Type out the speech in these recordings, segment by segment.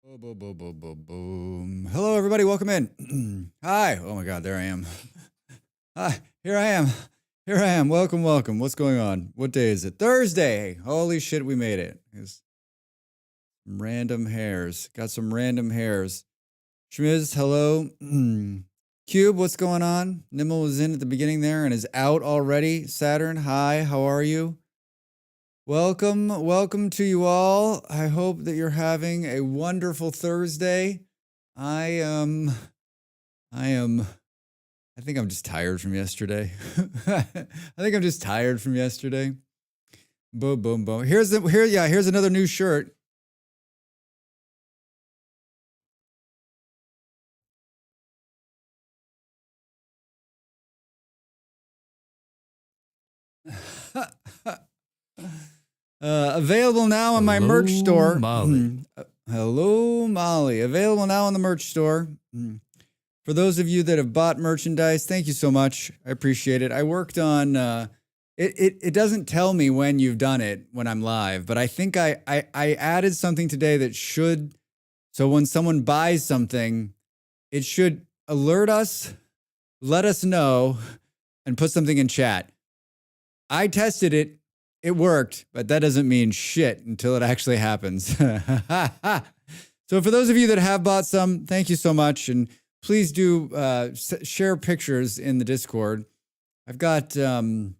Boom, boom, boom, boom, boom, boom. Hello, everybody. Welcome in. Hi. Oh my God, there I am. Hi. Here I am. Here I am. Welcome, welcome. What's going on? What day is it? Thursday. Holy shit, we made it. It's random hairs. Got some random hairs. Schmiz, hello. Cube, what's going on? Nimble was in at the beginning there and is out already. Saturn, hi. How are you? Welcome to you all. I hope that you're having a wonderful Thursday. I think I'm just tired from yesterday. I think I'm just tired from yesterday. Boom, boom, boom. Here's another new shirt. Available now on my merch store. Molly. Hello, Molly. Available now on the merch store. For those of you that have bought merchandise, thank you so much. I appreciate it. I worked on it doesn't tell me when you've done it when I'm live, but I think I added something today that should, so when someone buys something, it should alert us, let us know, and put something in chat. I tested it. It worked, but that doesn't mean shit until it actually happens. So for those of you that have bought some, thank you so much. And please do share pictures in the Discord. I've got, I'm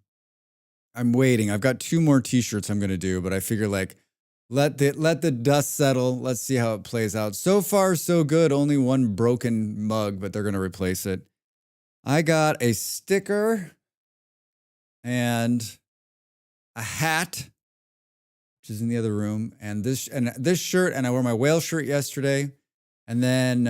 waiting. I've got 2 more t-shirts I'm going to do, but I figure like, let the dust settle. Let's see how it plays out. So far, so good. Only 1 broken mug, but they're going to replace it. I got a sticker and a hat, which is in the other room, and this shirt, and I wore my whale shirt yesterday. And then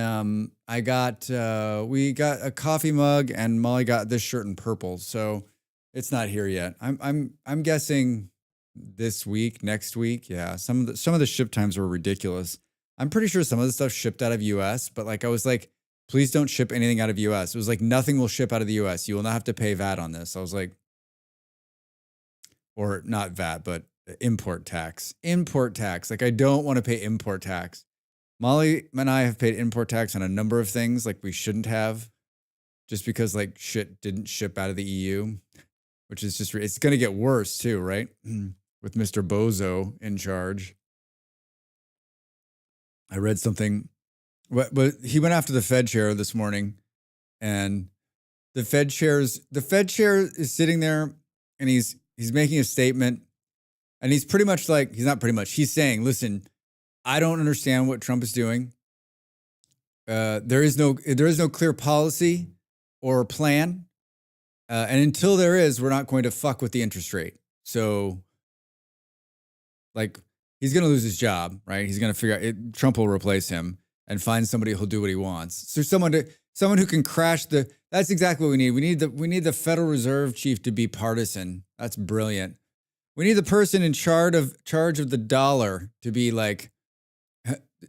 we got a coffee mug, and Molly got this shirt in purple. So it's not here yet. I'm guessing this week, next week. Yeah, some of the ship times were ridiculous. I'm pretty sure some of the stuff shipped out of US, but like I was like, please don't ship anything out of US. It was like nothing will ship out of the US. You will not have to pay VAT on this. I was like, or not VAT, but import tax. Import tax. Like I don't want to pay import tax. Molly and I have paid import tax on a number of things like we shouldn't have, just because like shit didn't ship out of the EU, which is just, it's going to get worse too, right? With Mr. Bozo in charge. I read something, but he went after the Fed chair this morning, and the Fed chair is sitting there, and he's making a statement, and he's pretty much like, he's saying, listen, I don't understand what Trump is doing. There is no clear policy or plan. And until there is, we're not going to fuck with the interest rate. So like, he's going to lose his job, right? He's going to figure out it. Trump will replace him and find somebody who'll do what he wants. So someone who can crash that's exactly what we need. We need the Federal Reserve chief to be partisan. That's brilliant. We need the person in charge of the dollar to be like,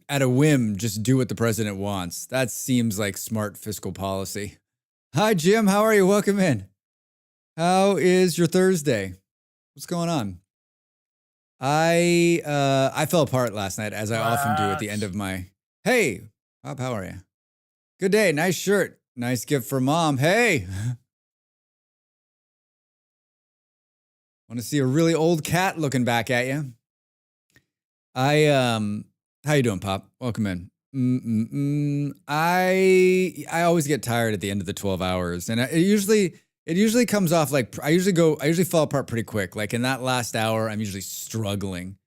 at a whim, just do what the president wants. That seems like smart fiscal policy. Hi, Jim. How are you? Welcome in. How is your Thursday? What's going on? I fell apart last night, as I often do at the end of my. Hey, Bob, how are you? Good day. Nice shirt. Nice gift for mom. Hey. Want to see a really old cat looking back at you? How you doing, Pop? Welcome in. I always get tired at the end of the 12 hours, and it usually comes off like I usually fall apart pretty quick. Like in that last hour, I'm usually struggling.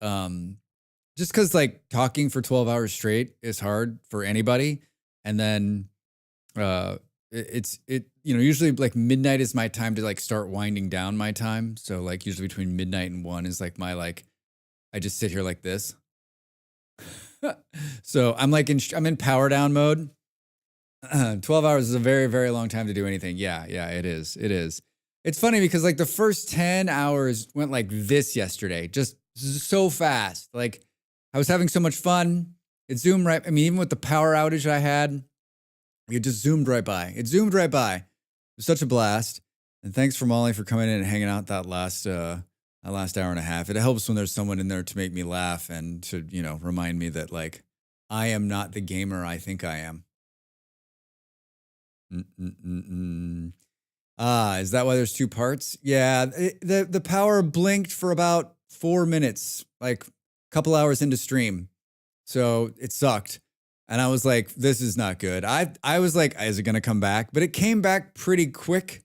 Just because like talking for 12 hours straight is hard for anybody, and then usually like midnight is my time to like start winding down my time. So like usually between midnight and 1 is like my like I just sit here like this. So I'm in power down mode. 12 hours is a very, very long time to do anything. Yeah, it is. It's funny because like the first 10 hours went like this yesterday, just so fast. Like I was having so much fun. It zoomed right. I mean, even with the power outage I had, it just zoomed right by. It was such a blast. And thanks for Molly for coming in and hanging out that last hour and a half. It helps when there's someone in there to make me laugh and to, remind me that like I am not the gamer I think I am. Mm-mm-mm-mm. Is that why there's two parts? Yeah, the power blinked for about 4 minutes, like a couple hours into stream. So it sucked. And I was like, this is not good. I was like, is it going to come back? But it came back pretty quick.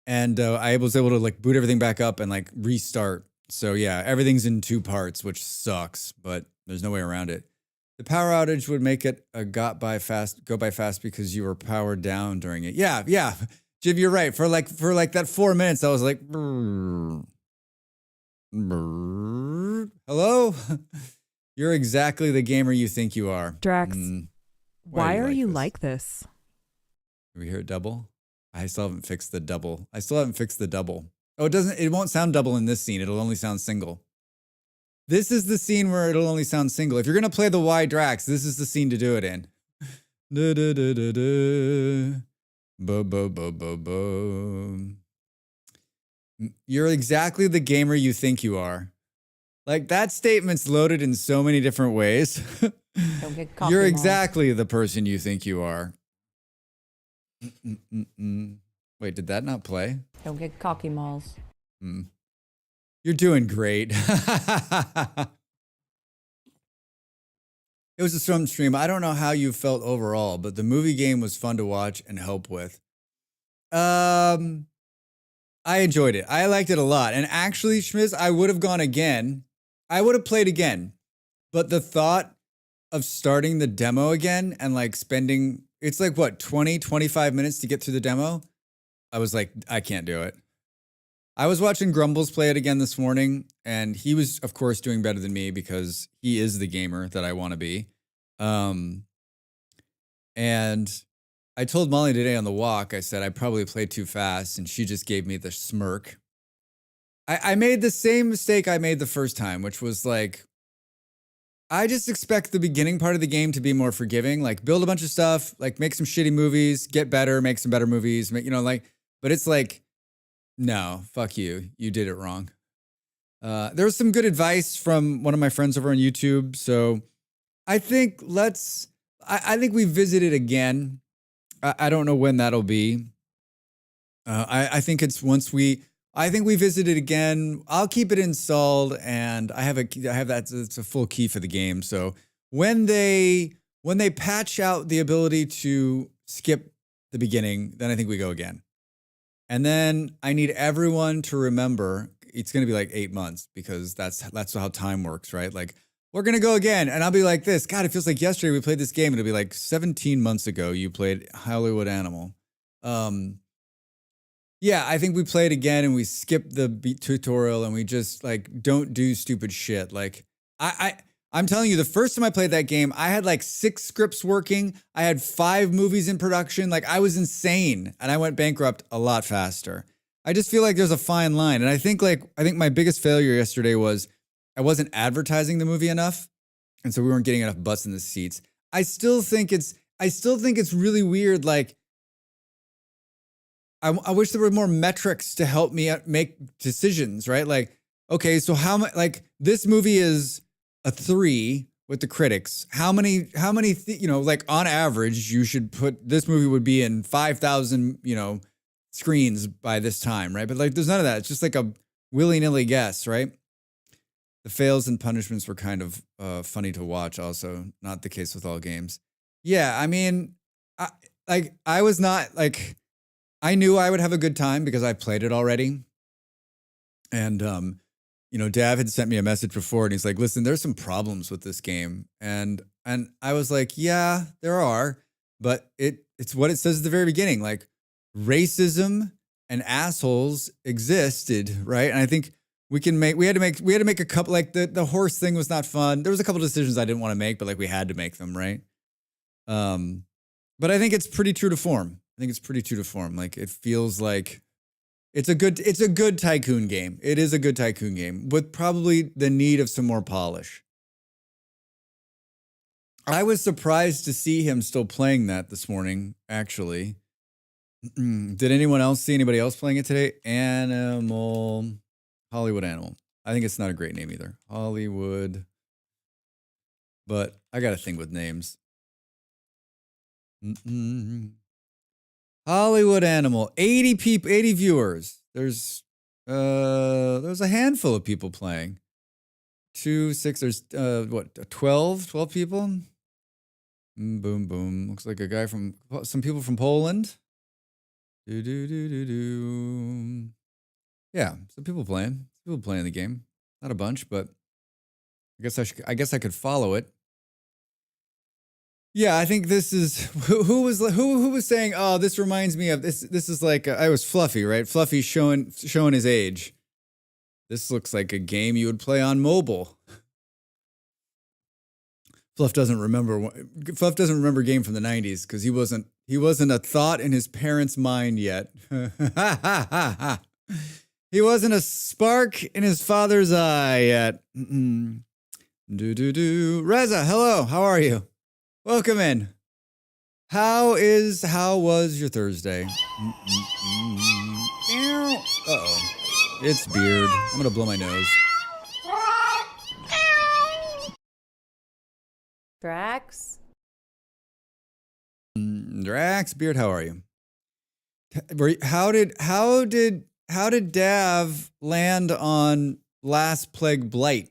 And I was able to like boot everything back up and like restart. So yeah, everything's in two parts, which sucks, but there's no way around it. The power outage would make it go by fast because you were powered down during it. Yeah, yeah. Jib, you're right. For like that 4 minutes, I was like, brrr, brrr. Hello? You're exactly the gamer you think you are. Drax, why are you this? like this? Can we hear it double? I still haven't fixed the double. Oh, it won't sound double in this scene. It'll only sound single. This is the scene where it'll only sound single. If you're going to play the Y Drax, this is the scene to do it in. Da, da, da, da, da. Bo, bo, bo, bo, bo. You're exactly the gamer you think you are. Like, that statement's loaded in so many different ways. Don't get cocky You're balls. exactly the person you think you are. Wait, did that not play? Don't get cocky malls. You're doing great. It was a strong stream. I don't know how you felt overall, but the movie game was fun to watch and help with. I enjoyed it. I liked it a lot. And actually, Schmiz, I would have gone again. I would have played again. But the thought of starting the demo again and like spending, it's like what, 20, 25 minutes to get through the demo? I was like, I can't do it. I was watching Grumbles play it again this morning, and he was, of course, doing better than me because he is the gamer that I want to be. And I told Molly today on the walk, I said I probably played too fast, and she just gave me the smirk. I made the same mistake I made the first time, which was like, I just expect the beginning part of the game to be more forgiving, like build a bunch of stuff, like make some shitty movies, get better, make some better movies, but it's like, no, fuck you. You did it wrong. There was some good advice from one of my friends over on YouTube. So I think I think we visit it again. I don't know when that'll be. I think it's I think we visit it again. I'll keep it installed, and I have that. It's a full key for the game. So when they patch out the ability to skip the beginning, then I think we go again. And then I need everyone to remember it's going to be like 8 months because that's how time works, right? Like, we're going to go again. And I'll be like this. God, it feels like yesterday we played this game. It'll be like 17 months ago you played Hollywood Animal. Yeah, I think we play it again and we skip the tutorial and we just like don't do stupid shit. Like, I'm telling you, the first time I played that game, I had like 6 scripts working. I had 5 movies in production. Like, I was insane, and I went bankrupt a lot faster. I just feel like there's a fine line, and I think my biggest failure yesterday was I wasn't advertising the movie enough, and so we weren't getting enough butts in the seats. I still think it's really weird. Like, I wish there were more metrics to help me make decisions. Right? Like, okay, so how much? Like, this movie is a 3 with the critics. How many, like on average, you should put this movie would be in 5,000, screens by this time, right? But like, there's none of that. It's just like a willy-nilly guess, right? The fails and punishments were kind of funny to watch. Also, not the case with all games. Yeah, I mean, I was not like, I knew I would have a good time because I played it already, and Dav had sent me a message before, and he's like, "Listen, there's some problems with this game," and I was like, "Yeah, there are, but it's what it says at the very beginning, like racism and assholes existed, right?" And I think we had to make a couple, like the horse thing was not fun. There was a couple decisions I didn't want to make, but like we had to make them, right? But I think it's pretty true to form. Like, it feels like it's a good tycoon game. It is a good tycoon game with probably the need of some more polish. I was surprised to see him still playing that this morning, actually. Did anyone else see anybody else playing it today? Hollywood Animal. I think it's not a great name either. Hollywood but I got a thing with names. Hollywood Animal, 80 people, 80 viewers. There's a handful of people playing. 2, 6, there's 12 people? Boom, boom. Looks like a guy from, some people from Poland. Yeah, some people playing. People playing the game. Not a bunch, but I guess I could follow it. Yeah, I think this is who was saying, "Oh, this reminds me of this." This is like I was Fluffy, right? Fluffy showing his age. This looks like a game you would play on mobile. Fluff doesn't remember a game from the 90s because he wasn't a thought in his parents' mind yet. He wasn't a spark in his father's eye yet. Reza, hello. How are you? Welcome in. How was your Thursday? Uh-oh. It's Beard. I'm gonna blow my nose. Drax? Drax, Beard, how are you? How did Dav land on Last Plague Blight?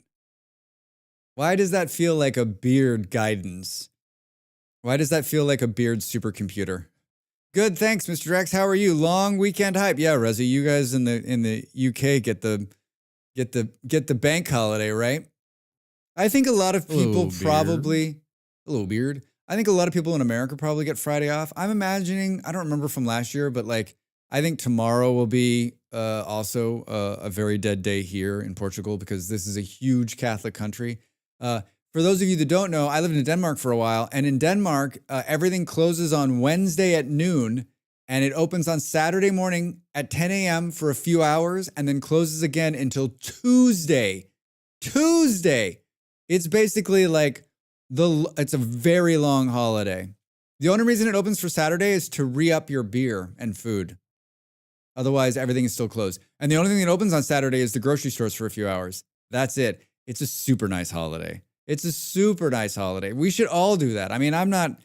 Why does that feel like a Beard guidance? Why does that feel like a Beard supercomputer? Good, thanks, Mr. Drax. How are you? Long weekend hype. Yeah, Reza, you guys in the UK get the bank holiday, right? I think a lot of people probably a little weird. I think a lot of people in America probably get Friday off. I'm imagining, I don't remember from last year, but like I think tomorrow will be also a very dead day here in Portugal because this is a huge Catholic country. For those of you that don't know, I lived in Denmark for a while, and in Denmark, everything closes on Wednesday at noon, and it opens on Saturday morning at 10 a.m. for a few hours, and then closes again until Tuesday. It's basically like it's a very long holiday. The only reason it opens for Saturday is to re-up your beer and food. Otherwise, everything is still closed. And the only thing that opens on Saturday is the grocery stores for a few hours. That's it. It's a super nice holiday. It's a super nice holiday. We should all do that. I mean, I'm not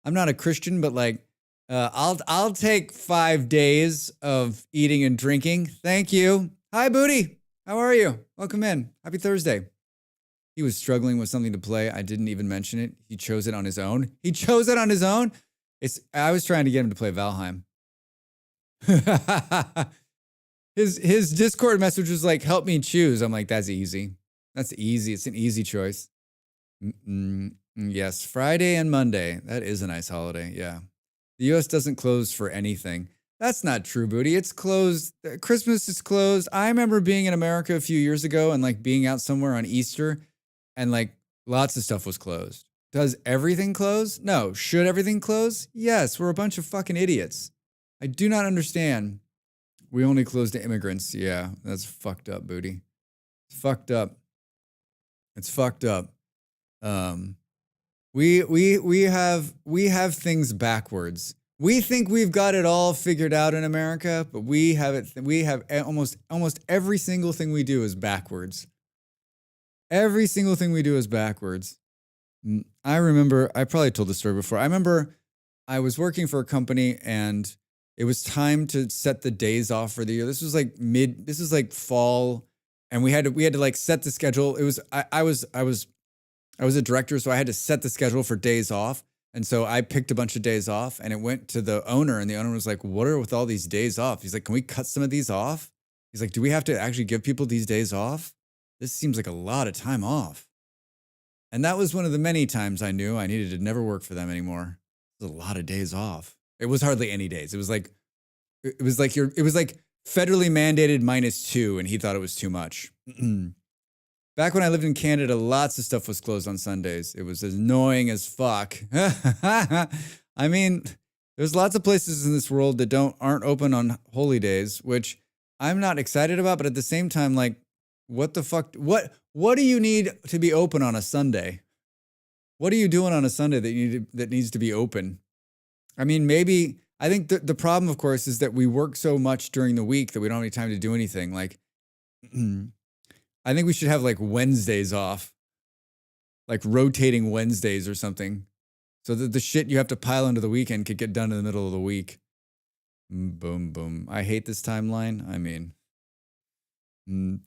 a Christian, but like, I'll take 5 days of eating and drinking. Thank you. Hi, Booty. How are you? Welcome in. Happy Thursday. He was struggling with something to play. I didn't even mention it. He chose it on his own. I was trying to get him to play Valheim. His Discord message was like, help me choose. I'm like, that's easy. That's easy. It's an easy choice. Yes, Friday and Monday. That is a nice holiday. Yeah. The U.S. doesn't close for anything. That's not true, Booty. It's closed. Christmas is closed. I remember being in America a few years ago and like being out somewhere on Easter and like lots of stuff was closed. Does everything close? No. Should everything close? Yes. We're a bunch of fucking idiots. I do not understand. We only close to immigrants. Yeah, that's fucked up, Booty. It's fucked up. It's fucked up. We have things backwards. We think we've got it all figured out in America, but we have almost every single thing we do is backwards. Every single thing we do is backwards. I remember, I probably told this story before. I remember I was working for a company and it was time to set the days off for the year. This was like fall, and we had to like set the schedule. It was I was a director, so I had to set the schedule for days off. And so I picked a bunch of days off and it went to the owner, and the owner was like, what are with all these days off? He's like, can we cut some of these off? He's like, do we have to actually give people these days off? This seems like a lot of time off. And that was one of the many times I knew I needed to never work for them anymore. It was a lot of days off. It was hardly any days. It was like federally mandated -2, and he thought it was too much. Back when I lived in Canada, lots of stuff was closed on Sundays. It was as annoying as fuck. I mean, there's lots of places in this world that aren't open on holy days, which I'm not excited about, but at the same time, like, what the fuck? What do you need to be open on a Sunday? What are you doing on a Sunday that needs to be open? I mean, maybe I think the problem, of course, is that we work so much during the week that we don't have any time to do anything. Like, I think we should have like Wednesdays off. like rotating Wednesdays or something, so that the shit you have to pile into the weekend could get done in the middle of the week. Boom, boom. I hate this timeline. I mean,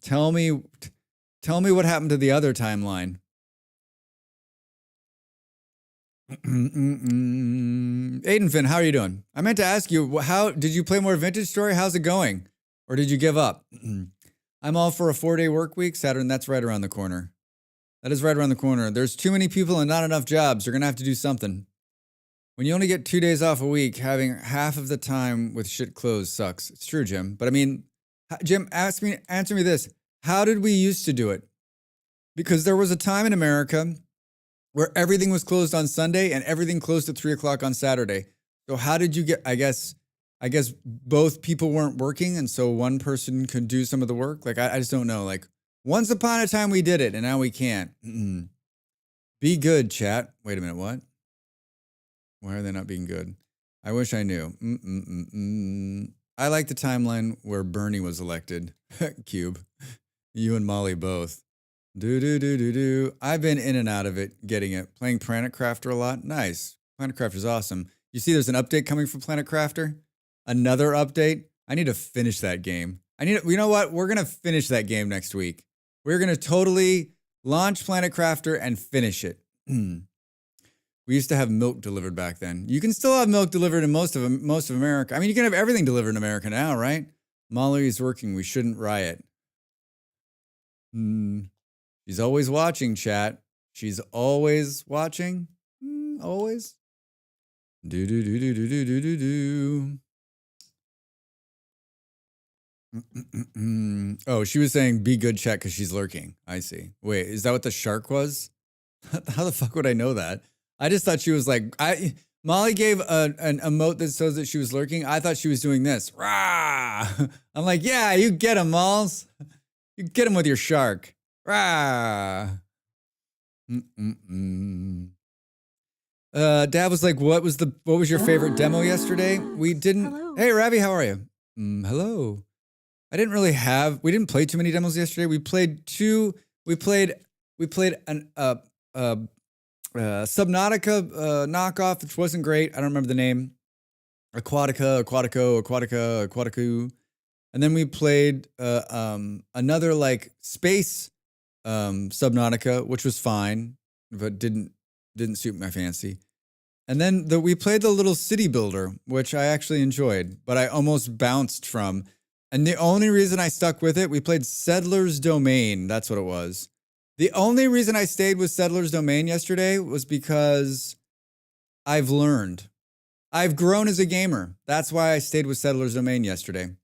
tell me what happened to the other timeline. Aiden Finn, how are you doing? I meant to ask you, how did you play more Vintage Story? How's it going? Or did you give up? I'm all for a 4-day work week. Saturn, that's right around the corner. That is right around the corner. There's too many people and not enough jobs. You're going to have to do something. When you only get 2 days off a week, having half of the time with shit closed sucks. It's true, Jim. But I mean, Jim, answer me this. How did we used to do it? Because there was a time in America where everything was closed on Sunday and everything closed at 3 o'clock on Saturday. So how did you get, I guess both people weren't working and so one person could do some of the work? Like, I just don't know. Like, once upon a time we did it and now we can't. Be good, chat. Wait a minute, what? Why are they not being good? I wish I knew. I like the timeline where Bernie was elected. Cube. You and Molly both. I've been in and out of it, getting it. Playing Planet Crafter a lot. Nice. Planet Crafter is awesome. You see there's an update coming for Planet Crafter? Another update? I need to finish that game. You know what? We're going to finish that game next week. We're going to totally launch Planet Crafter and finish it. We used to have milk delivered back then. You can still have milk delivered in most of America. I mean, you can have everything delivered in America now, right? Molly is working. We shouldn't riot. She's always watching, chat. She's always watching. Always. Oh, she was saying be good, chat, because she's lurking. I see. Wait, is that what the shark was? How the fuck would I know that? I just thought she was like, Molly gave an emote that shows that she was lurking. I thought she was doing this. Rah! I'm like, yeah, you get him, Malls. You get him with your shark. Rah! Dad was like, what was your favorite demo yesterday? We didn't. Hello. Hey, Ravi, how are you? Hello. We didn't play too many demos yesterday. We played an Subnautica knockoff, which wasn't great. I don't remember the name. Aquatico. And then we played another like space Subnautica, which was fine, but didn't suit my fancy. And then we played the little city builder, which I actually enjoyed, but I almost bounced from. And the only reason I stuck with it, we played Settler's Domain. That's what it was. The only reason I stayed with Settler's Domain yesterday was because I've learned. I've grown as a gamer. That's why I stayed with Settler's Domain yesterday.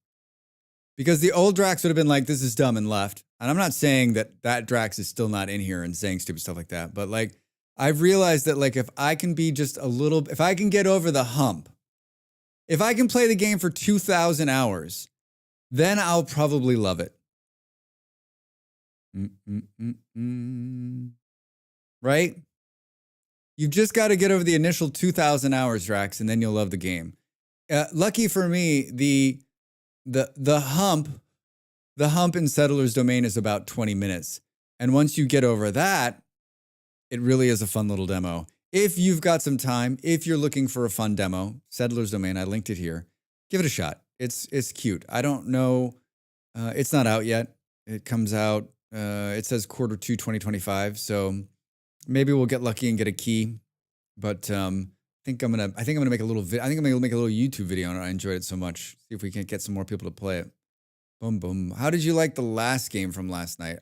Because the old Drax would have been like, this is dumb, and left. And I'm not saying that Drax is still not in here and saying stupid stuff like that. But like, I've realized that like, if I can be just if I can get over the hump, if I can play the game for 2,000 hours, then I'll probably love it. Right? You've just got to get over the initial 2,000 hours, Drax, and then you'll love the game. Lucky for me, the hump in Settler's Domain is about 20 minutes. And once you get over that, it really is a fun little demo. If you've got some time, if you're looking for a fun demo, Settler's Domain, I linked it here. Give it a shot. It's cute. I don't know. It's not out yet. It comes out. It says Q2 2025. So maybe we'll get lucky and get a key. But I think I'm gonna make a little. I think I'm gonna make a little YouTube video on it. I enjoyed it so much. See if we can get some more people to play it. Boom, boom. How did you like the last game from last night?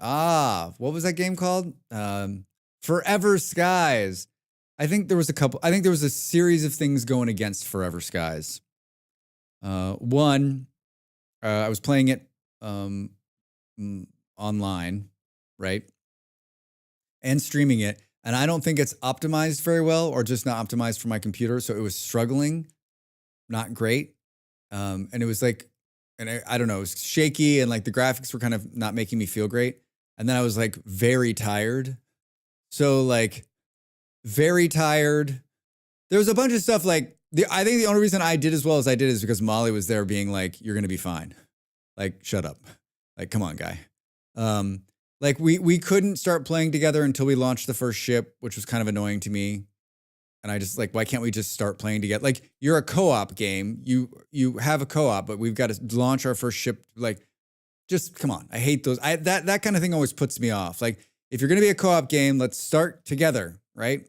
What was that game called? Forever Skies. I think there was a series of things going against Forever Skies. One, I was playing it online, right? And streaming it. And I don't think it's optimized very well, or just not optimized for my computer. So it was struggling, not great. And it was like, I don't know, it was shaky, and like the graphics were kind of not making me feel great. And then I was like very tired. So like very tired. There was a bunch of stuff like, I think the only reason I did as well as I did is because Molly was there being like, you're going to be fine. Like, shut up. Like, come on, guy. Like we couldn't start playing together until we launched the first ship, which was kind of annoying to me. And I just like, why can't we just start playing together? Like you're a co-op game. You have a co-op, but we've got to launch our first ship. Like, just come on. I hate those. That kind of thing always puts me off. Like if you're gonna be a co-op game, let's start together, right?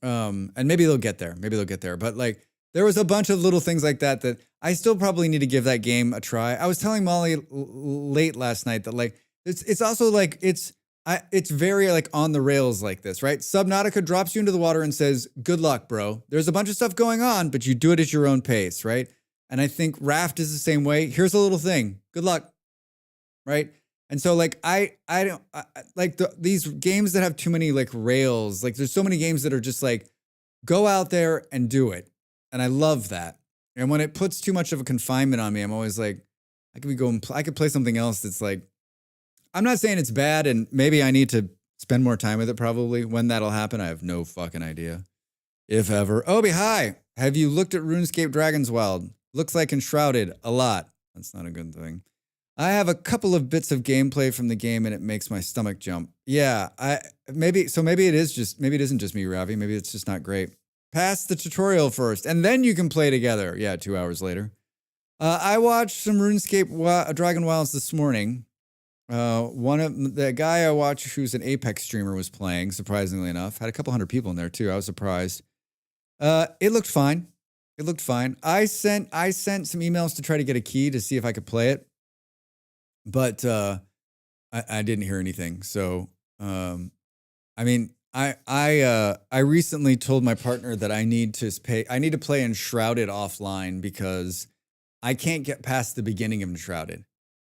And maybe they'll get there. Maybe they'll get there. But like there was a bunch of little things like that I still probably need to give that game a try. I was telling Molly late last night that like it's also like it's very like on the rails like this, right? Subnautica drops you into the water and says, "Good luck, bro. There's a bunch of stuff going on, but you do it at your own pace," right? And I think Raft is the same way. Here's a little thing. Good luck, right? And so like I don't like these games that have too many like rails. Like there's so many games that are just like go out there and do it, and I love that. And when it puts too much of a confinement on me, I'm always like, I could play something else that's like. I'm not saying it's bad, and maybe I need to spend more time with it probably. When that'll happen, I have no fucking idea. If ever. Obi, hi. Have you looked at RuneScape Dragon's Wild? Looks like Enshrouded a lot. That's not a good thing. I have a couple of bits of gameplay from the game, and it makes my stomach jump. Yeah, maybe it isn't just me, Ravi. Maybe it's just not great. Pass the tutorial first, and then you can play together. Yeah, 2 hours later. I watched some RuneScape Dragon Wilds this morning. One of the guy I watched who's an Apex streamer was playing, surprisingly enough. Had a couple hundred people in there too. I was surprised. It looked fine. I sent some emails to try to get a key to see if I could play it. But I didn't hear anything. So I mean, I recently told my partner that I need to play Enshrouded offline because I can't get past the beginning of Enshrouded.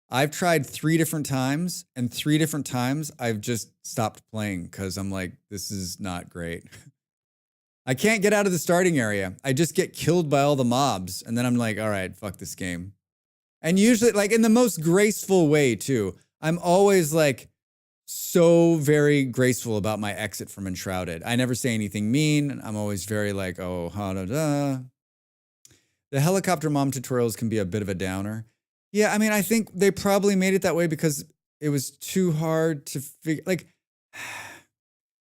I've tried 3 different times, and 3 different times I've just stopped playing because I'm like, this is not great. I can't get out of the starting area. I just get killed by all the mobs, and then I'm like, all right, fuck this game. And usually, like in the most graceful way too. I'm always like so very graceful about my exit from Enshrouded. I never say anything mean. I'm always very like, oh, ha da da. The helicopter mom tutorials can be a bit of a downer. Yeah, I mean, I think they probably made it that way because it was too hard to figure. Like,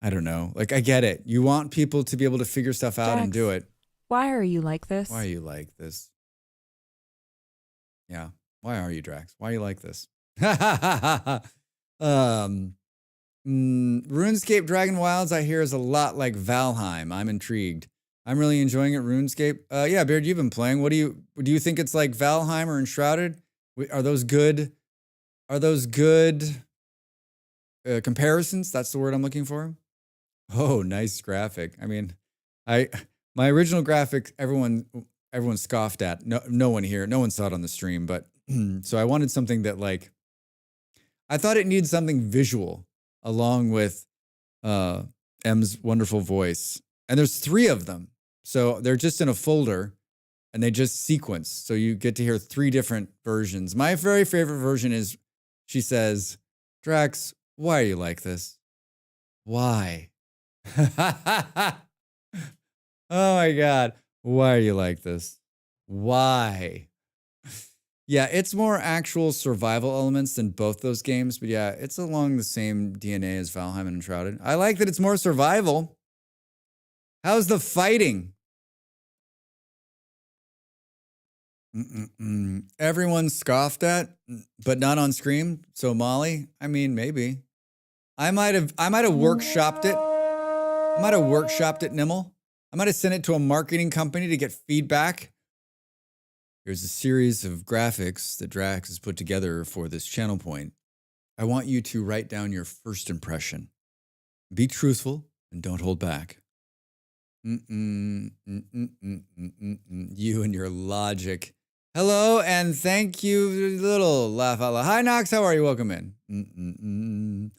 I don't know. Like, I get it. You want people to be able to figure stuff out and do it. Why are you like this? Why are you like this? Yeah. Why are you, Drax? Why are you like this? RuneScape Dragon Wilds, I hear, is a lot like Valheim. I'm intrigued. I'm really enjoying it. RuneScape. Yeah, Beard, you've been playing. Do you think it's like Valheim or Enshrouded? Are those good? Comparisons? That's the word I'm looking for. Oh, nice graphic. I mean, my original graphic, everyone scoffed at. No one here. No one saw it on the stream, but so I wanted something that like, I thought it needed something visual along with M's wonderful voice. And there's 3 of them. So they're just in a folder and they just sequence. So you get to hear 3 different versions. My very favorite version is, she says, Drax, why are you like this? Why? Oh my God. Why are you like this? Why? Yeah, it's more actual survival elements than both those games. But yeah, it's along the same DNA as Valheim and Enshrouded. I like that it's more survival. How's the fighting? Everyone scoffed at, but not on stream. So Molly, I mean, maybe. I might have workshopped it. I might have workshopped it, Nimble. I might have sent it to a marketing company to get feedback. Here's a series of graphics that Drax has put together for this channel point. I want you to write down your first impression. Be truthful and don't hold back. You and your logic. Hello and thank you, little laugh out loud. Hi, Nox. How are you? Welcome in.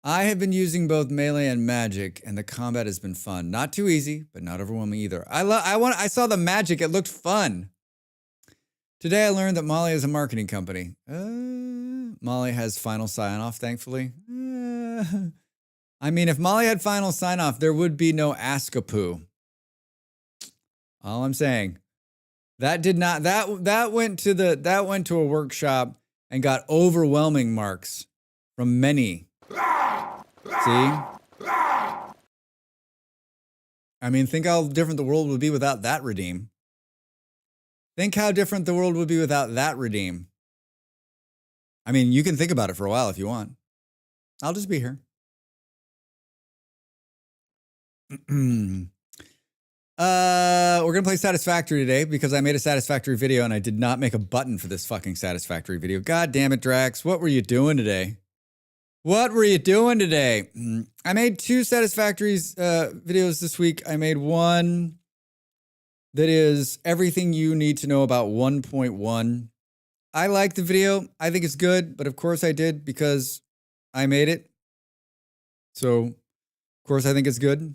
I have been using both melee and magic, and the combat has been fun. Not too easy, but not overwhelming either. I saw the magic. It looked fun. Today I learned that Molly is a marketing company. Molly has final sign-off, thankfully. I mean, if Molly had final sign-off, there would be no Ask-a-Poo. All I'm saying. That went to a workshop and got overwhelming marks from many. See? I mean, think how different the world would be without that redeem. Think how different the world would be without that redeem. I mean, you can think about it for a while if you want. I'll just be here. We're going to play Satisfactory today because I made a Satisfactory video and I did not make a button for this fucking Satisfactory video. God damn it, Drax. What were you doing today? What were you doing today? I made 2 Satisfactories videos this week. I made one that is everything you need to know about 1.1. I like the video. I think it's good, but of course I did because I made it. So, of course I think it's good.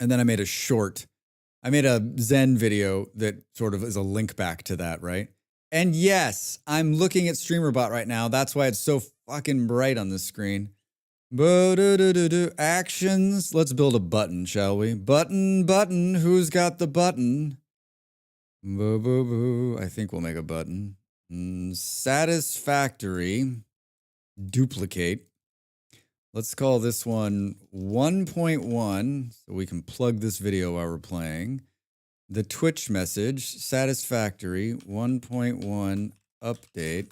And then I made a short. I made a Zen video that sort of is a link back to that, right? And yes, I'm looking at StreamerBot right now. That's why it's so fucking bright on the screen. Actions. Let's build a button, shall we? Button. Who's got the button? I think we'll make a button. Satisfactory. Duplicate. Let's call this one 1.1 so we can plug this video while we're playing. The Twitch message, Satisfactory 1.1 update.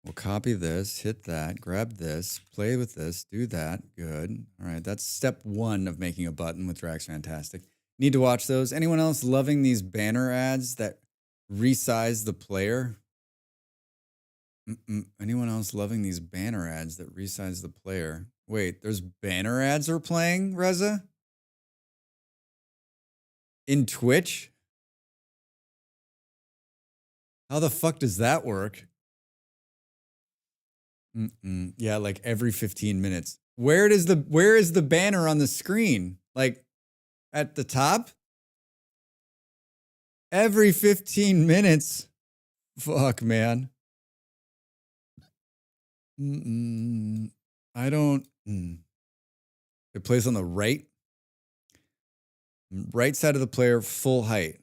We'll copy this, hit that, grab this, play with this, do that. Good. All right, that's step 1 of making a button with Drax Fantastic. Need to watch those. Anyone else loving these banner ads that resize the player? Anyone else loving these banner ads that resize the player? Wait, there's banner ads are playing, Reza? In Twitch? How the fuck does that work? Yeah, like every 15 minutes. Where is the banner on the screen? Like at the top? Every 15 minutes. Fuck, man. I don't. It plays on the right side of the player, full height.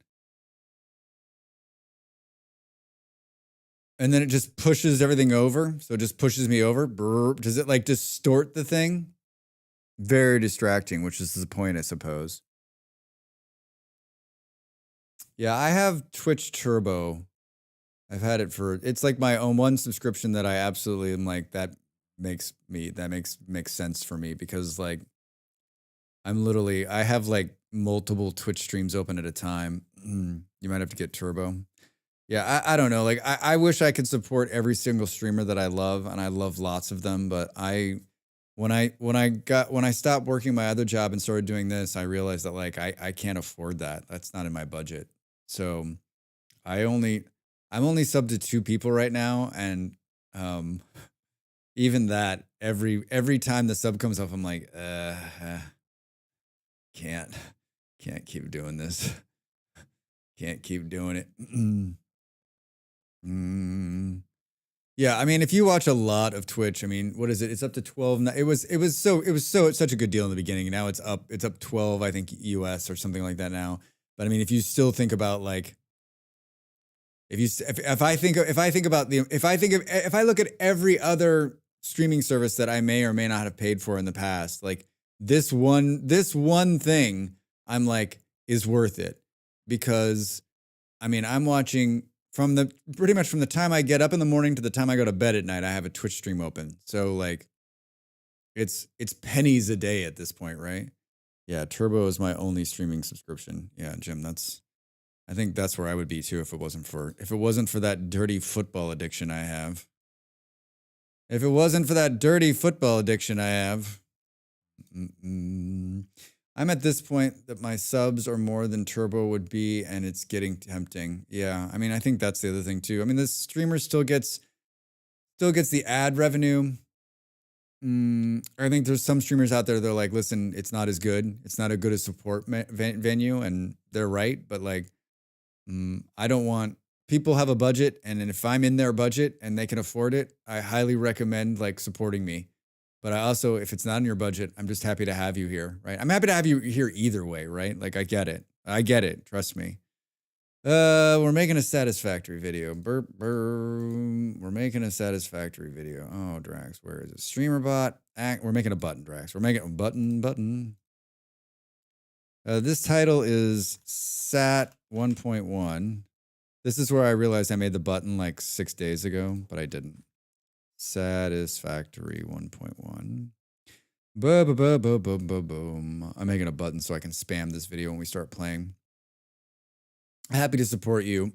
And then it just pushes everything over. So it just pushes me over. Brr. Does it like distort the thing? Very distracting, which is the point, I suppose. Yeah, I have Twitch Turbo. I've had it it's like my own one subscription that I absolutely am like, that makes sense for me because like I have like multiple Twitch streams open at a time. You might have to get Turbo. Yeah, I don't know. Like I wish I could support every single streamer that I love, and I love lots of them, but when I stopped working my other job and started doing this, I realized that like I can't afford that. That's not in my budget. So I'm only subbed to 2 people right now, and even that every time the sub comes up, I'm like, can't keep doing this. Can't keep doing it. Yeah, I mean, if you watch a lot of Twitch, I mean, what is it? It's up to 12. It was such a good deal in the beginning. Now it's up 12, I think, US or something like that now. But I mean, if you still think about like, if I look at every other streaming service that I may or may not have paid for in the past, like this one thing, I'm like, is worth it. Because I mean, I'm watching pretty much from the time I get up in the morning to the time I go to bed at night, I have a Twitch stream open. So like it's pennies a day at this point, right? Yeah, Turbo is my only streaming subscription. Yeah, Jim, I think that's where I would be too if it wasn't for that dirty football addiction I have. If it wasn't for that dirty football addiction I have. I'm at this point that my subs are more than Turbo would be, and it's getting tempting. Yeah, I mean, I think that's the other thing too. I mean, this streamer still gets the ad revenue. I think there's some streamers out there that are like, listen, it's not as good. It's not as good a support venue, and they're right. But like, I don't want people have a budget, and if I'm in their budget and they can afford it, I highly recommend like supporting me. But I also, if it's not in your budget, I'm just happy to have you here, right? I'm happy to have you here either way, right? Like I get it. Trust me. We're making a Satisfactory video. We're Making a satisfactory video. Oh, Drax, where is it? Streamer bot. We're making a button, Drax. We're making a button. This title is SAT 1.1. This is where I realized I made the button like 6 days ago, but I didn't. Satisfactory 1.1. Boom. I'm making a button so I can spam this video when we start playing. Happy to support you.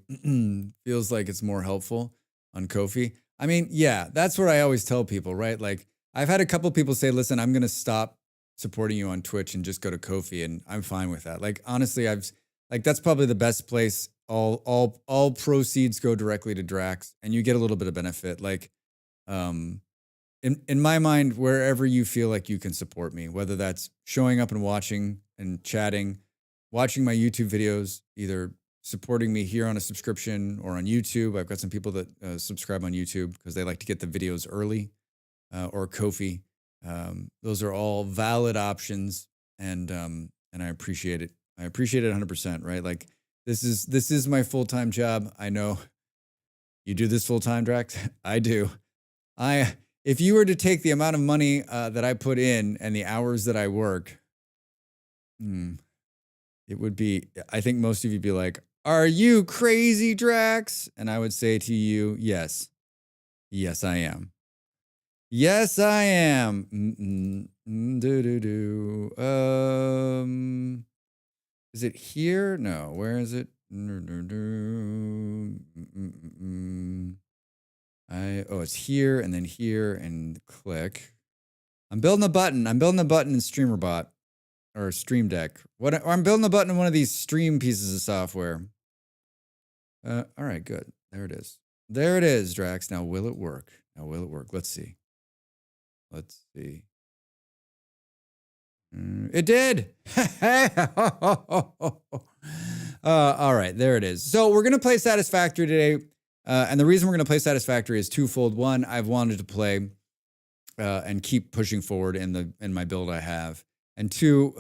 Feels like it's more helpful on Ko-fi. I mean, yeah, that's what I always tell people, right? Like, I've had a couple people say, listen, I'm going to stop supporting you on Twitch and just go to Ko-fi, and I'm fine with that. Like, honestly, that's probably the best place. All proceeds go directly to Drax, and you get a little bit of benefit. Like, in my mind, wherever you feel like you can support me, whether that's showing up and watching and chatting, watching my YouTube videos, either supporting me here on a subscription or on YouTube. I've got some people that subscribe on YouTube because they like to get the videos early, or Ko-fi. Those are all valid options, and I appreciate it. I appreciate it 100%, right? Like, this is my full-time job. I know you do this full-time, Drax. I do. If you were to take the amount of money that I put in and the hours that I work, it would be, I think most of you'd be like, are you crazy, Drax? And I would say to you, yes. Yes, I am. Yes, I am. Is it here? No, where is it? It's here and then here and click. I'm building a button. I'm building a button in StreamerBot or Stream Deck. I'm building a button in one of these stream pieces of software. All right, good. There it is. There it is, Drax. Now, will it work? Let's see. It did. All right, there it is. So we're going to play Satisfactory today. And the reason we're going to play Satisfactory is twofold. One, I've wanted to play and keep pushing forward in my build I have. And two,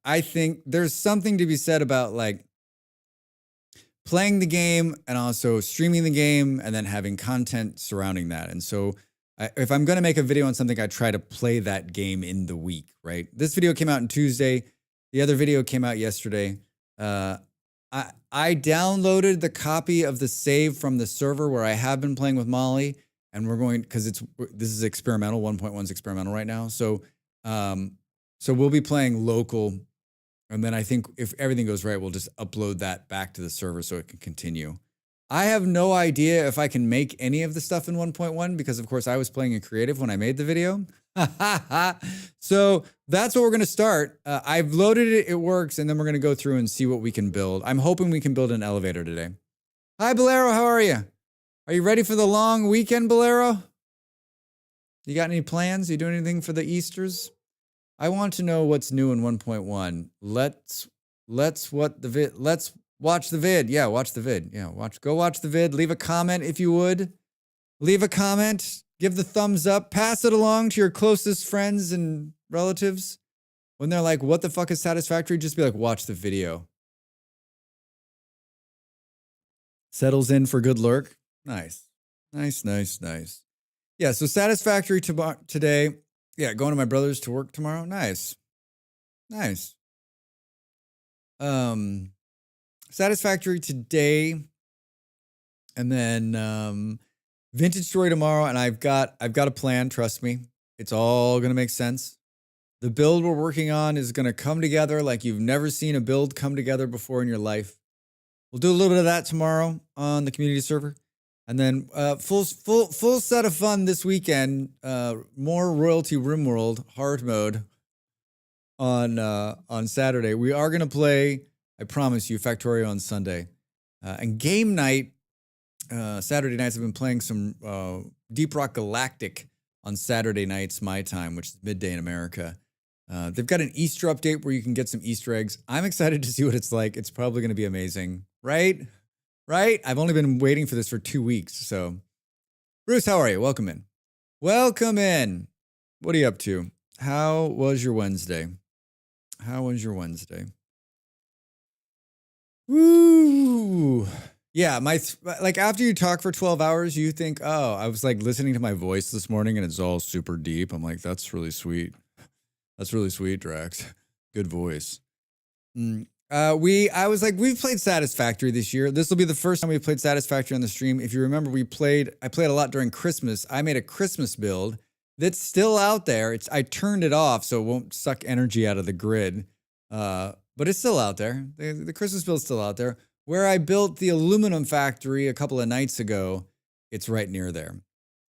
I think there's something to be said about like playing the game and also streaming the game and then having content surrounding that. And so if I'm going to make a video on something, I try to play that game in the week, right? This video came out on Tuesday. The other video came out yesterday. I downloaded the copy of the save from the server where I have been playing with Molly, and we're going, because this is experimental, 1.1's experimental right now. So we'll be playing local, and then I think if everything goes right, we'll just upload that back to the server so it can continue. I have no idea if I can make any of the stuff in 1.1 because, of course, I was playing in creative when I made the video. So that's what we're going to start. I've loaded it. It works. And then we're going to go through and see what we can build. I'm hoping we can build an elevator today. Hi, Bolero. How are you? Are you ready for the long weekend, Bolero? You got any plans? You doing anything for the Easters? I want to know what's new in 1.1. Let's watch the vid. Yeah, watch the vid. Yeah, go watch the vid. Leave a comment if you would. Leave a comment. Give the thumbs up. Pass it along to your closest friends and relatives. When they're like, what the fuck is Satisfactory? Just be like, watch the video. Settles in for good lurk. Nice. Yeah, so Satisfactory today. Yeah, going to my brother's to work tomorrow. Nice. Satisfactory today, and then Vintage Story tomorrow. And I've got a plan. Trust me, it's all gonna make sense. The build we're working on is gonna come together like you've never seen a build come together before in your life. We'll do a little bit of that tomorrow on the community server, and then full set of fun this weekend. More Royalty RimWorld hard mode on Saturday. We are gonna play, I promise you, Factorio on Sunday. And game night, Saturday nights, I've been playing some Deep Rock Galactic on Saturday nights, my time, which is midday in America. They've got an Easter update where you can get some Easter eggs. I'm excited to see what it's like. It's probably going to be amazing, right? I've only been waiting for this for 2 weeks. So, Bruce, how are you? Welcome in. What are you up to? How was your Wednesday? Woo! Yeah, like after you talk for 12 hours, you think, oh, I was like listening to my voice this morning and it's all super deep. I'm like, that's really sweet. That's really sweet, Drax. Good voice. I was like, we've played Satisfactory this year. This will be the first time we played Satisfactory on the stream. If you remember, I played a lot during Christmas. I made a Christmas build that's still out there. I turned it off so it won't suck energy out of the grid. But it's still out there. The Christmas build's still out there. Where I built the aluminum factory a couple of nights ago, it's right near there.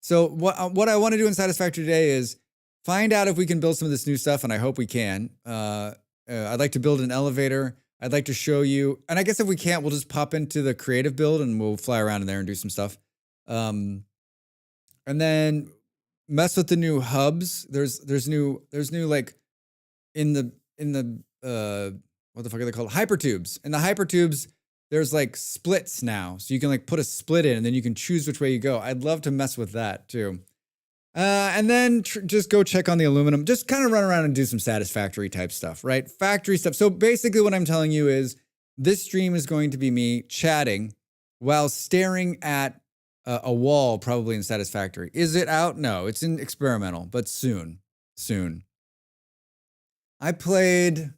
So what I want to do in Satisfactory today is find out if we can build some of this new stuff, and I hope we can. I'd like to build an elevator. I'd like to show you, and I guess if we can't, we'll just pop into the creative build and we'll fly around in there and do some stuff. And then mess with the new hubs. There's new like in the what the fuck are they called? Hypertubes. In the hypertubes, there's like splits now. So you can like put a split in and then you can choose which way you go. I'd love to mess with that too. And then just go check on the aluminum. Just kind of run around and do some Satisfactory type stuff, right? Factory stuff. So basically what I'm telling you is this stream is going to be me chatting while staring at a wall, probably in Satisfactory. Is it out? No, it's in experimental, but soon. I played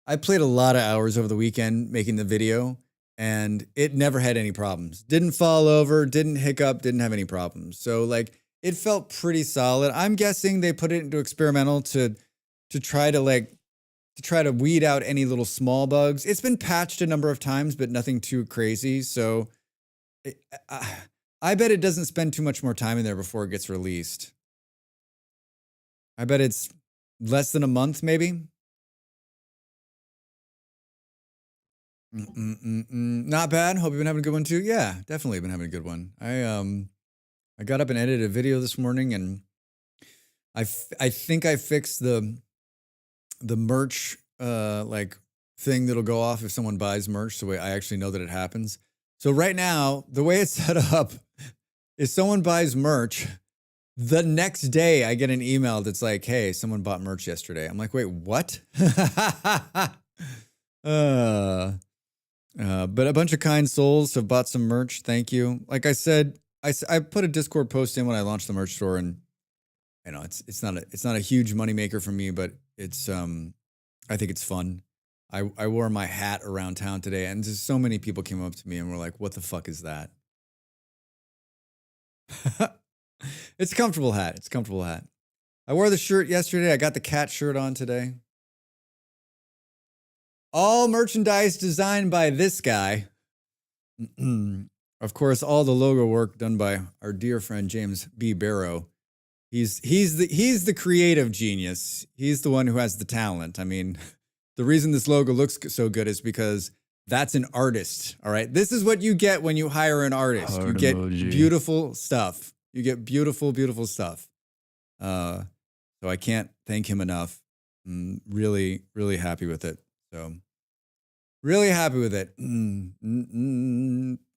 a lot of hours over the weekend making the video, and it never had any problems. Didn't fall over, didn't hiccup, didn't have any problems. So like, it felt pretty solid. I'm guessing they put it into experimental to try to weed out any little small bugs. It's been patched a number of times, but nothing too crazy. So I bet it doesn't spend too much more time in there before it gets released. I bet it's less than a month, maybe. Not bad. Hope you've been having a good one too. Yeah, definitely been having a good one. I got up and edited a video this morning, and I think I fixed the merch like thing that'll go off if someone buys merch. The way I actually know that it happens. So right now, the way it's set up is someone buys merch. The next day, I get an email that's like, "Hey, someone bought merch yesterday." I'm like, "Wait, what?" But a bunch of kind souls have bought some merch. Thank you. Like I said. I put a Discord post in when I launched the merch store, and you know it's not a huge moneymaker for me, but it's I think it's fun. I wore my hat around town today, and just so many people came up to me and were like, "What the fuck is that?" It's a comfortable hat. It's a comfortable hat. I wore the shirt yesterday. I got the cat shirt on today. All merchandise designed by this guy. Of course, all the logo work done by our dear friend James B. Barrow. He's the creative genius. He's the one who has the talent. I mean, the reason this logo looks so good is because that's an artist. All right, this is what you get when you hire an artist. You get beautiful stuff. You get beautiful, beautiful stuff. So I can't thank him enough. I'm really, really happy with it. So. Really happy with it.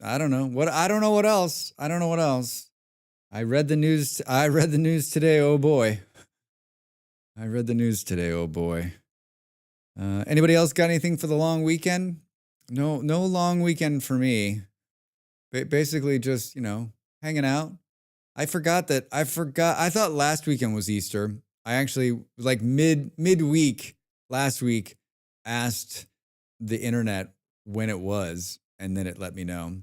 I don't know what else. I don't know what else. I read the news today. Oh boy. I read the news today. Oh boy. Anybody else got anything for the long weekend? No long weekend for me. Basically just, hanging out. I thought last weekend was Easter. I actually like midweek last week asked the internet when it was, and then it let me know.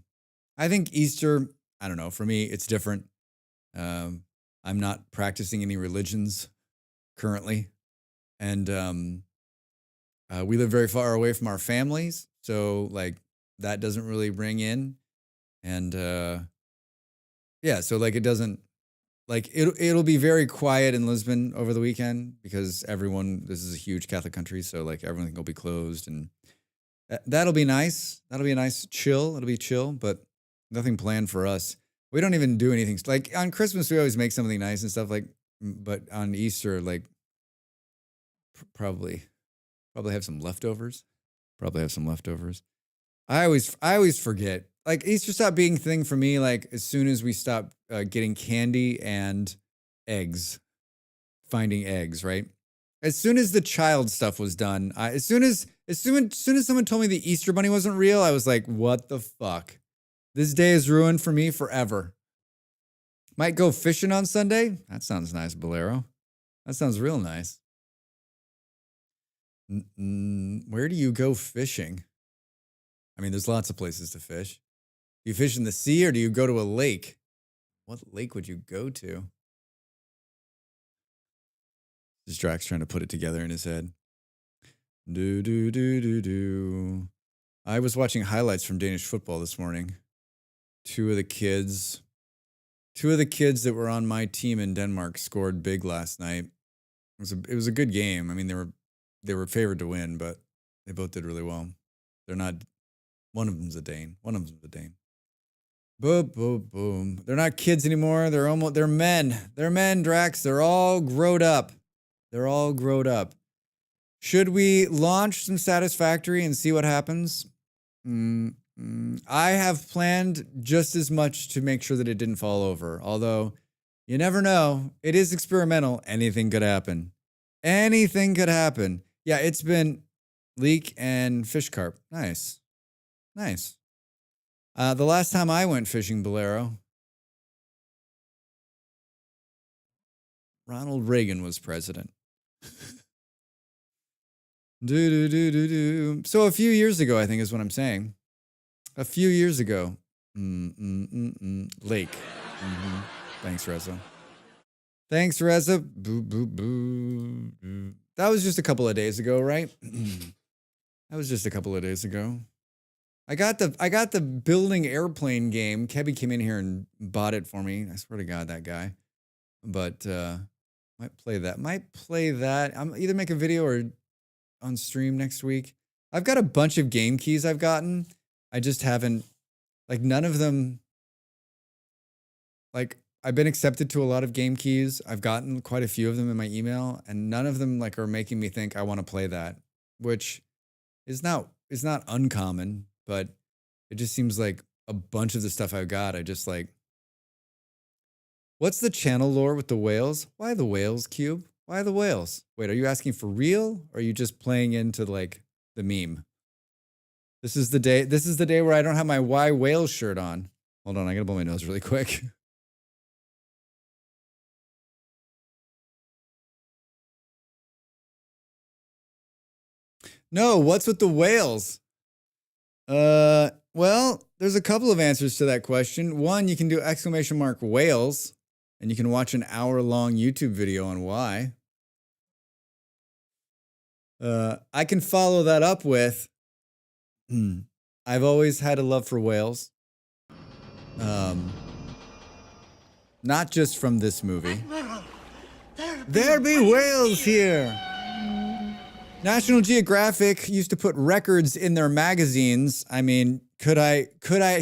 I think Easter, I don't know, for me, it's different. I'm not practicing any religions currently. And we live very far away from our families. So like that doesn't really ring in. And yeah, so like it doesn't, like it'll be very quiet in Lisbon over the weekend because this is a huge Catholic country. So like everything will be closed, and that'll be nice. That'll be a nice chill. It'll be chill, but nothing planned for us. We don't even do anything. Like on Christmas, we always make something nice and stuff but on Easter, like probably have some leftovers. I always forget. Like Easter stopped being a thing for me. Like as soon as we stopped getting candy and eggs, finding eggs, right? As soon as the child stuff was done, as soon as someone told me the Easter bunny wasn't real, I was like, what the fuck? This day is ruined for me forever. Might go fishing on Sunday. That sounds nice, Bolero. That sounds real nice. Where do you go fishing? I mean, there's lots of places to fish. Do you fish in the sea or do you go to a lake? What lake would you go to? This is Drax trying to put it together in his head. Do. I was watching highlights from Danish football this morning. Two of the kids that were on my team in Denmark scored big last night. It was a good game. I mean, they were favored to win, but they both did really well. They're not. One of them's a Dane. Boom, boom, boom. They're not kids anymore. They're men. They're men, Drax. They're all grown up. Should we launch some Satisfactory and see what happens? I have planned just as much to make sure that it didn't fall over. Although, you never know. It is experimental. Anything could happen. Yeah, it's been leek and fish carp. Nice. The last time I went fishing, Bolero, Ronald Reagan was president. So a few years ago, I think is what I'm saying. A few years ago. Lake. Thanks, Reza. Boo, boo, boo. That was just a couple of days ago, right? I got the building airplane game. Kebby came in here and bought it for me. I swear to God, that guy. But might play that. I'm either make a video or on stream next week. I've got a bunch of game keys I've gotten. I just haven't, like, none of them, like, I've been accepted to a lot of game keys. I've gotten quite a few of them in my email, and none of them, like, are making me think I want to play that, which is not uncommon, but it just seems like a bunch of the stuff I've got, I just like. What's the channel lore with the whales? Why the whales, Cube? Why the whales? Wait, are you asking for real, or are you just playing into, like, the meme? This is the day where I don't have my Why Whales shirt on. Hold on, I gotta blow my nose really quick. No, what's with the whales? Well, there's a couple of answers to that question. One, you can do !whales, and you can watch an hour-long YouTube video on why. I can follow that up with, I've always had a love for whales. Not just from this movie. There be whales here! National Geographic used to put records in their magazines. I mean, could I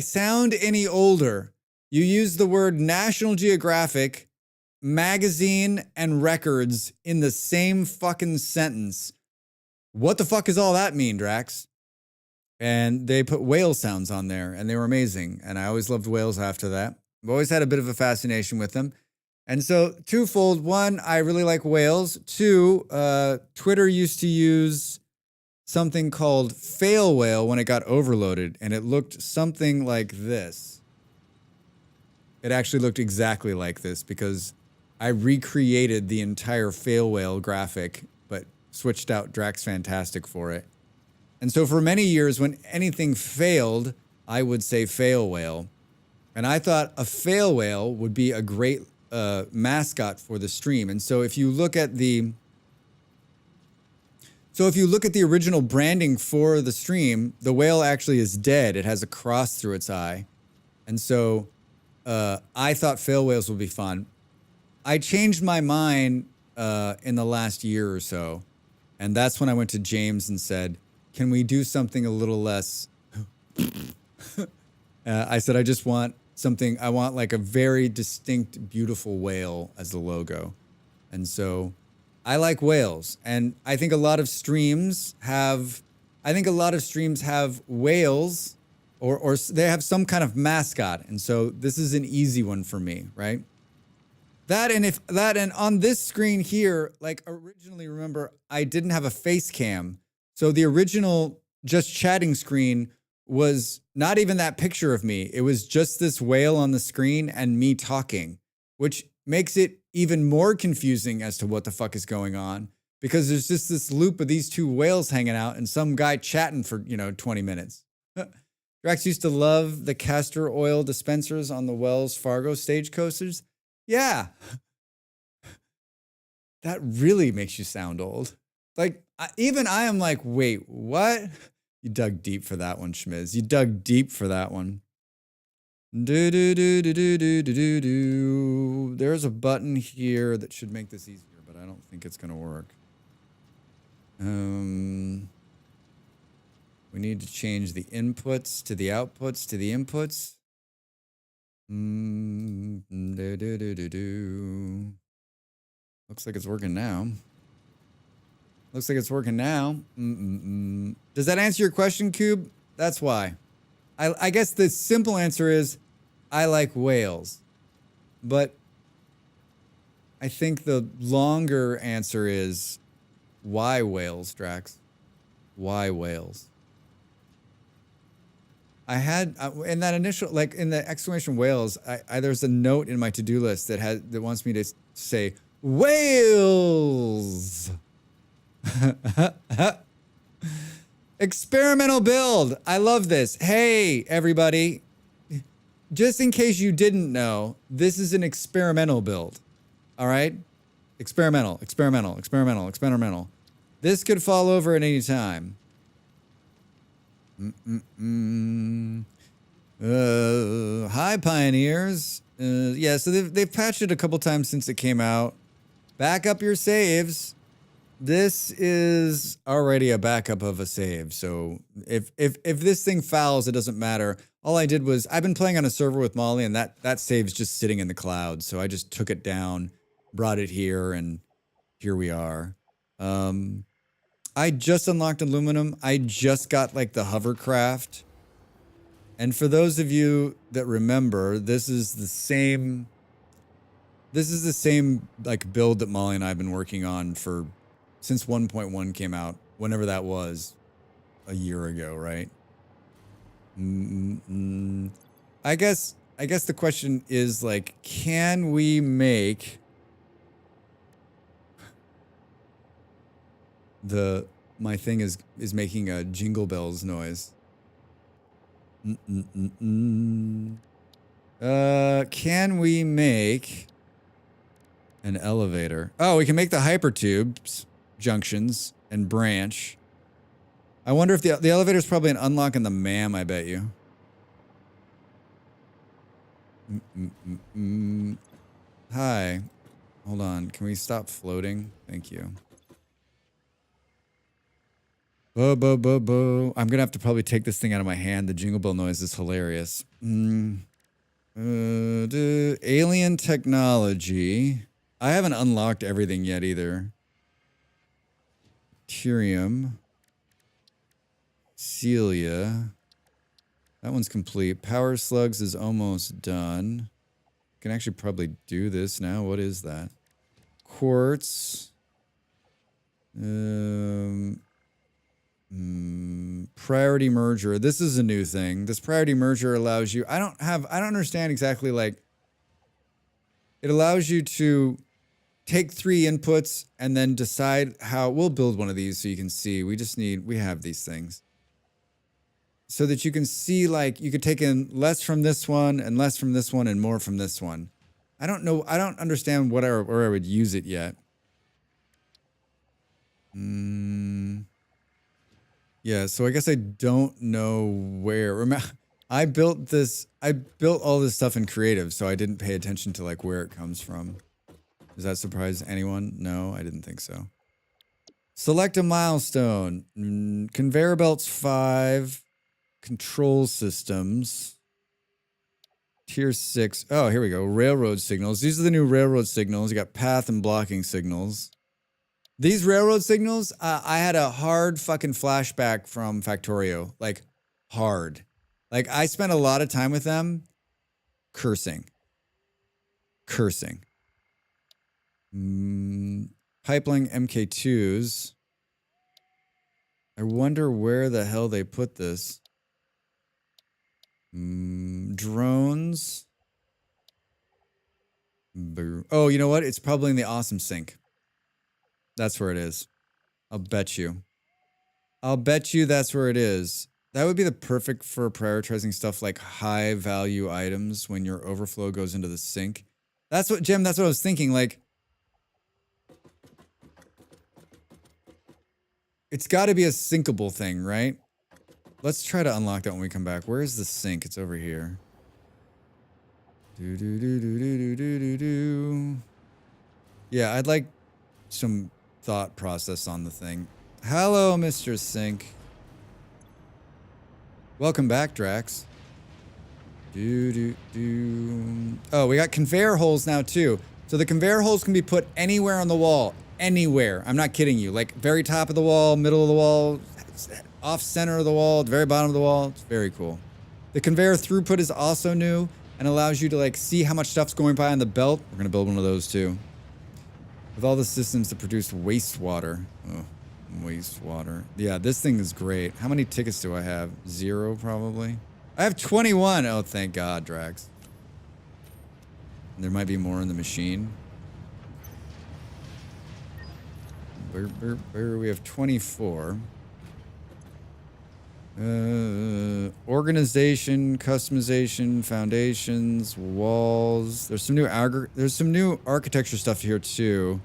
sound any older? You use the word National Geographic, magazine, and records in the same fucking sentence. What the fuck does all that mean, Drax? And they put whale sounds on there, and they were amazing. And I always loved whales after that. I've always had a bit of a fascination with them. And so, twofold. One, I really like whales. Two, Twitter used to use something called fail whale when it got overloaded, and it looked something like this. It actually looked exactly like this because I recreated the entire fail whale graphic, but switched out Drax Fantastic for it. And so for many years, when anything failed, I would say fail whale. And I thought a fail whale would be a great mascot for the stream. And so if you look at the original branding for the stream, the whale actually is dead. It has a cross through its eye. And so I thought fail whales would be fun. I changed my mind in the last year or so. And that's when I went to James and said, can we do something a little less? I said, I just want something, I want like a very distinct, beautiful whale as the logo. And so I like whales. And I think a lot of streams have whales or they have some kind of mascot. And so this is an easy one for me, right? And on this screen here, like originally, remember, I didn't have a face cam. So the original just chatting screen was not even that picture of me. It was just this whale on the screen and me talking, which makes it even more confusing as to what the fuck is going on, because there's just this loop of these two whales hanging out and some guy chatting for, 20 minutes. Drax used to love the castor oil dispensers on the Wells Fargo stagecoasters. Yeah. That really makes you sound old. Like, even I am like, wait, what? You dug deep for that one, Schmiz. You dug deep for that one. Do do do do do do do do do. There's a button here that should make this easier, but I don't think it's gonna work. We need to change the inputs to the outputs to the inputs. Do do do do do. Looks like it's working now. Looks like it's working now. Does that answer your question, Cube? That's why. I guess the simple answer is I like whales. But I think the longer answer is why whales, Drax? Why whales? I had in that initial, like in the exclamation whales, there's a note in my to-do list that wants me to say whales. Experimental build. I love this. Hey, everybody. Just in case you didn't know, this is an experimental build. All right? Experimental. This could fall over at any time. Hi, Pioneers. Yeah, so they've patched it a couple times since it came out. Back up your saves. This is already a backup of a save, so if this thing fouls, it doesn't matter. All I did was, I've been playing on a server with Molly, and that save's just sitting in the cloud, so I just took it down, brought it here, and here we are. I just unlocked aluminum. I just got, like, the hovercraft. And for those of you that remember, this is the same, like, build that Molly and I have been working on since 1.1 came out, whenever that was, a year ago, right? I guess the question is, like, can we make my thing is making a jingle bells noise. Can we make an elevator? Oh, we can make the hypertubes junctions and branch. I wonder if the elevator is probably an unlock in the MAM, I bet you. Hi. Hold on. Can we stop floating? Thank you. Bo, bo, bo, bo. I'm going to have to probably take this thing out of my hand. The jingle bell noise is hilarious. Alien technology. I haven't unlocked everything yet either. Tyrium. Celia. That one's complete. Power slugs is almost done. Can actually probably do this now. What is that? Quartz. Priority merger. This is a new thing. This priority merger allows you, I don't understand exactly, like, it allows you to take 3 inputs and then decide how, we'll build one of these so you can see. We have these things. So that you can see, like, you could take in less from this one and less from this one and more from this one. I don't know. I don't understand where I would use it yet. Yeah, so I guess I don't know where. I built all this stuff in creative, so I didn't pay attention to, like, where it comes from. Does that surprise anyone? No, I didn't think so. Select a milestone. Conveyor belts 5. Control systems. Tier 6. Oh, here we go. Railroad signals. These are the new railroad signals. You got path and blocking signals. These railroad signals, I had a hard fucking flashback from Factorio. Like, hard. Like, I spent a lot of time with them cursing. Pipeline MK2s. I wonder where the hell they put this. Drones. Oh, you know what? It's probably in the awesome sink. That's where it is. I'll bet you. I'll bet you that's where it is. That would be the perfect for prioritizing stuff like high value items when your overflow goes into the sink. That's what, Jim, that's what I was thinking. Like, it's got to be a sinkable thing, right? Let's try to unlock that when we come back. Where is the sink? It's over here. Do do do do do do do do. Yeah, I'd like some thought process on the thing. Hello, Mr. Sink. Welcome back, Drax. Do do do. Oh, we got conveyor holes now too. So the conveyor holes can be put anywhere on the wall. Anywhere. I'm not kidding you. Like very top of the wall, middle of the wall, off center of the wall, at the very bottom of the wall. It's very cool. The conveyor throughput is also new and allows you to like see how much stuff's going by on the belt. We're gonna build one of those too. With all the systems to produce wastewater. Oh, wastewater. Yeah, this thing is great. How many tickets do I have? 0 probably. I have 21. Oh, thank God, Drax. There might be more in the machine. We have 24. Organization, customization, foundations, walls. There's some new architecture stuff here too.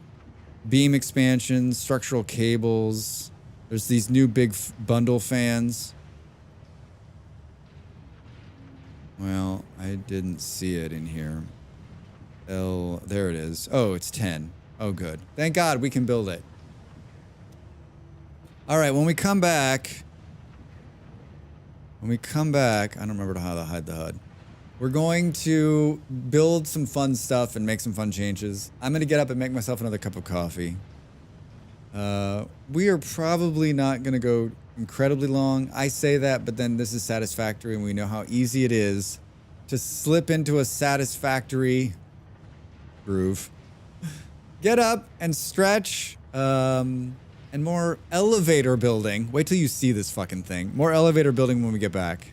Beam expansion, structural cables. There's these new big bundle fans. Well, I didn't see it in here. There it is. Oh, it's 10. Oh, good. Thank God we can build it. All right, when we come back, I don't remember how to hide the HUD. We're going to build some fun stuff and make some fun changes. I'm going to get up and make myself another cup of coffee. We are probably not going to go incredibly long. I say that, but then this is Satisfactory, and we know how easy it is to slip into a Satisfactory groove. Get up and stretch, and more elevator building. Wait till you see this fucking thing. More elevator building when we get back.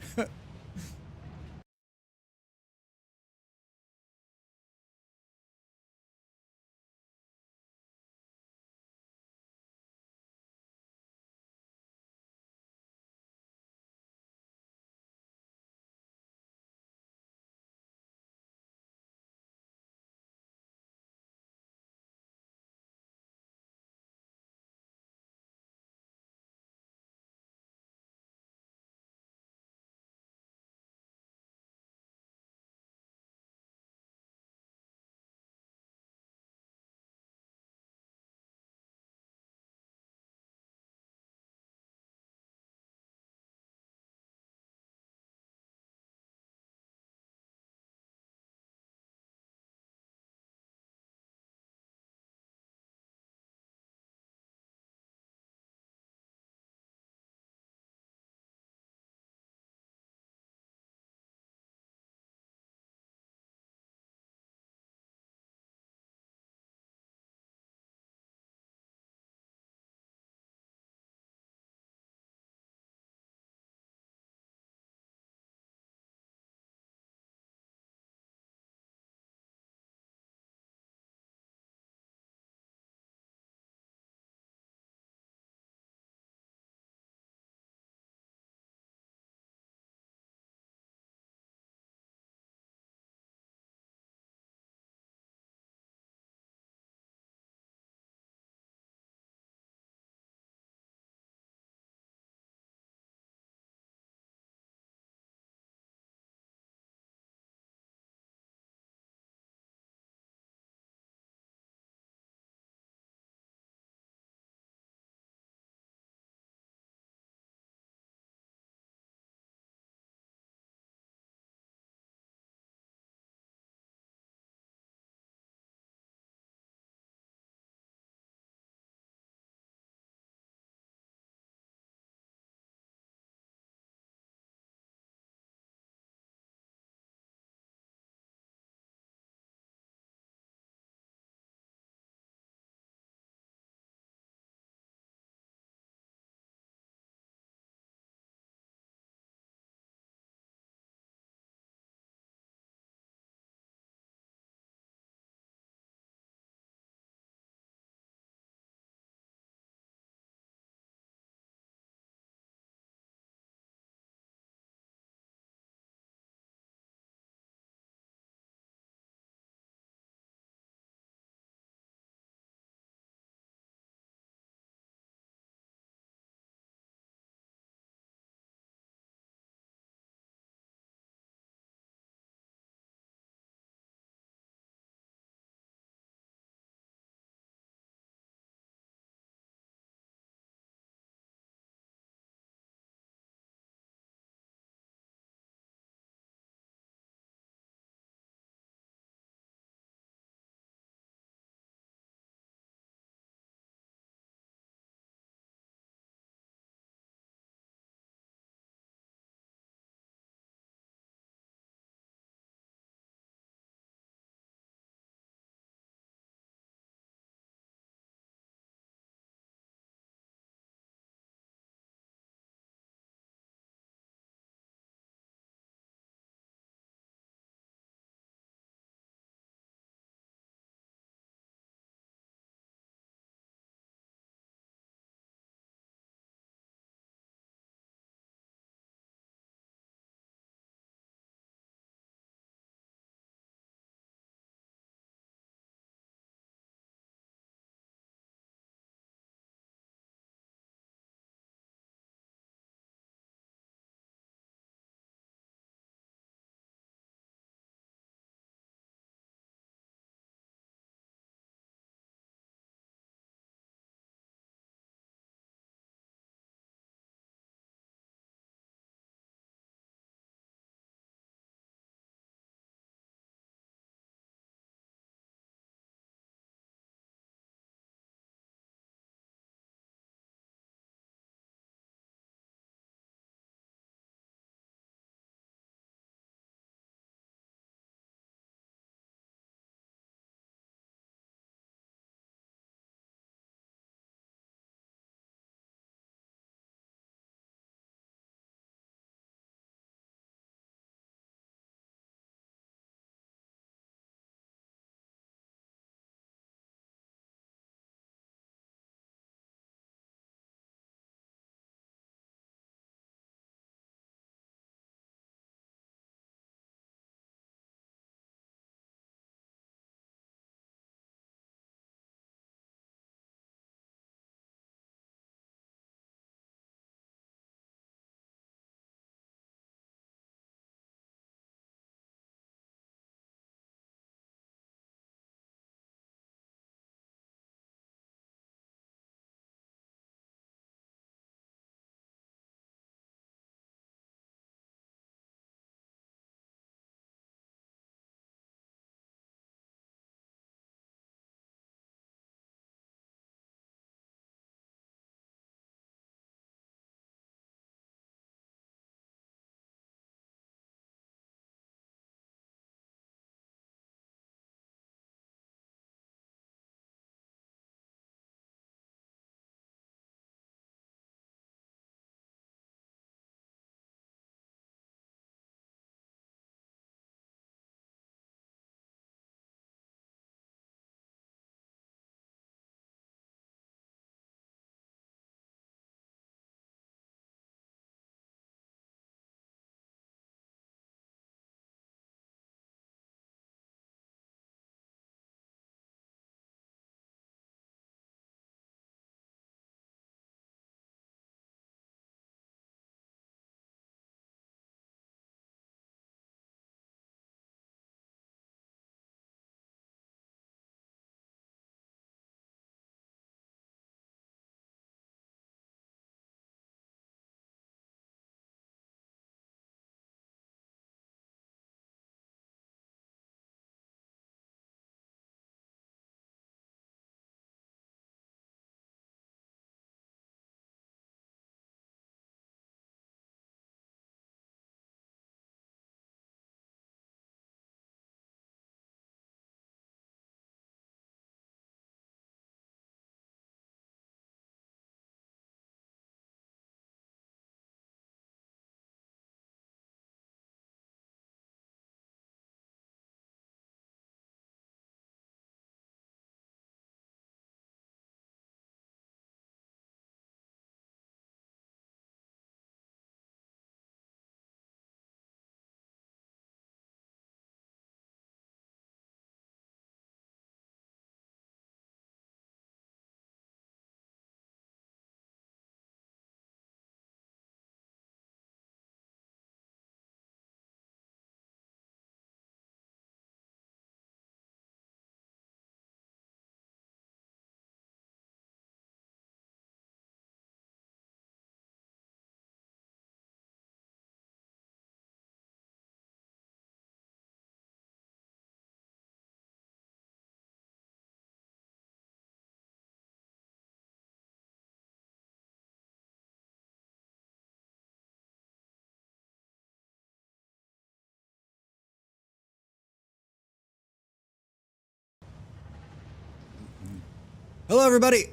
Hello, everybody.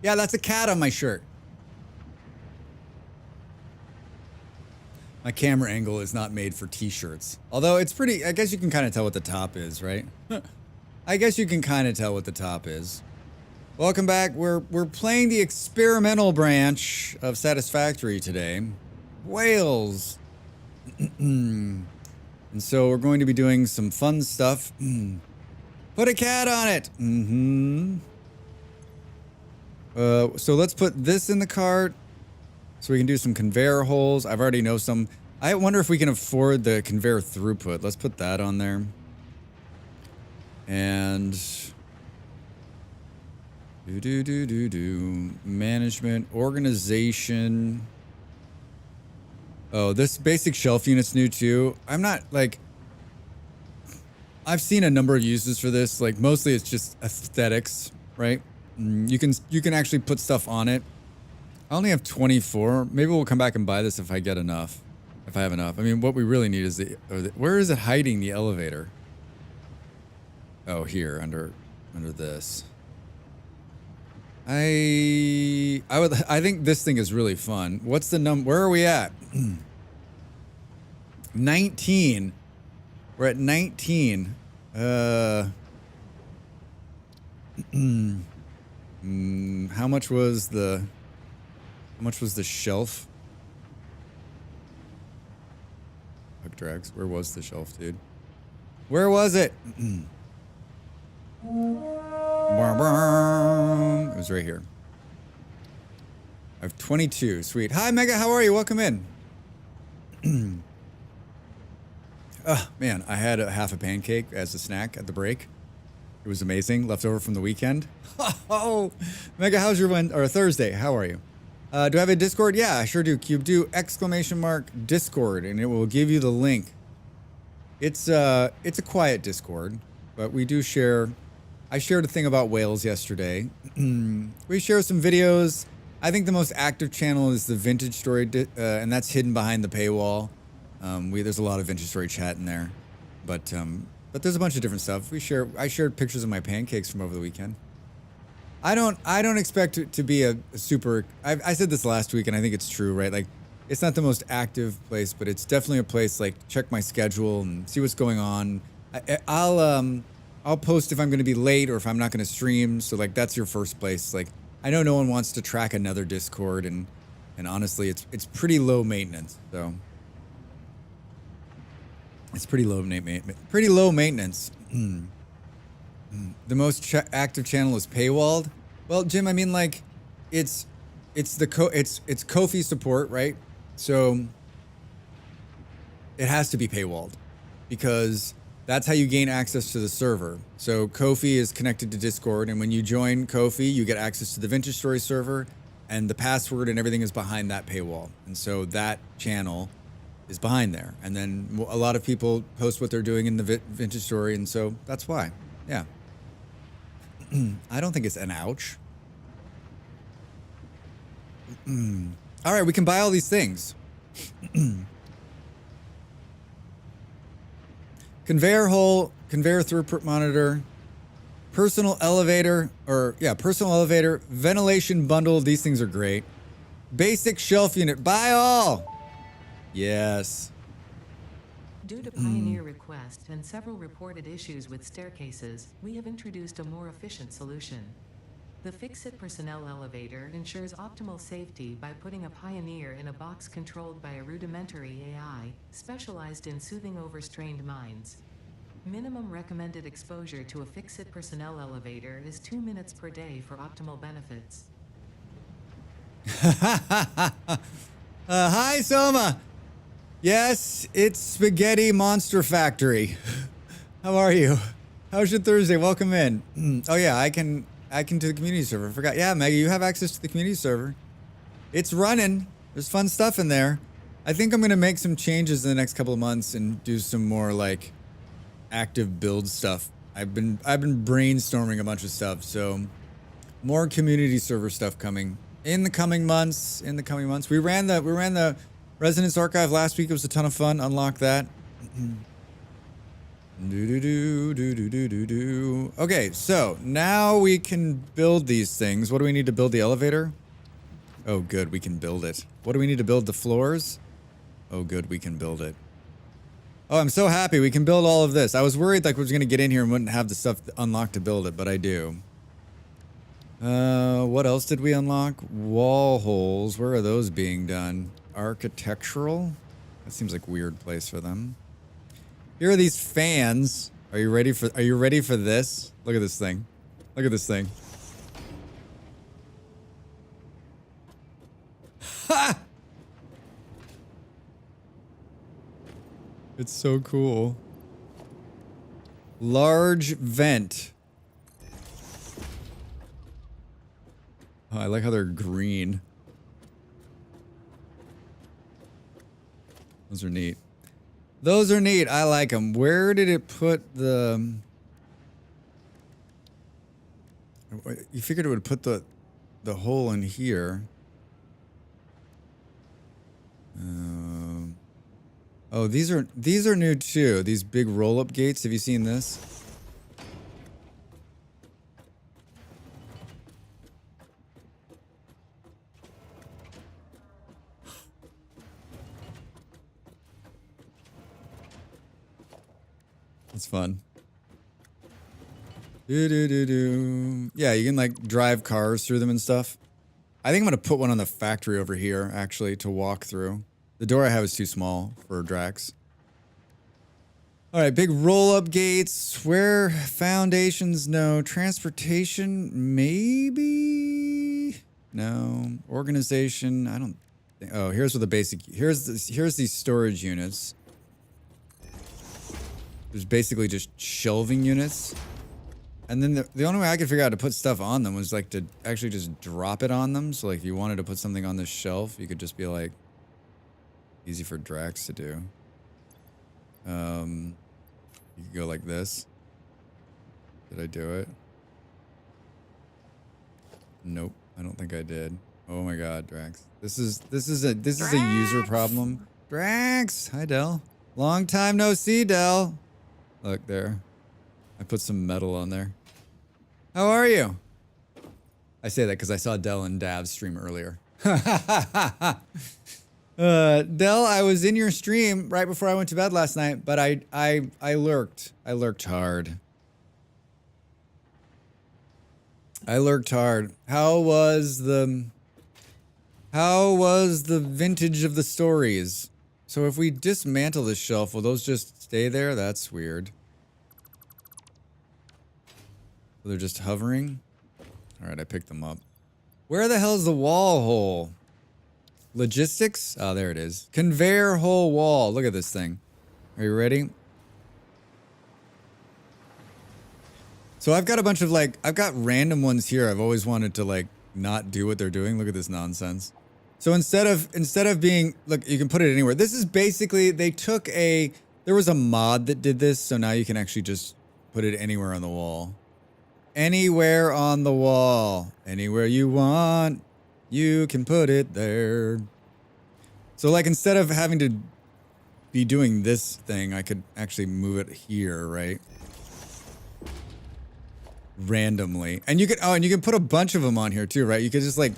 Yeah, that's a cat on my shirt. My camera angle is not made for t-shirts. Although it's pretty, I guess you can kind of tell what the top is, right? I guess you can kind of tell what the top is. Welcome back. We're playing the experimental branch of Satisfactory today. Whales. And so we're going to be doing some fun stuff. Put a cat on it. So let's put this in the cart so we can do some conveyor holes. I've already know some. I wonder if we can afford the conveyor throughput. Let's put that on there. And management, organization. Oh, this basic shelf unit's new too. I'm not like, I've seen a number of uses for this. Like mostly it's just aesthetics, right? You can actually put stuff on it. I only have 24. Maybe we'll come back and buy this if I get enough. If I have enough. I mean, what we really need is where is it hiding the elevator? Oh, here under this. I think this thing is really fun. What's the number? Where are we at? 19. We're at 19. How much was the shelf? Hook drags. Where was the shelf, dude? Where was it? It was right here. I have 22. Sweet. Hi, Mega. How are you? Welcome in. Oh, man. I had half a pancake as a snack at the break. It was amazing. Left over from the weekend. Oh, Mega, how's your Thursday? How are you? Do I have a Discord? Yeah, I sure do. Cube, do ! Discord, and it will give you the link. It's a quiet Discord, but we do share. I shared a thing about whales yesterday. We share some videos. I think the most active channel is the Vintage Story, and that's hidden behind the paywall. There's a lot of Vintage Story chat in there, but there's a bunch of different stuff. I shared pictures of my pancakes from over the weekend. I don't expect it to be a super. I said this last week, and I think it's true, right? Like, it's not the most active place, but it's definitely a place. Like, check my schedule and see what's going on. I'll post if I'm going to be late or if I'm not going to stream. So like, that's your first place. Like, I know no one wants to track another Discord, and honestly, it's pretty low maintenance. So it's pretty low maintenance. The most active channel is paywalled. Well, Jim, I mean, like, it's Ko-fi support, right? So it has to be paywalled because that's how you gain access to the server. So Ko-fi is connected to Discord, and when you join Ko-fi, you get access to the Vintage Story server, and the password and everything is behind that paywall. And so that channel is behind there. And then a lot of people post what they're doing in the Vintage Story, and so that's why. Yeah. I don't think it's an ouch. All right, we can buy all these things. Conveyor hole, conveyor throughput monitor, personal elevator, ventilation bundle. These things are great. Basic shelf unit. Buy all. Yes. Due to Pioneer request and several reported issues with staircases, we have introduced a more efficient solution. The Fix-It personnel elevator ensures optimal safety by putting a Pioneer in a box controlled by a rudimentary AI, specialized in soothing overstrained minds. Minimum recommended exposure to a Fix-It personnel elevator is 2 minutes per day for optimal benefits. Hi, Soma. Yes, it's Spaghetti Monster Factory. How are you? How's your Thursday? Welcome in. Oh yeah, I can to the community server. I forgot. Yeah, Maggie, you have access to the community server. It's running. There's fun stuff in there. I think I'm gonna make some changes in the next couple of months and do some more like active build stuff. I've been brainstorming a bunch of stuff, so more community server stuff coming in the coming months. We ran the Resonance Archive last week. It was a ton of fun. Unlock that. Do. Okay, so now we can build these things. What do we need to build the elevator? Oh, good, we can build it. What do we need to build the floors? Oh, good, we can build it. Oh, I'm so happy we can build all of this. I was worried like we was gonna get in here and wouldn't have the stuff unlocked to build it, but I do. What else did we unlock? Wall holes. Where are those being done? Architectural? That seems like a weird place for them. Here are these fans. Are you ready for this? Look at this thing. Look at this thing. Ha! It's so cool. Large vent. Oh, I like how they're green. Those are neat. Those are neat. I like them. Where did it put the... You figured it would put the hole in here. Oh, these are new too. These big roll-up gates. Have you seen this? It's fun. Yeah, you can like drive cars through them and stuff. I think I'm gonna put one on the factory over here, actually, to walk through. The door I have is too small for Drax. All right, big roll-up gates. Where foundations? No. Transportation? Maybe? No. Organization? I don't think. Oh, here's what the basic. Here's these storage units. There's basically just shelving units. And then the only way I could figure out to put stuff on them was like to actually just drop it on them. So like if you wanted to put something on this shelf, you could just be like, easy for Drax to do. You could go like this. Did I do it? Nope, I don't think I did. Oh my god, Drax. This is a user problem. Drax! Hi, Del. Long time no see, Del. Look there. I put some metal on there. How are you? I say that because I saw Del and Dav stream earlier. Del, I was in your stream right before I went to bed last night, but I lurked. I lurked hard. How was the vintage of the stories? So if we dismantle this shelf, will those just stay there? That's weird. So they're just hovering? Alright, I picked them up. Where the hell is the wall hole? Logistics? Oh, there it is. Conveyor hole wall. Look at this thing. Are you ready? So I've got a bunch of like, I've got random ones here. I've always wanted to like not do what they're doing. Look at this nonsense. So instead of being, look, you can put it anywhere. This is basically, they took there was a mod that did this. So now you can actually just put it anywhere on the wall. Anywhere on the wall. Anywhere you want. You can put it there. So like instead of having to be doing this thing, I could actually move it here, right? Randomly. And you could, oh, and you can put a bunch of them on here too, right? You could just like...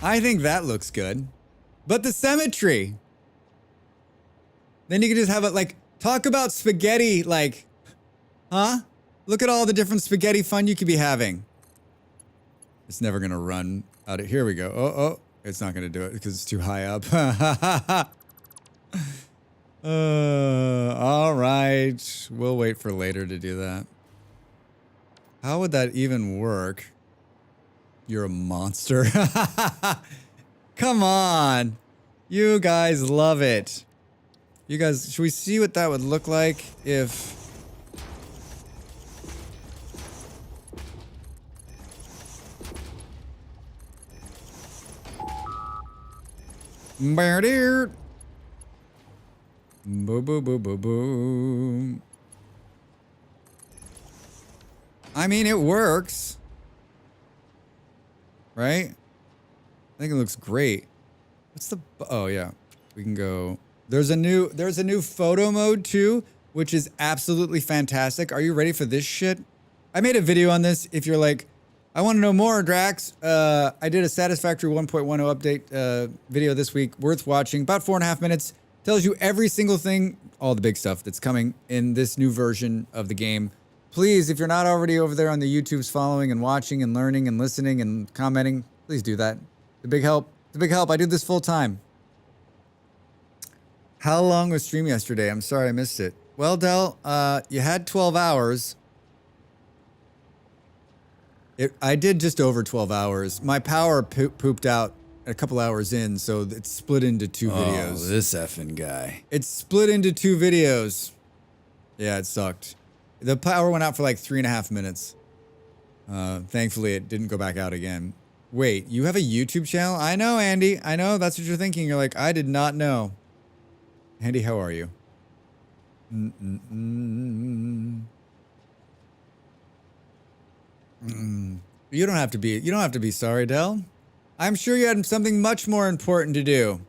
I think that looks good. But the symmetry. Then you can just have it like, talk about spaghetti, like, huh? Look at all the different spaghetti fun you could be having. It's never gonna run out of, here we go. Oh, it's not gonna do it because it's too high up. All right. We'll wait for later to do that. How would that even work? You're a monster. Come on. You guys love it. You guys, should we see what that would look like if... Boom, boom, boom, boom, boom. I mean, it works. Right? I think it looks great. What's the, oh yeah, we can go. There's a new photo mode too, which is absolutely fantastic. Are you ready for this shit? I made a video on this. If you're like, I want to know more, Drax. I did a Satisfactory 1.10 update video this week, worth watching. About 4.5 minutes. Tells you every single thing, all the big stuff that's coming in this new version of the game. Please, if you're not already over there on the YouTubes following and watching and learning and listening and commenting, please do that. It's a big help. It's a big help. I do this full time. How long was stream yesterday? I'm sorry I missed it. Well, Del, you had 12 hours. I did just over 12 hours. My power pooped out a couple hours in, so it's split into 2 videos. Oh, this effing guy. It's split into 2 videos. Yeah, it sucked. The power went out for like 3.5 minutes. Thankfully, it didn't go back out again. Wait, you have a YouTube channel? I know, Andy. I know. That's what you're thinking. You're like, I did not know. Andy, how are you? You don't have to be sorry, Del. I'm sure you had something much more important to do.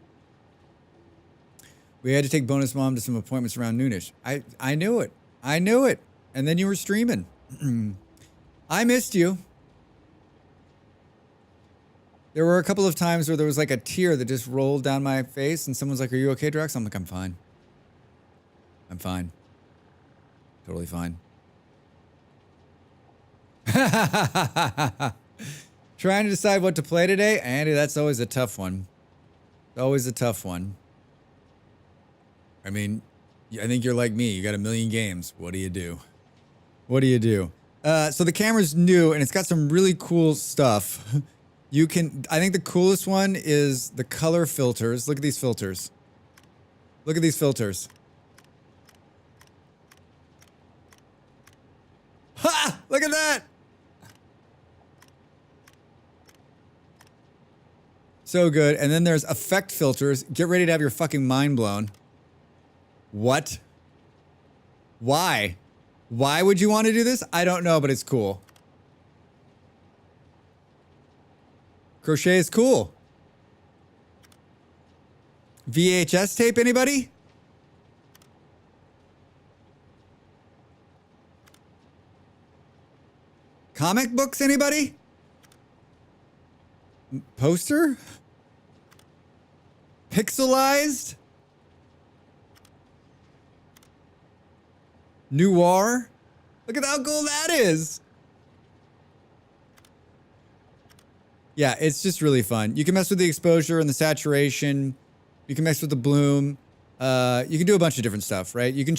We had to take bonus mom to some appointments around noonish. I knew it. I knew it. And then you were streaming. I missed you. There were a couple of times where there was like a tear that just rolled down my face and someone's like, "Are you okay, Drax?" I'm like, "I'm fine. I'm fine. Totally fine." Trying to decide what to play today? Andy, that's always a tough one. Always a tough one. I mean, I think you're like me. You got a million games. What do you do? What do you do? So the camera's new and it's got some really cool stuff. You can, I think the coolest one is the color filters. Look at these filters. Look at these filters. Ha! Look at that! So good. And then there's effect filters. Get ready to have your fucking mind blown. What? Why? Why would you want to do this? I don't know, but it's cool. Crochet is cool. VHS tape, anybody? Comic books, anybody? Poster? Pixelized? Noir? Look at how cool that is. Yeah, it's just really fun. You can mess with the exposure and the saturation. You can mess with the bloom. You can do a bunch of different stuff, right? You can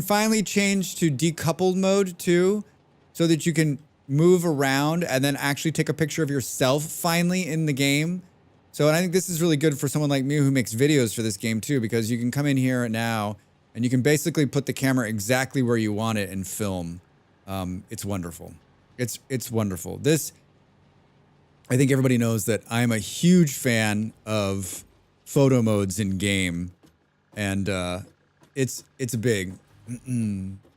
finally change to decoupled mode too, so that you can move around and then actually take a picture of yourself finally in the game. So, and I think this is really good for someone like me who makes videos for this game too, because you can come in here now and you can basically put the camera exactly where you want it and film. It's wonderful. It's wonderful. This, I think everybody knows that I'm a huge fan of photo modes in game, and it's big.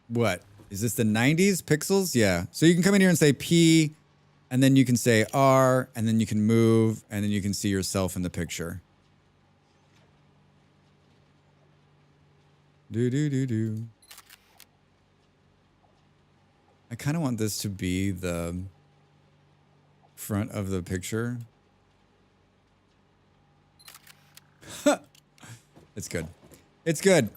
What is this? The 90s pixels? Yeah. So you can come in here and say P, and then you can say R, and then you can move, and then you can see yourself in the picture. Do. I kind of want this to be the front of the picture. It's good. It's good.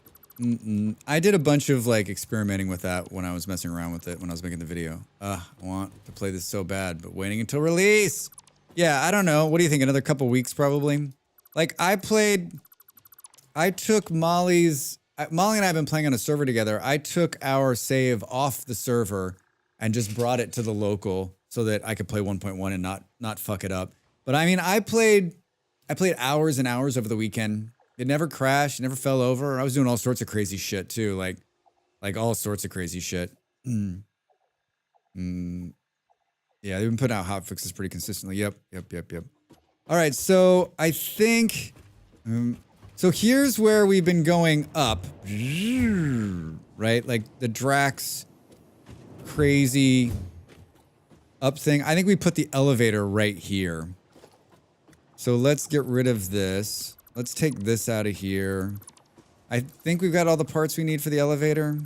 I did a bunch of like experimenting with that when I was messing around with it when I was making the video. I want to play this so bad, but waiting until release. Yeah, I don't know. What do you think? Another couple weeks probably? Like I took Molly and I have been playing on a server together. I took our save off the server and just brought it to the local so that I could play 1.1 and not fuck it up. But I mean, I played hours and hours over the weekend. It never crashed, it never fell over. I was doing all sorts of crazy shit too, like all sorts of crazy shit. Yeah, they've been putting out hotfixes pretty consistently. Yep. All right, so I think, so here's where we've been going up, right? Like the Drax crazy up thing. I think we put the elevator right here. So let's get rid of this. Let's take this out of here. I think we've got all the parts we need for the elevator.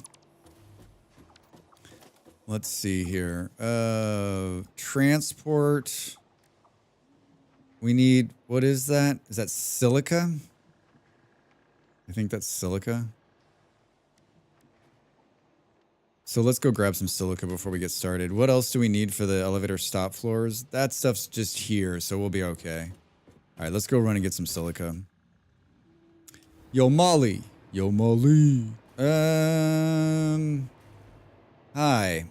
Let's see here. Transport. We need, what is that? Is that silica? I think that's silica. So let's go grab some silica before we get started. What else do we need for the elevator stop floors? That stuff's just here, so we'll be okay. All right, let's go run and get some silica. Yo, Molly. Yo, Molly. Hi.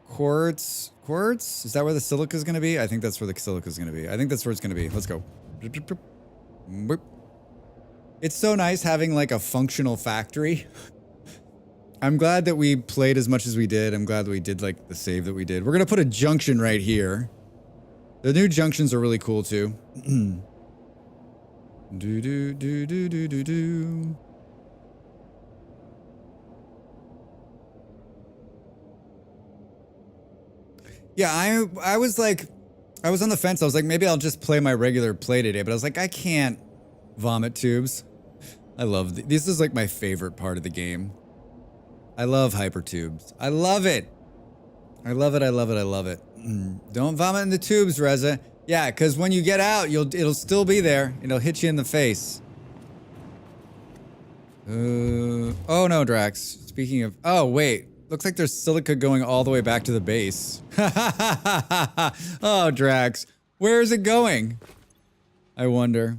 Quartz. Quartz? Is that where the silica's gonna be? I think that's where the silica's gonna be. I think that's where it's gonna be. Let's go. It's so nice having like a functional factory. I'm glad that we played as much as we did. I'm glad that we did like the save that we did. We're gonna put a junction right here. The new junctions are really cool too. Do do do do do do do. Yeah, I was like, I was on the fence. I was like, maybe I'll just play my regular play today, but I was like, I can't vomit tubes. I love this is like my favorite part of the game. I love hypertubes. I love it. I love it. I love it. I love it. Don't vomit in the tubes, Reza. Yeah, because when you get out, it'll still be there. It'll hit you in the face. Oh no, Drax. Speaking of, oh wait, looks like there's silica going all the way back to the base. Oh, Drax, where is it going? I wonder.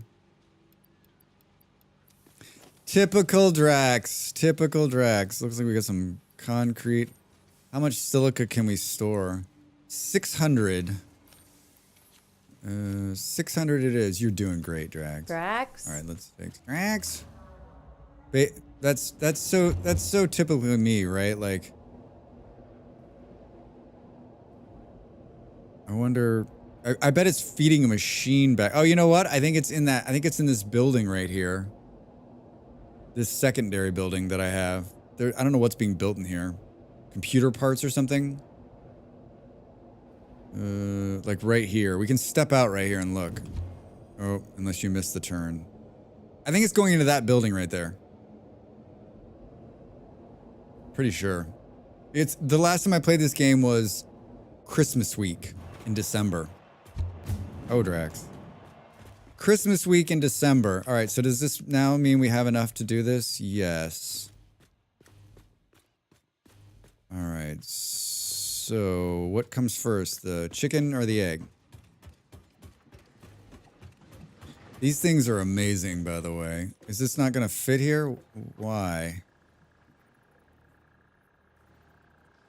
Typical Drax. Typical Drax. Looks like we got some concrete. How much silica can we store? 600. 600 it is. You're doing great, Drax. Drax. All right, let's fix Drax. That's so typically me, right? Like, I wonder. I bet it's feeding a machine back. Oh, you know what? I think it's in that. I think it's in this building right here. This secondary building that I have. There, I don't know what's being built in here. Computer parts or something. Like right here. We can step out right here and look. Oh, unless you missed the turn. I think it's going into that building right there. Pretty sure. It's the last time I played this game was Christmas week in December. Oh, Drax. Christmas week in December. All right, so does this now mean we have enough to do this? Yes. All right. So, what comes first, the chicken or the egg? These things are amazing, by the way. Is this not going to fit here? Why?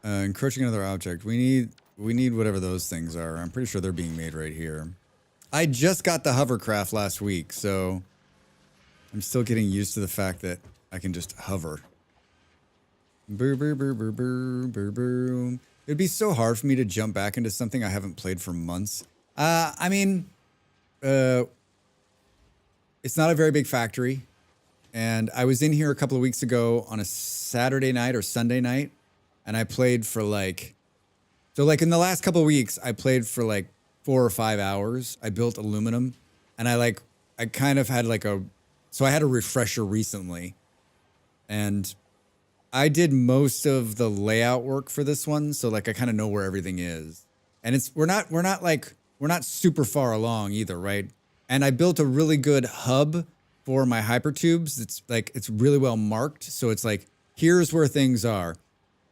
Encroaching another object. We need whatever those things are. I'm pretty sure they're being made right here. I just got the hovercraft last week, so I'm still getting used to the fact that I can just hover. Brr, brr, brr, brr, brr, brr, brr. It'd be so hard for me to jump back into something I haven't played for months. I mean, it's not a very big factory. And I was in here a couple of weeks ago on a Saturday night or Sunday night. And I played for like, so like in the last couple of weeks, I played for like 4 or 5 hours. I built aluminum. And I kind of had like so I had a refresher recently. And I did most of the layout work for this one, so like I kind of know where everything is. And we're not super far along either, right? And I built a really good hub for my hypertubes. It's really well marked, so it's like here's where things are.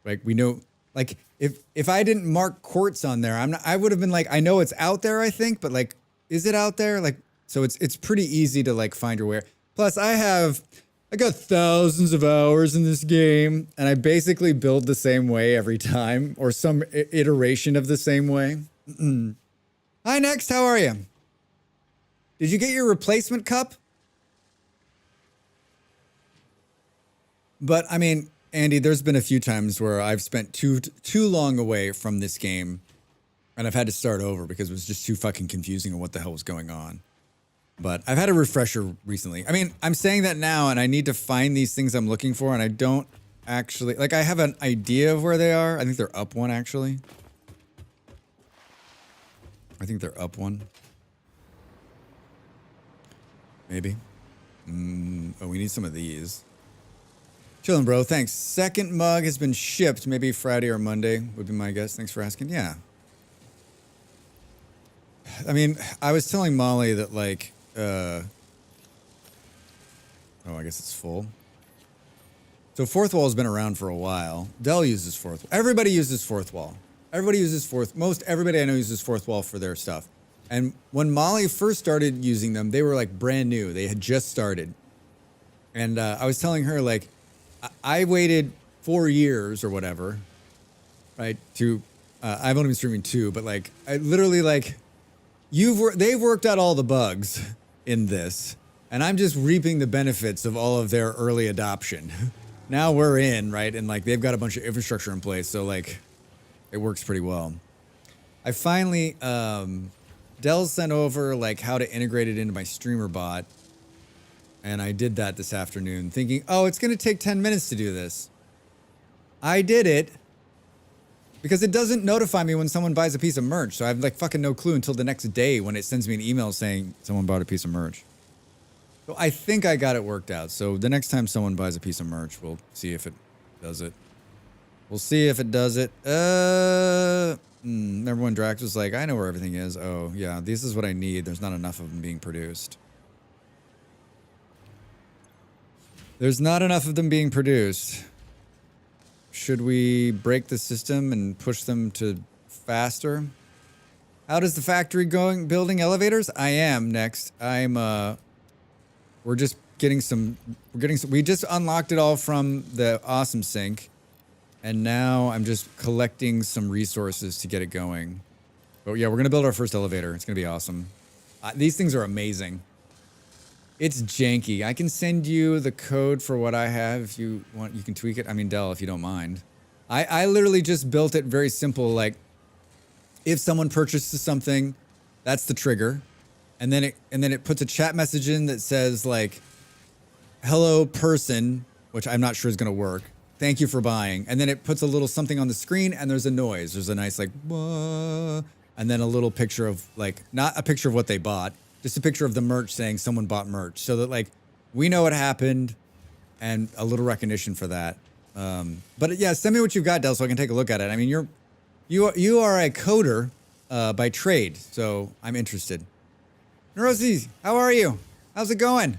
Like we know, like if I didn't mark quartz on there, I would have been like, I know it's out there, I think, but like, is it out there? Like, so it's pretty easy to like find your way. Plus, I got thousands of hours in this game, and I basically build the same way every time, or some iteration of the same way. Hi, Next, how are you? Did you get your replacement cup? But, I mean, Andy, there's been a few times where I've spent too long away from this game, and I've had to start over because it was just too fucking confusing on what the hell was going on. But I've had a refresher recently. I mean, I'm saying that now, and I need to find these things I'm looking for, and I don't actually... Like, I have an idea of where they are. I think they're up one, actually. I think they're up one. Maybe. Oh, we need some of these. Chillin', bro. Thanks. Second mug has been shipped. Maybe Friday or Monday would be my guess. Thanks for asking. Yeah. I mean, I was telling Molly that, like, oh, I guess it's full. So fourth wall has been around for a while. Dell uses fourth wall. Everybody uses fourth wall. Everybody uses most everybody I know uses fourth wall for their stuff. And when Molly first started using them, they were like brand new. They had just started. And I was telling her, like, I waited 4 years or whatever, right? I've only been streaming 2, but like, I literally like, they've worked out all the bugs in this, and I'm just reaping the benefits of all of their early adoption. Now we're in, right? And like, they've got a bunch of infrastructure in place, so like, it works pretty well. I finally, Dell sent over like how to integrate it into my streamer bot. And I did that this afternoon thinking, oh, it's going to take 10 minutes to do this. I did it because it doesn't notify me when someone buys a piece of merch. So I have like fucking no clue until the next day when it sends me an email saying someone bought a piece of merch. So I think I got it worked out. So the next time someone buys a piece of merch, we'll see if it does it. We'll see if it does it. Remember when Drax was like, I know where everything is. Oh, yeah, this is what I need. There's not enough of them being produced. There's not enough of them being produced. Should we break the system and push them to faster? How does the factory going building elevators? I am next. We're just getting some, we just unlocked it all from the awesome sync. And now I'm just collecting some resources to get it going. But yeah, we're going to build our first elevator. It's going to be awesome. These things are amazing. It's janky. I can send you the code for what I have if you want. You can tweak it. I mean, Dell, if you don't mind. I literally just built it very simple. Like, if someone purchases something, that's the trigger, and then it puts a chat message in that says like, "Hello, person," which I'm not sure is going to work. Thank you for buying, and then it puts a little something on the screen, and there's a noise. There's a nice like, whoa, and then a little picture of like, not a picture of what they bought. Just a picture of the merch saying someone bought merch, so that like we know what happened, and a little recognition for that. But yeah, send me what you've got, Del, so I can take a look at it. I mean, you are a coder by trade, so I'm interested. Neuroses, how are you? How's it going?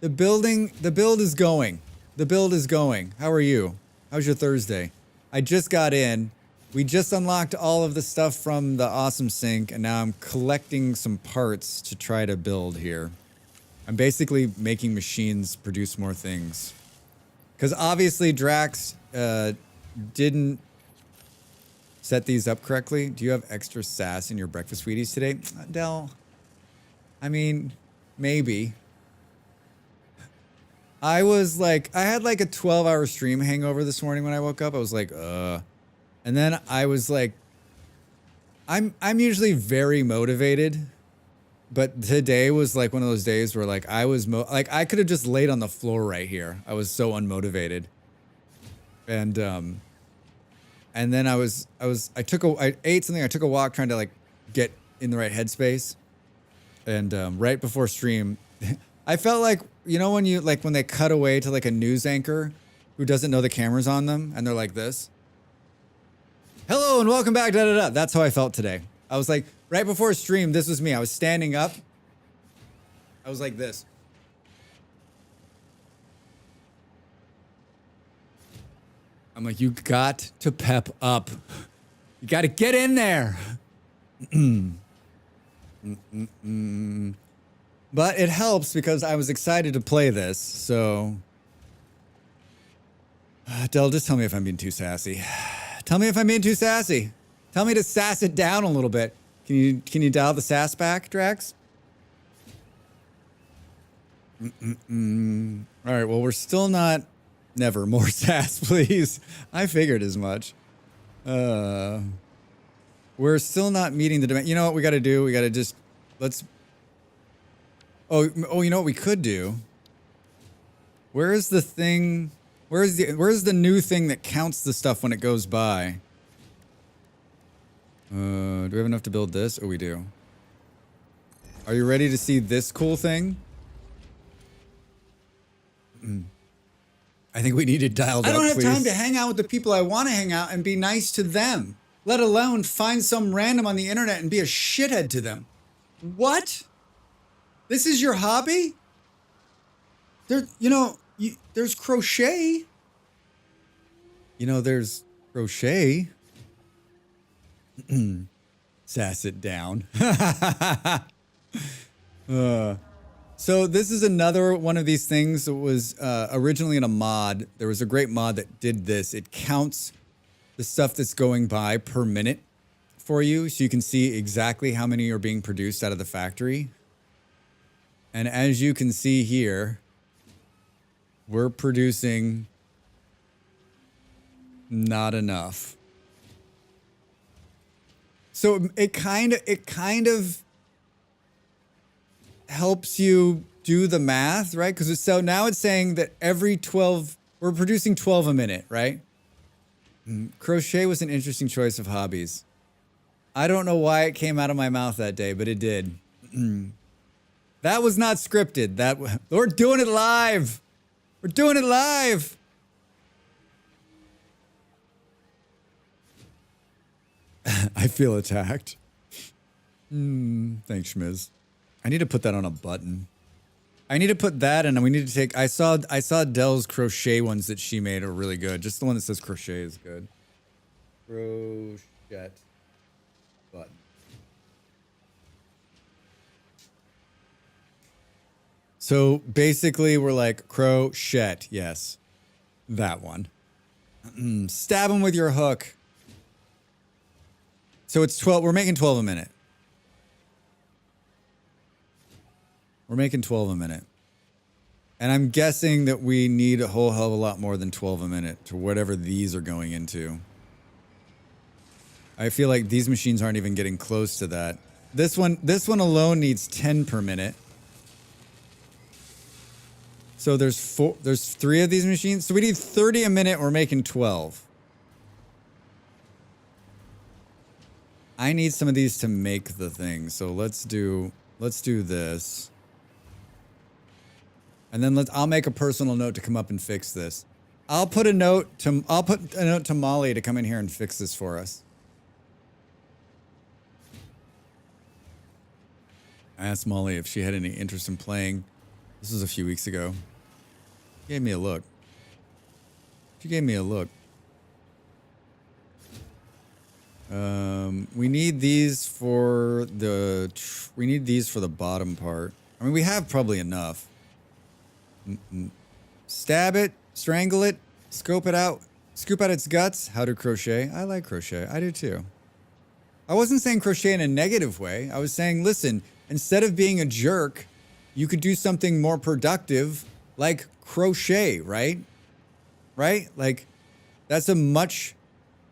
The build is going. The build is going. How are you? How's your Thursday? I just got in. We just unlocked all of the stuff from the awesome sync, and now I'm collecting some parts to try to build here. I'm basically making machines produce more things. Because obviously Drax didn't set these up correctly. Do you have extra sass in your breakfast Wheaties today? Del, I mean, maybe. I had like a 12-hour stream hangover this morning when I woke up. I was like, And then I was like, I'm usually very motivated, but today was like one of those days where like I was I could have just laid on the floor right here. I was so unmotivated. And then I ate something. I took a walk trying to like get in the right headspace. And right before stream, I felt like, you know, when they cut away to like a news anchor who doesn't know the camera's on them and they're like this. Hello and welcome back, da da da. That's how I felt today. I was like, right before stream, this was me. I was standing up. I was like this. I'm like, you got to pep up. You got to get in there. But it helps because I was excited to play this, so... Del, just tell me if I'm being too sassy. Tell me if I'm being too sassy. Tell me to sass it down a little bit. Can you dial the sass back, Drax? All right, well, we're still not... Never. More sass, please. I figured as much. We're still not meeting the demand. You know what we got to do? We got to just... Let's... Oh, you know what we could do? Where is the thing... Where's the new thing that counts the stuff when it goes by? Do we have enough to build this? Oh, we do. Are you ready to see this cool thing? I think we need it dialed up, I don't have please. time to hang out with the people I want to hang out and be nice to them, let alone find some random on the internet and be a shithead to them. What? This is your hobby? There's crochet. You know, there's crochet. Sass it down. So this is another one of these things that was originally in a mod. There was a great mod that did this. It counts the stuff that's going by per minute for you, so you can see exactly how many are being produced out of the factory. And as you can see here, we're producing not enough. So it kind of helps you do the math, right? Because so now it's saying that every 12, we're producing 12 a minute, right? Crochet was an interesting choice of hobbies. I don't know why it came out of my mouth that day, but it did. That was not scripted. We're doing it live. We're doing it live. I feel attacked. Thanks, Schmiz. I need to put that on a button. I need to put that, and we need to take. I saw Dell's crochet ones that she made are really good. Just the one that says crochet is good. Crochet button. So basically, we're like crochet. Yes, that one. Stab him with your hook. So it's 12. We're making 12 a minute. We're making 12 a minute. And I'm guessing that we need a whole hell of a lot more than 12 a minute to whatever these are going into. I feel like these machines aren't even getting close to that. This one alone needs 10 per minute. So there's 3 of these machines. So we need 30 a minute. We're making 12. I need some of these to make the thing. So let's do this. And then I'll make a personal note to come up and fix this. I'll put a note to Molly to come in here and fix this for us. I asked Molly if she had any interest in playing. This was a few weeks ago. She gave me a look. We need these for the bottom part. I mean, we have probably enough. Stab it, strangle it, scoop out its guts. How to crochet? I like crochet. I do too. I wasn't saying crochet in a negative way. I was saying, listen, instead of being a jerk, you could do something more productive like crochet, right? Right? Like, that's a much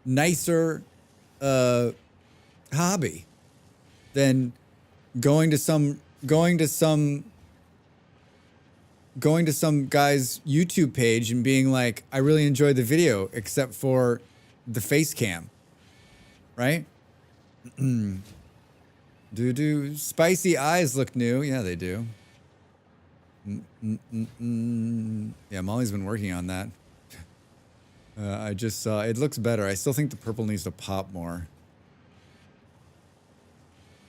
nicer hobby than going to some guy's YouTube page and being like, I really enjoyed the video except for the face cam, right? Do spicy eyes look new? Yeah, they do. Yeah, Molly's been working on that. I just saw it looks better. I still think the purple needs to pop more.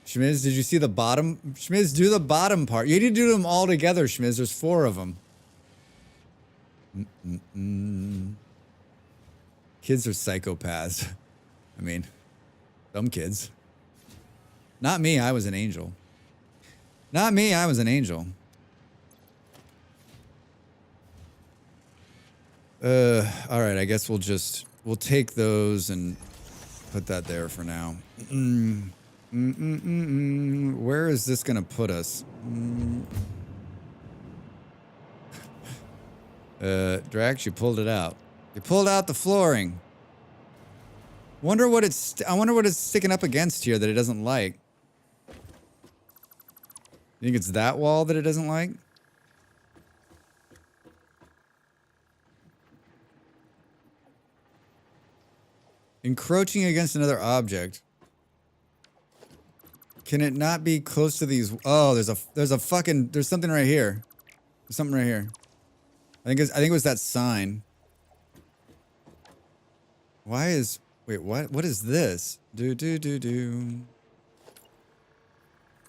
Schmiz, did you see the bottom? Schmiz, do the bottom part. You need to do them all together, Schmiz. There's 4 of them. Kids are psychopaths. I mean, some kids. Not me, I was an angel. Not me, I was an angel. All right, I guess we'll take those and put that there for now. Where is this gonna put us? Drax, you pulled it out. You pulled out the flooring. I wonder what it's sticking up against here that it doesn't like. You think it's that wall that it doesn't like? Encroaching against another object. Can it not be close to these? Oh, there's something right here. There's something right here. I think it was that sign. Wait, what is this? Do.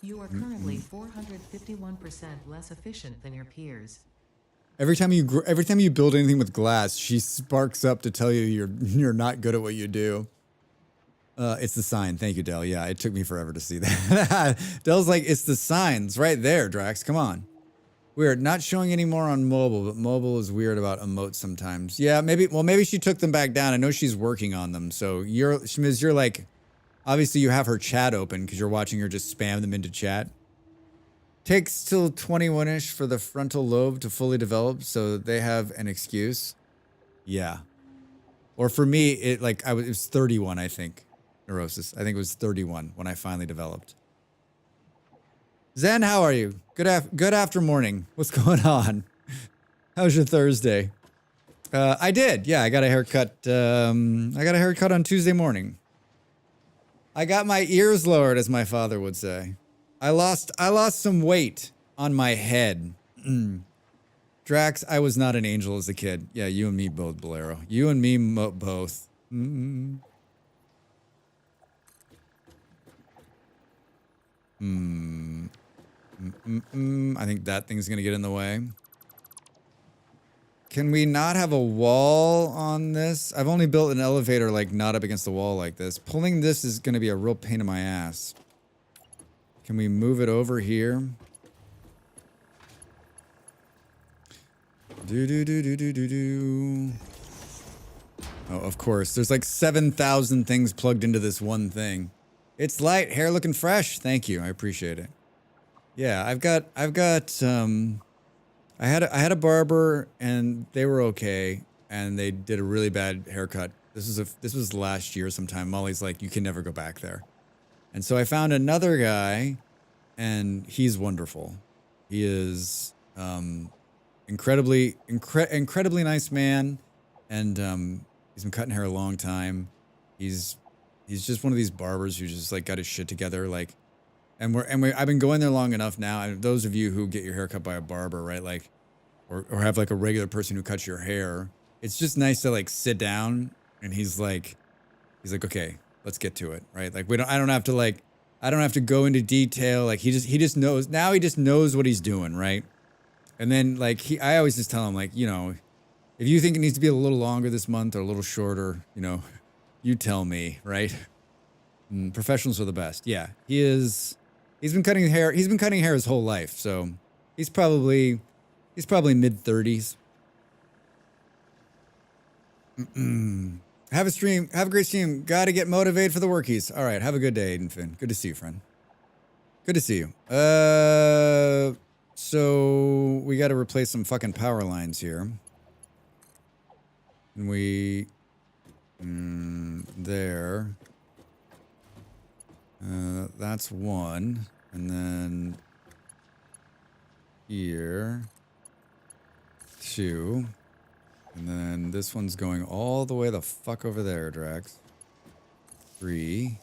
You are currently 451% less efficient than your peers. Every time you build anything with glass, she sparks up to tell you you're not good at what you do. It's the sign. Thank you, Del. Yeah, it took me forever to see that. Del's like, it's the signs right there, Drax. Come on. Weird. Not showing any more on mobile, but mobile is weird about emotes sometimes. Yeah, maybe she took them back down. I know she's working on them. So Shmiz, you're like, obviously you have her chat open because you're watching her just spam them into chat. Takes till 21-ish for the frontal lobe to fully develop, so they have an excuse. Yeah. Or for me, it was 31, I think. Neurosis. I think it was 31 when I finally developed. Zen, how are you? Good after morning. What's going on? How's your Thursday? I did. Yeah, I got a haircut. I got a haircut on Tuesday morning. I got my ears lowered, as my father would say. I lost some weight on my head. Drax, I was not an angel as a kid. Yeah, you and me both, Bolero. You and me both. I think that thing's gonna get in the way. Can we not have a wall on this? I've only built an elevator like not up against the wall like this. Pulling this is gonna be a real pain in my ass. Can we move it over here? Do. Oh, of course. There's like 7,000 things plugged into this one thing. It's light, hair looking fresh. Thank you. I appreciate it. Yeah, I had a barber and they were okay and they did a really bad haircut. This was last year sometime. Molly's like, you can never go back there. And so I found another guy and he's wonderful. He is incredibly nice man, and he's been cutting hair a long time. He's just one of these barbers who just like got his shit together, like, I've been going there long enough now. And those of you who get your hair cut by a barber, right, like, or have like a regular person who cuts your hair, it's just nice to like sit down and he's like, okay, let's get to it, right? Like I don't have to go into detail. Like he just knows now. He just knows what he's doing, right? And then like I always just tell him, like, you know, if you think it needs to be a little longer this month or a little shorter, you know, you tell me, right? Professionals are the best. Yeah, he's been cutting hair. He's been cutting hair his whole life, so he's probably mid-30s. Have a great stream. Got to get motivated for the workies. All right, have a good day, Aiden Finn. Good to see you, friend. Good to see you. So we got to replace some fucking power lines here. And we there. That's one, and then here, two, and then this one's going all the way the fuck over there, Drax. 3.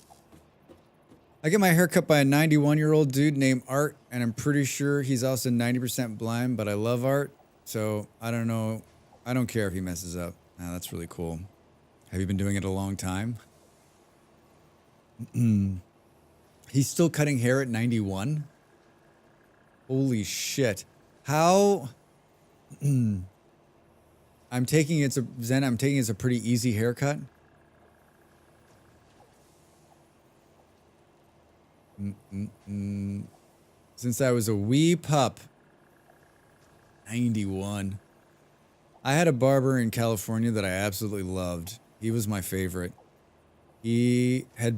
I get my hair cut by a 91-year-old dude named Art, and I'm pretty sure he's also 90% blind, but I love Art, so I don't know. I don't care if he messes up. Nah, that's really cool. Have you been doing it a long time? He's still cutting hair at 91? Holy shit. How? I'm taking it's a pretty easy haircut. Since I was a wee pup. 91. I had a barber in California that I absolutely loved. He was my favorite. He had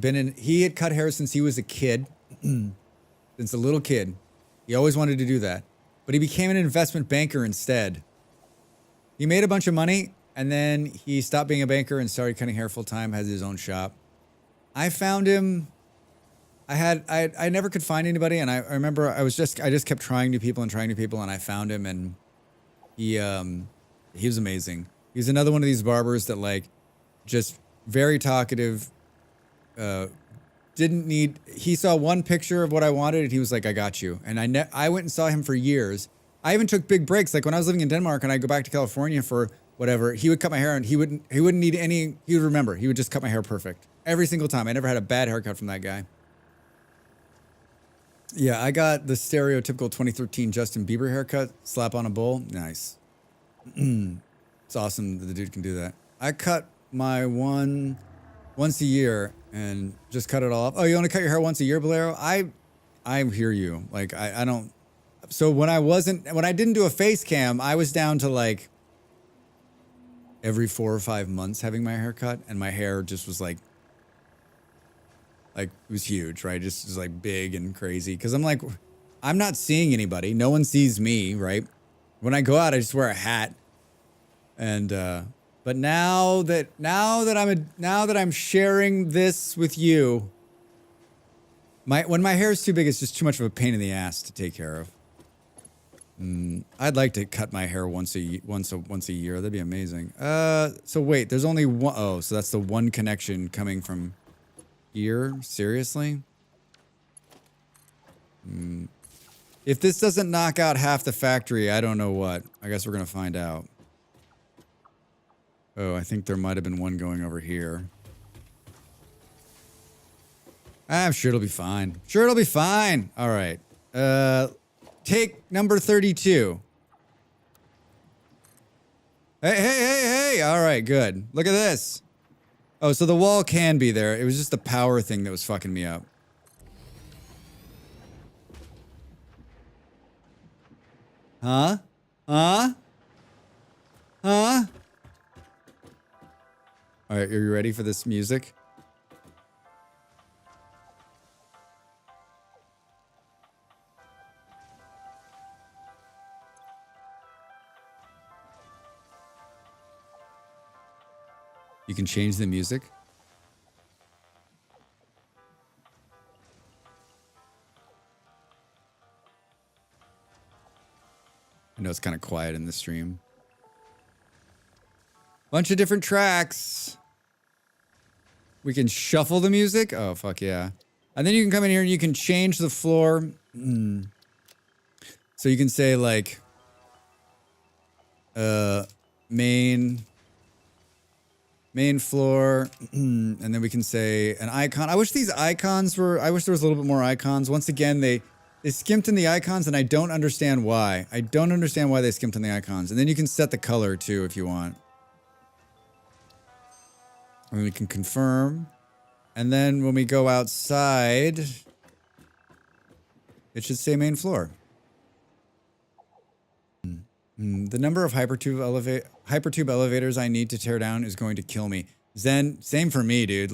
cut hair since he was a kid. Since a little kid. He always wanted to do that. But he became an investment banker instead. He made a bunch of money, and then he stopped being a banker and started cutting hair full time, has his own shop. I found him. I never could find anybody, and I remember I just kept trying new people, and I found him, and he was amazing. He's another one of these barbers that, like, just very talkative, didn't need, he saw one picture of what I wanted and he was like, I got you. And I went and saw him for years. I even took big breaks. Like when I was living in Denmark and I go back to California for whatever, he would cut my hair and he wouldn't need any, he would remember. He would just cut my hair perfect. Every single time. I never had a bad haircut from that guy. Yeah, I got the stereotypical 2013 Justin Bieber haircut. Slap on a bowl. Nice. It's awesome that the dude can do that. I cut my one once a year and just cut it all off. Oh, you only cut your hair once a year, Bolero? I hear you. Like, I don't. So when I didn't do a face cam, I was down to like every 4 or 5 months having my hair cut, and my hair just was like it was huge, right? Just was like big and crazy. Cause I'm like, I'm not seeing anybody. No one sees me, right? When I go out, I just wear a hat. And, but now that I'm sharing this with you, when my hair is too big, it's just too much of a pain in the ass to take care of. I'd like to cut my hair once a year. That'd be amazing. So wait, there's only one. Oh, so that's the one connection coming from here? Seriously? If this doesn't knock out half the factory, I don't know what. I guess we're gonna find out. Oh, I think there might have been one going over here. I'm sure it'll be fine. Sure it'll be fine. All right. Take number 32. Hey. All right, good. Look at this. Oh, so the wall can be there. It was just the power thing that was fucking me up. Huh? Huh? Huh? All right, are you ready for this music? You can change the music. I know it's kind of quiet in the stream. Bunch of different tracks. We can shuffle the music. Oh, fuck yeah. And then you can come in here and you can change the floor. So you can say like, main floor, and then we can say an icon. I wish there was a little bit more icons. Once again, they skimped in the icons and I don't understand why. I don't understand why they skimped in the icons. And then you can set the color too if you want. And we can confirm. And then when we go outside, it should say main floor. The number of hypertube elevators I need to tear down is going to kill me. Zen, same for me, dude.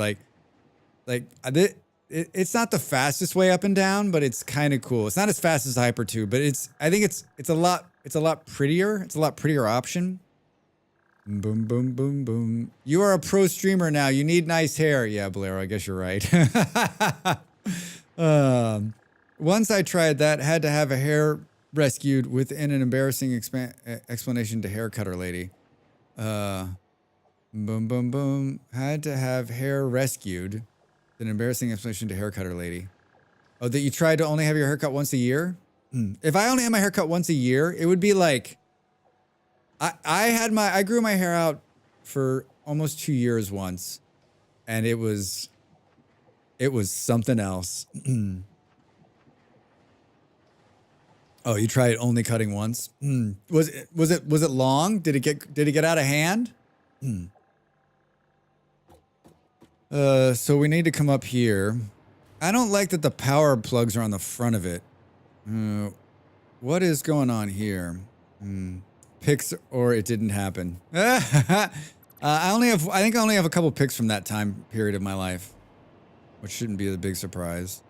It's not the fastest way up and down, but it's kind of cool. It's not as fast as hypertube, but I think it's a lot prettier. It's a lot prettier option. Boom, boom, boom, boom. You are a pro streamer now. You need nice hair. Yeah, Bolero, I guess you're right. Once I tried that, had to have a hair rescued within an embarrassing explanation to hair cutter lady. Boom, boom, boom. Had to have hair rescued. An embarrassing explanation to hair cutter lady. Oh, that you tried to only have your haircut once a year? If I only had my haircut once a year, it would be like, I grew my hair out for almost 2 years once, and it was something else. Oh, you tried only cutting once? Was it long? Did it get out of hand? So we need to come up here. I don't like that the power plugs are on the front of it. What is going on here? Pics or it didn't happen. I think I only have a couple pics from that time period of my life, which shouldn't be a big surprise.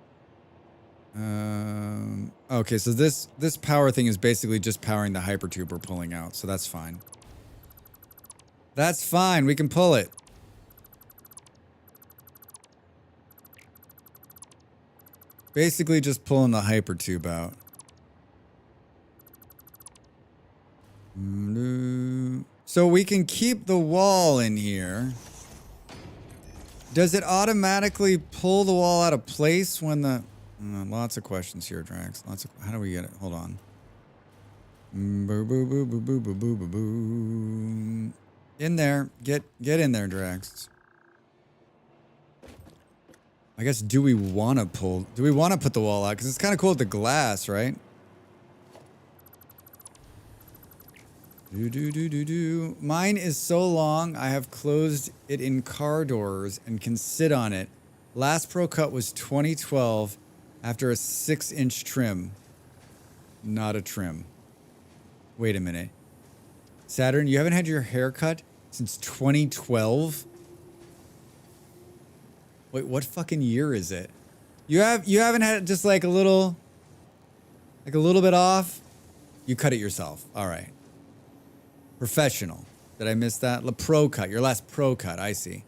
Okay, so this power thing is basically just powering the hypertube we're pulling out, so that's fine. That's fine, we can pull it. Basically just pulling the hypertube out. So we can keep the wall in here. Does it automatically pull the wall out of place when the... lots of questions here, Drax. Lots of... How do we get it? Hold on. Boo, boo, boo, boo, boo, boo, boo, boo, boo. In there. Get in there, Drax. I guess, do we want to put the wall out? Because it's kind of cool with the glass, right? Mine is so long, I have closed it in car doors and can sit on it. Last Pro Cut was 2012 after a 6-inch trim. Not a trim. Wait a minute. Saturn, you haven't had your hair cut since 2012? Wait, what fucking year is it? You haven't had it just like a little bit off? You cut it yourself. All right. Professional. Did I miss that? Pro cut. Your last pro cut. I see.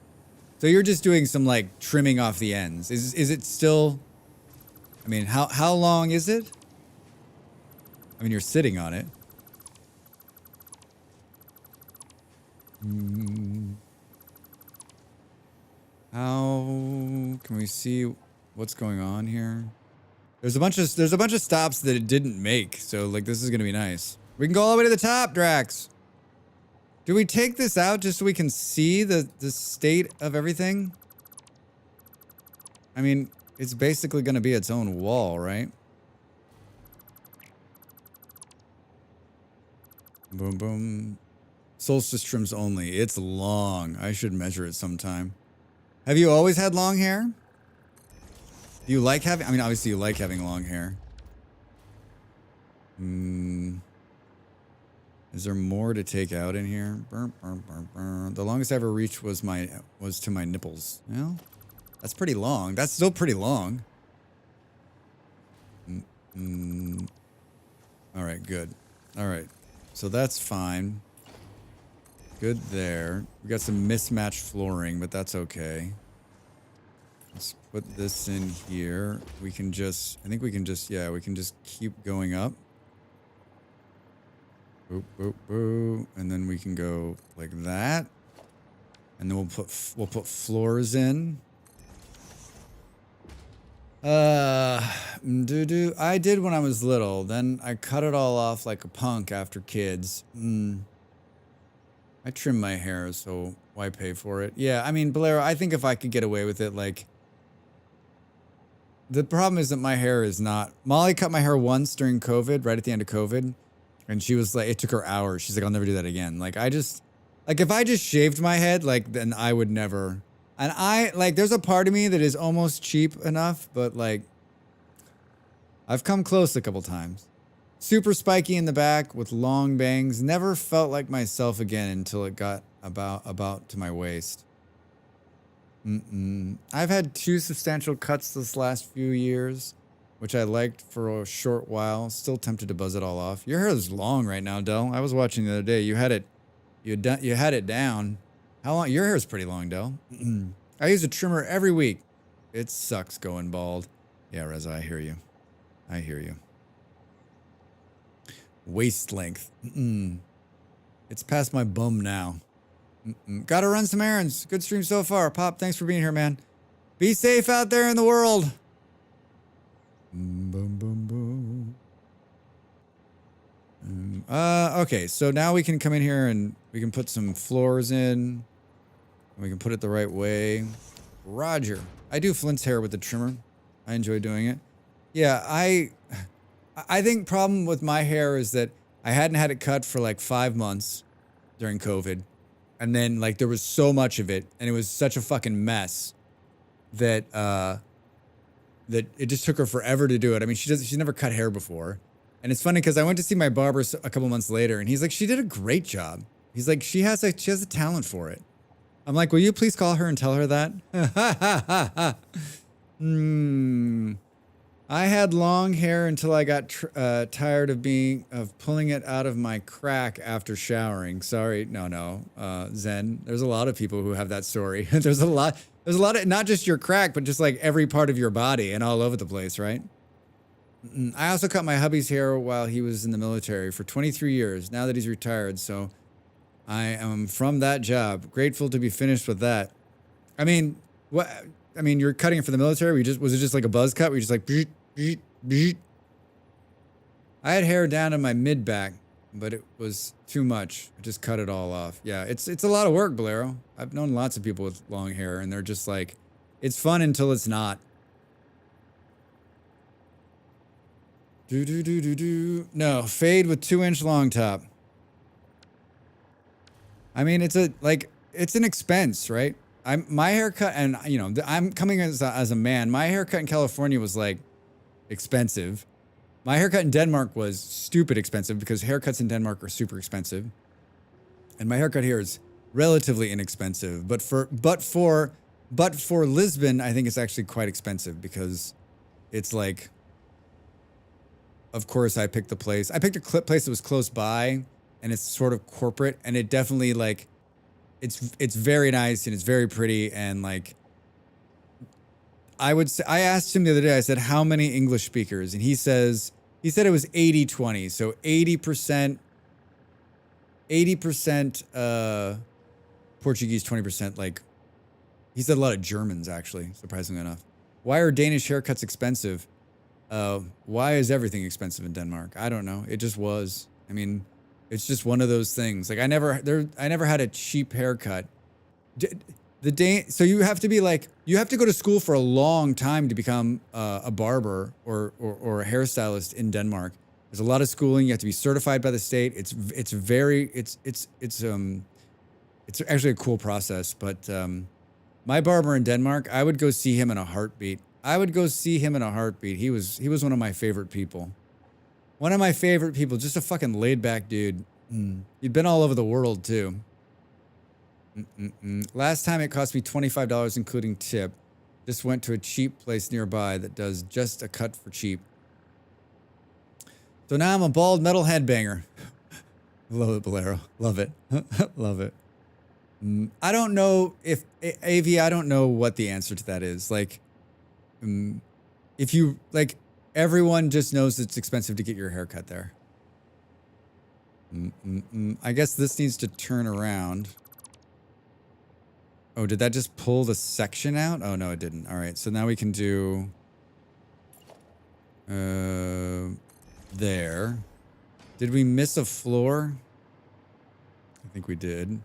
So you're just doing some like trimming off the ends. Is it still? I mean, how long is it? I mean, you're sitting on it. How can we see what's going on here? There's a bunch of stops that it didn't make. So like this is gonna be nice. We can go all the way to the top, Drax. Do we take this out just so we can see the state of everything? I mean, it's basically going to be its own wall, right? Boom, boom. Solstice trims only. It's long. I should measure it sometime. Have you always had long hair? Do you like having... I mean, obviously you like having long hair. Is there more to take out in here? The longest I ever reached was to my nipples. Well, that's pretty long. That's still pretty long. All right, good. All right, so that's fine. Good there. We got some mismatched flooring, but that's okay. Let's put this in here. We can just... I think we can just... Yeah, we can just keep going up. Boop, boop, boop. And then we can go like that. And then we'll put floors in. I did when I was little. Then I cut it all off like a punk after kids. I trim my hair, so why pay for it? Yeah, I mean, Bolero, I think if I could get away with it, like... The problem is that my hair is not... Molly cut my hair once during COVID, right at the end of COVID. And she was like, it took her hours. She's like, I'll never do that again. Like, if I just shaved my head, like, then I would never. And there's a part of me that is almost cheap enough, but like, I've come close a couple times. Super spiky in the back with long bangs. Never felt like myself again until it got about to my waist. I've had 2 substantial cuts this last few years, which I liked for a short while. Still tempted to buzz it all off. Your hair is long right now, Del. I was watching the other day. You had it down. How long? Your hair is pretty long, Del. I use a trimmer every week. It sucks going bald. Yeah, Reza, I hear you. I hear you. Waist length. It's past my bum now. Gotta run some errands. Good stream so far. Pop, thanks for being here, man. Be safe out there in the world. Boom, boom, boom. Okay, so now we can come in here and we can put some floors in. We can put it the right way. Roger. I do Flint's hair with the trimmer. I enjoy doing it. Yeah, I think problem with my hair is that I hadn't had it cut for like 5 months during COVID. And then like there was so much of it and it was such a fucking mess that that it just took her forever to do it. I mean, she's never cut hair before. And it's funny because I went to see my barber a couple months later and he's like, she did a great job. He's like, she has a talent for it. I'm like, will you please call her and tell her that? I had long hair until I got tired of pulling it out of my crack after showering. Sorry, no, Zen. There's a lot of people who have that story. There's a lot of, not just your crack, but just like every part of your body and all over the place, right? I also cut my hubby's hair while he was in the military for 23 years, now that he's retired, so I am from that job. Grateful to be finished with that. I mean, What? I mean, you're cutting it for the military. Was it just like a buzz cut? Were you just like? Beep, beep, beep? I had hair down to my mid back, but it was too much. I just cut it all off. Yeah, it's a lot of work, Bolero. I've known lots of people with long hair, and they're just like, it's fun until it's not. Do do do do do. No, fade with 2-inch long top. I mean, it's an expense, right? My haircut, and you know, I'm coming as a man. My haircut in California was like expensive. My haircut in Denmark was stupid expensive because haircuts in Denmark are super expensive, and my haircut here is relatively inexpensive. But for Lisbon, I think it's actually quite expensive because it's like. Of course, I picked the place. I picked a place that was close by, and it's sort of corporate, and it definitely like, it's very nice and it's very pretty, and like, I asked him the other day. I said, "How many English speakers?" And he said it was 80-20, so 80% Portuguese, 20% like. He said a lot of Germans actually, surprisingly enough. Why are Danish haircuts expensive? Why is everything expensive in Denmark? I don't know. It just was. I mean, it's just one of those things. Like I never had a cheap haircut. So you have to go to school for a long time to become a barber or a hairstylist in Denmark. There's a lot of schooling. You have to be certified by the state. It's actually a cool process. But my barber in Denmark, I would go see him in a heartbeat. He was one of my favorite people. One of my favorite people. Just a fucking laid back dude. He'd been all over the world too. Last time it cost me $25, including tip. Just went to a cheap place nearby that does just a cut for cheap. So now I'm a bald metal headbanger. Love it, Bolero. Love it. Love it. I don't know if AV. I don't know what the answer to that is. Like. If you like, everyone just knows it's expensive to get your hair cut there. I guess this needs to turn around. Oh, did that just pull the section out? Oh no, it didn't. All right, so now we can do there. Did we miss a floor? I think we did.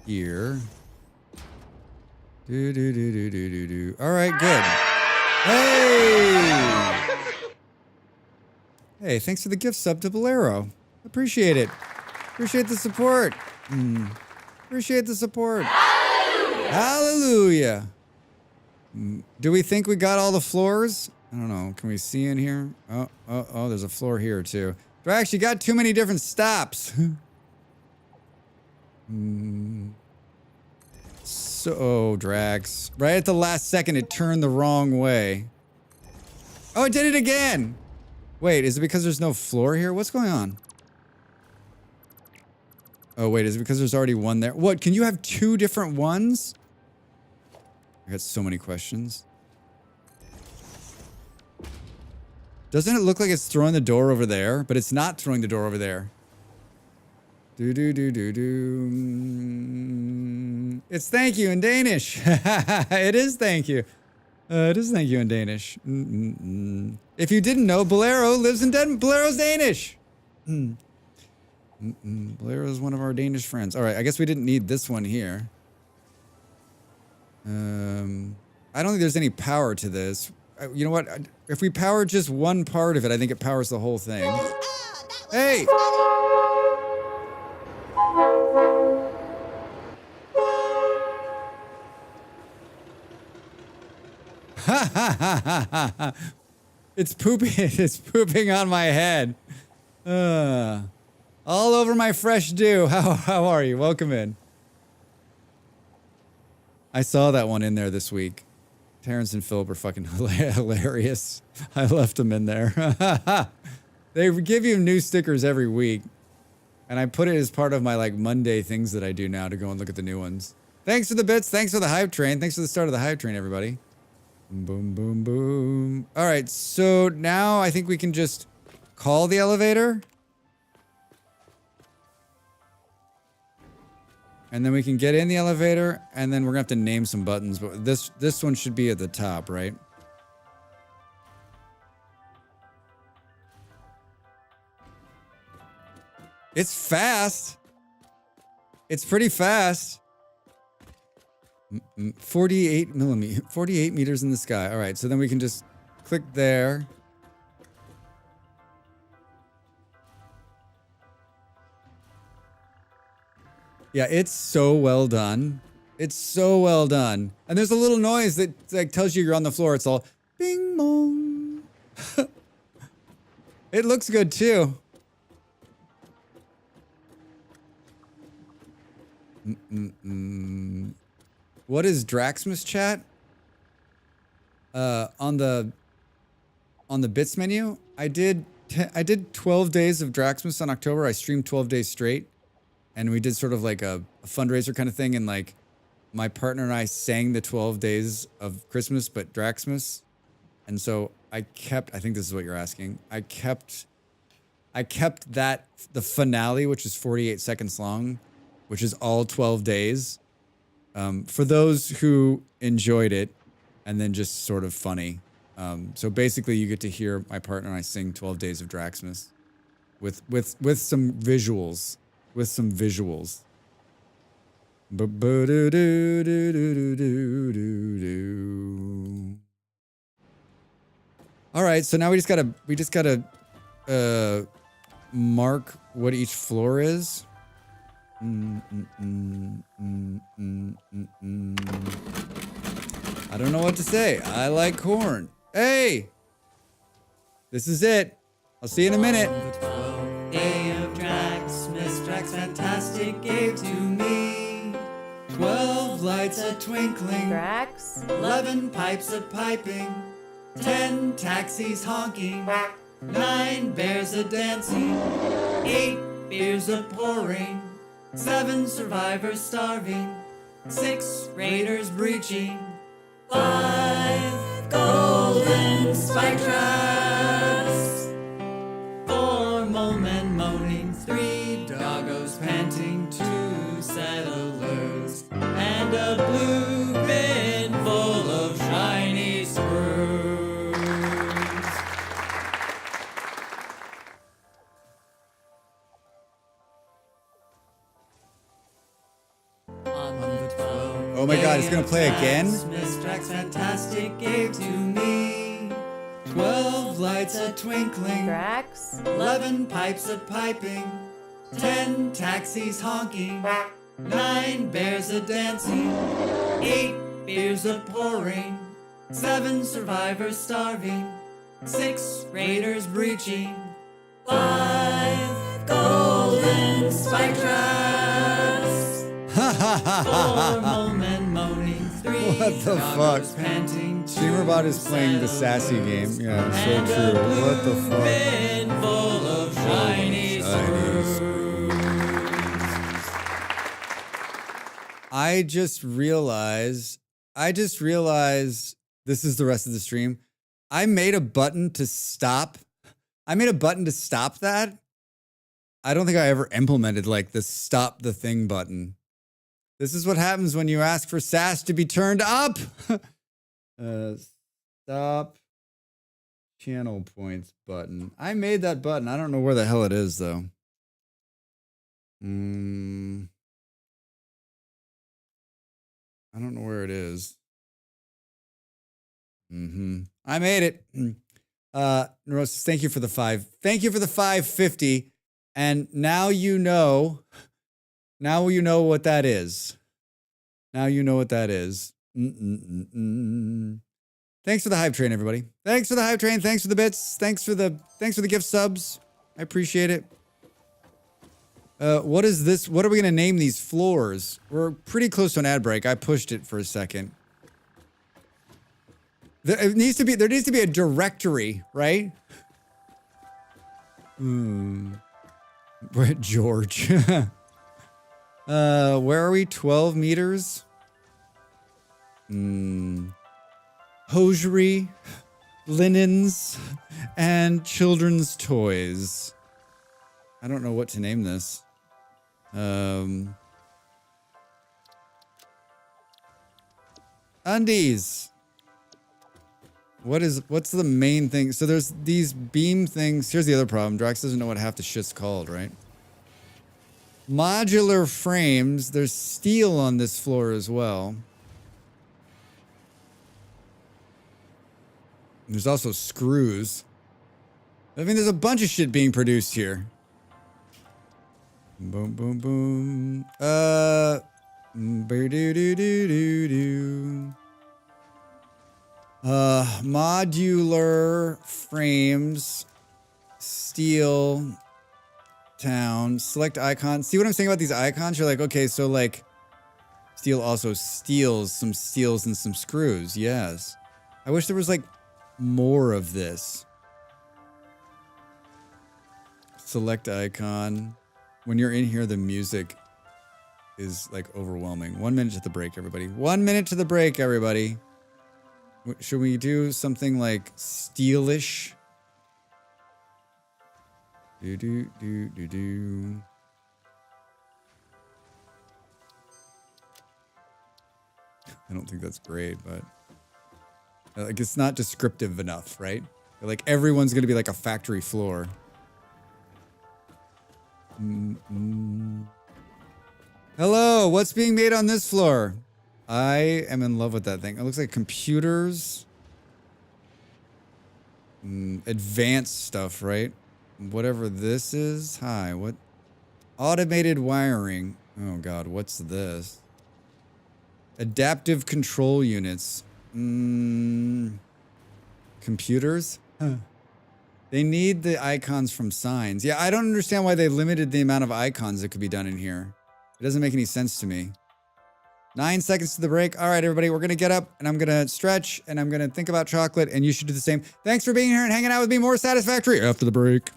Here. Do. All right, good. Hey! Hey, thanks for the gift sub to Bolero. Appreciate it. Appreciate the support. Appreciate the support. Hallelujah. Do we think we got all the floors? I don't know. Can we see in here? Oh, there's a floor here too. Do I actually got too many different stops? So, Drax. Right at the last second, it turned the wrong way. Oh, it did it again! Wait, is it because there's no floor here? What's going on? Oh, wait, is it because there's already one there? What, can you have two different ones? I got so many questions. Doesn't it look like it's throwing the door over there? But it's not throwing the door over there. It's thank you in Danish. It is thank you. It is thank you in Danish. If you didn't know, Bolero lives in Denmark. Bolero's Danish. Bolero's one of our Danish friends. All right, I guess we didn't need this one here. I don't think there's any power to this. You know what? If we power just one part of it, I think it powers the whole thing. Hey! It's pooping. It's pooping on my head. All over my fresh dew. How are you? Welcome in. I saw that one in there this week. Terrence and Philip are fucking hilarious. I left them in there. They give you new stickers every week. And I put it as part of my like Monday things that I do now to go and look at the new ones. Thanks for the bits. Thanks for the hype train. Thanks for the start of the hype train, everybody. Boom, boom, boom. All right, so now I think we can just call the elevator. And then we can get in the elevator, and then we're gonna have to name some buttons, but this one should be at the top, right? It's fast. It's pretty fast. 48 meters in the sky. All right, so then we can just click there. Yeah, it's so well done. It's so well done. And there's a little noise that like tells you you're on the floor. It's all bing bong. It looks good too. What is Draxmas chat? On the bits menu, I did 12 days of Draxmas on October. I streamed 12 days straight. And we did sort of like a fundraiser kind of thing. And like my partner and I sang the 12 days of Christmas, but Draxmas. And so I think this is what you're asking. I kept that, the finale, which is 48 seconds long, which is all 12 days. For those who enjoyed it and then just sort of funny. So basically you get to hear my partner and I sing 12 days of Draxmas with some visuals. With some visuals. All right, so now we just gotta mark what each floor is. I don't know what to say. I like corn. Hey, this is it. I'll see you in a minute. Day of Draxmas, Drax Fantastic gave to me 12 lights a twinkling, Drax? 11 pipes a piping, 10 taxis honking, 9 bears a dancing, 8 beers a pouring, 7 survivors starving, 6 raiders breaching, 5 golden spike traps, 4 mole-men moaning, 3 doggos panting, 2 settlers, and a blue bin full of shiny screws. On the 12th Oh my God, it's gonna play again? Draxmas, Drax Fantastic gave to me 12 lights a twinkling, Drax? 11 pipes a piping, 10 taxis honking, 9 bears a dancing, 8 beers a pouring, 7 survivors starving, 6 raiders breaching, 5 golden spike traps, 4 mole-men moaning, 3 What the doggos fuck? panting, 2 Streamerbot is playing the sassy game. Yeah, so and a true. What the blue fuck? bin full of shiny screws. I just realized this is the rest of the stream. I made a button to stop. I made a button to stop that. I don't think I ever implemented like the stop the thing button. This is what happens when you ask for SAS to be turned up. Stop channel points button. I made that button. I don't know where the hell it is though. I don't know where it is. I made it. Neurosis, thank you for the 5. Thank you for the 550. And now you know. Now you know what that is. Now you know what that is. Thanks for the hype train, everybody. Thanks for the hype train. Thanks for the bits. Thanks for the gift subs. I appreciate it. What is this? What are we gonna name these floors? We're pretty close to an ad break. I pushed it for a second. There needs to be a directory, right? George. Where are we? 12 meters? Hosiery, linens, and children's toys. I don't know what to name this. Undies. What's the main thing? So there's these beam things. Here's the other problem. Drax doesn't know what half the shit's called, right? Modular frames. There's steel on this floor as well. There's also screws. I mean, there's a bunch of shit being produced here. Boom, boom, boom. Ba-do-do-do-do-do. Modular frames, steel, town, select icon. See what I'm saying about these icons? You're like, okay, so like steel also steals some steels and some screws. Yes. I wish there was like more of this. Select icon. When you're in here, the music is like overwhelming. 1 minute to the break, everybody. 1 minute to the break, everybody. Should we do something like steelish? Do do do do do. I don't think that's great, but like it's not descriptive enough, right? Like everyone's gonna be like a factory floor. Hello, what's being made on this floor? I am in love with that thing. It looks like computers. Advanced stuff, right? Whatever this is. Hi, what? Automated wiring. Oh god, what's this? Adaptive control units. Computers? Huh. They need the icons from signs. Yeah, I don't understand why they limited the amount of icons that could be done in here. It doesn't make any sense to me. 9 seconds to the break. All right, everybody, we're going to get up and I'm going to stretch and I'm going to think about chocolate and you should do the same. Thanks for being here and hanging out with me. More Satisfactory after the break.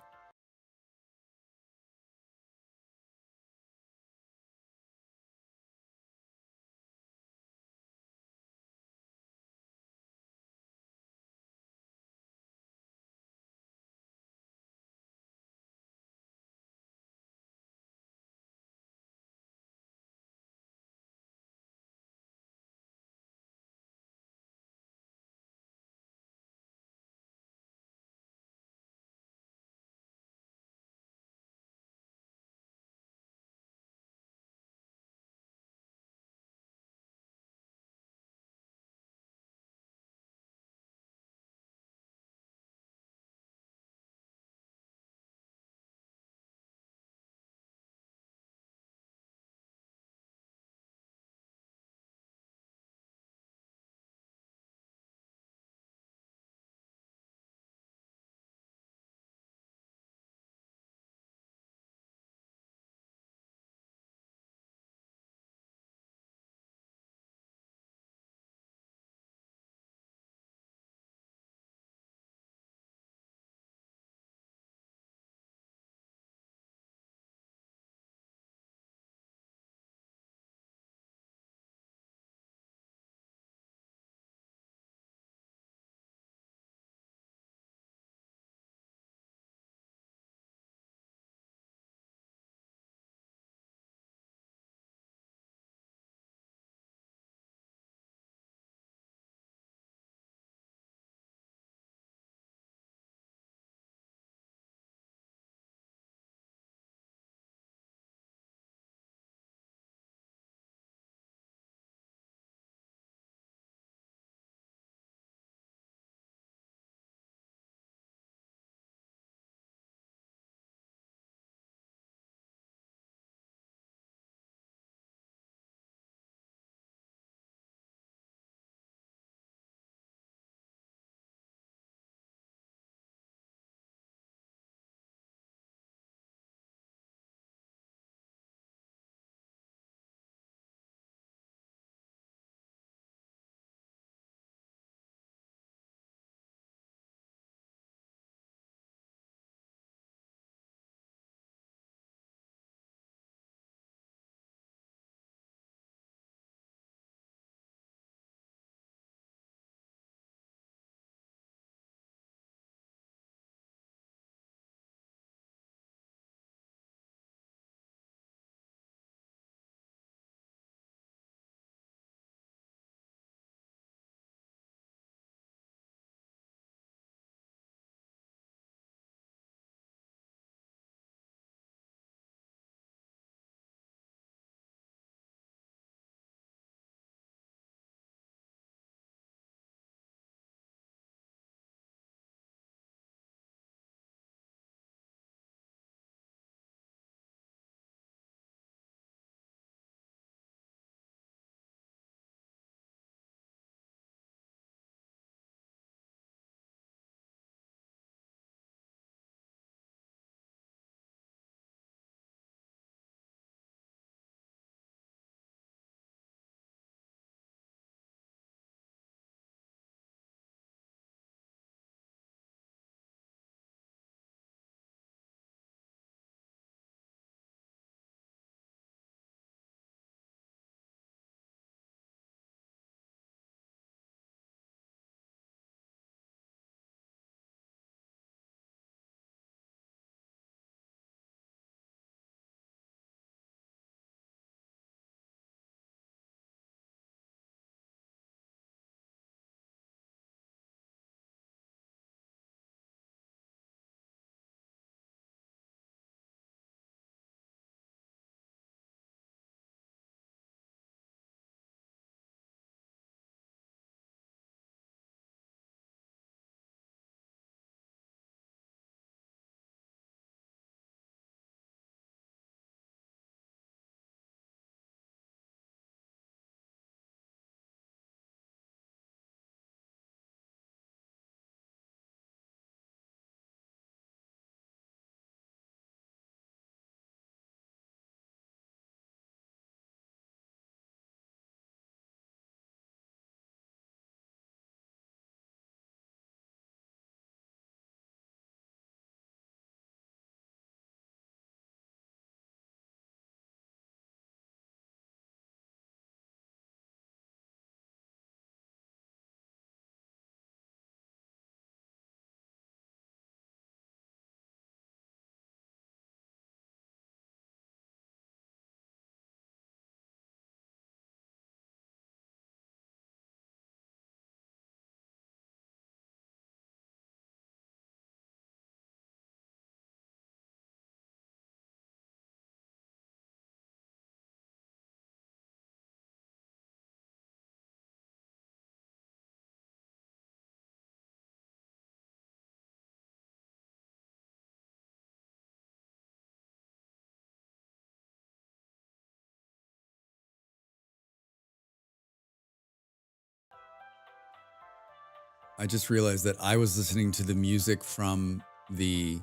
I just realized that I was listening to the music from the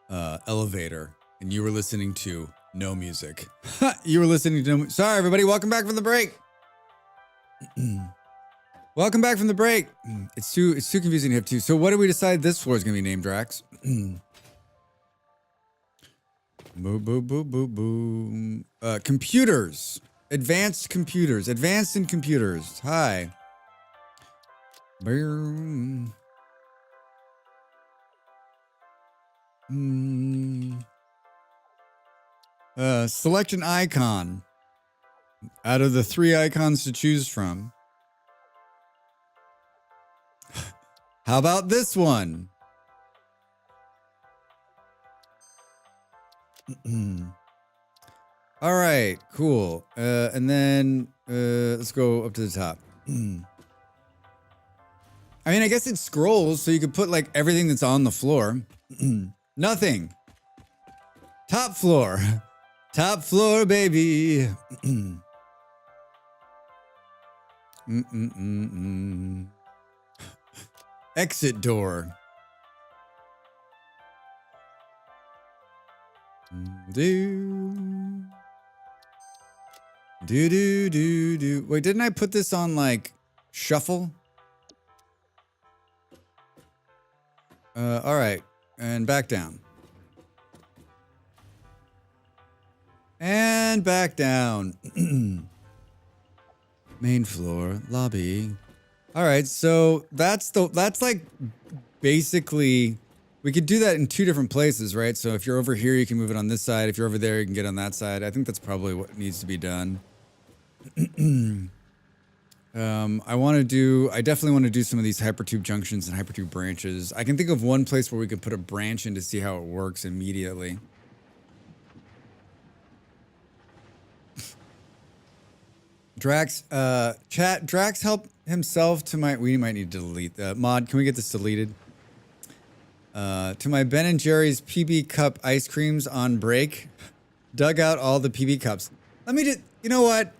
elevator, and you were listening to no music. You were listening to no. Sorry, everybody. Welcome back from the break. Welcome back from the break. It's too confusing to have two. So what did we decide this floor is going to be named, Drax? Boo, boo, boo, boo, boo. Computers. Advanced computers. Advanced in computers. Hi. Boom. Select an icon out of the 3 icons to choose from. How about this one? All right, cool. And then let's go up to the top. I mean, I guess it scrolls, so you could put like everything that's on the floor. Nothing. Top floor. Top floor, baby. Exit door. Do. Do. Wait, didn't I put this on like shuffle? All right. And back down. And back down. Main floor, lobby. All right, so that's like basically, we could do that in 2 different places, right? So if you're over here, you can move it on this side. If you're over there, you can get on that side. I think that's probably what needs to be done. I definitely want to do some of these hypertube junctions and hypertube branches. I can think of one place where we could put a branch in to see how it works immediately. Drax, chat, Drax helped himself to my, we might need to delete that. Mod, can we get this deleted? To my Ben & Jerry's PB cup ice creams on break. Dug out all the PB cups. Let me just, you know what?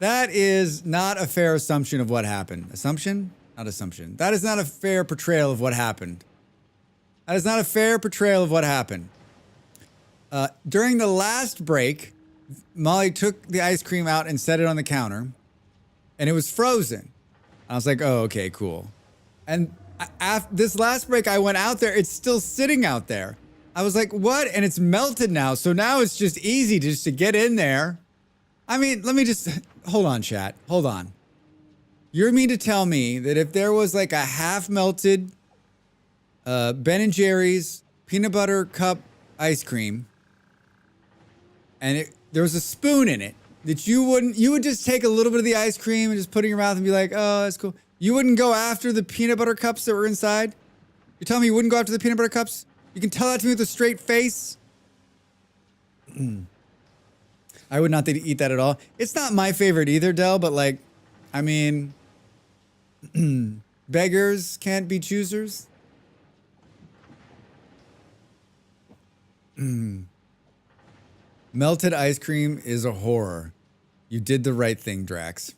That is not a fair assumption of what happened. Assumption? Not assumption. That is not a fair portrayal of what happened. That is not a fair portrayal of what happened. During the last break, Molly took the ice cream out and set it on the counter, and it was frozen. I was like, oh, okay, cool. And after this last break, I went out there. It's still sitting out there. I was like, what? And it's melted now. So now it's just easy just to get in there. I mean, let me just, hold on, chat. Hold on. You're mean to tell me that if there was like a half melted Ben & Jerry's peanut butter cup ice cream, and there was a spoon in it, that you would just take a little bit of the ice cream and just put it in your mouth and be like, oh, that's cool. You wouldn't go after the peanut butter cups that were inside? You're telling me you wouldn't go after the peanut butter cups? You can tell that to me with a straight face? I would not eat that at all. It's not my favorite either, Del, but like, I mean, beggars can't be choosers. Melted ice cream is a horror. You did the right thing, Drax.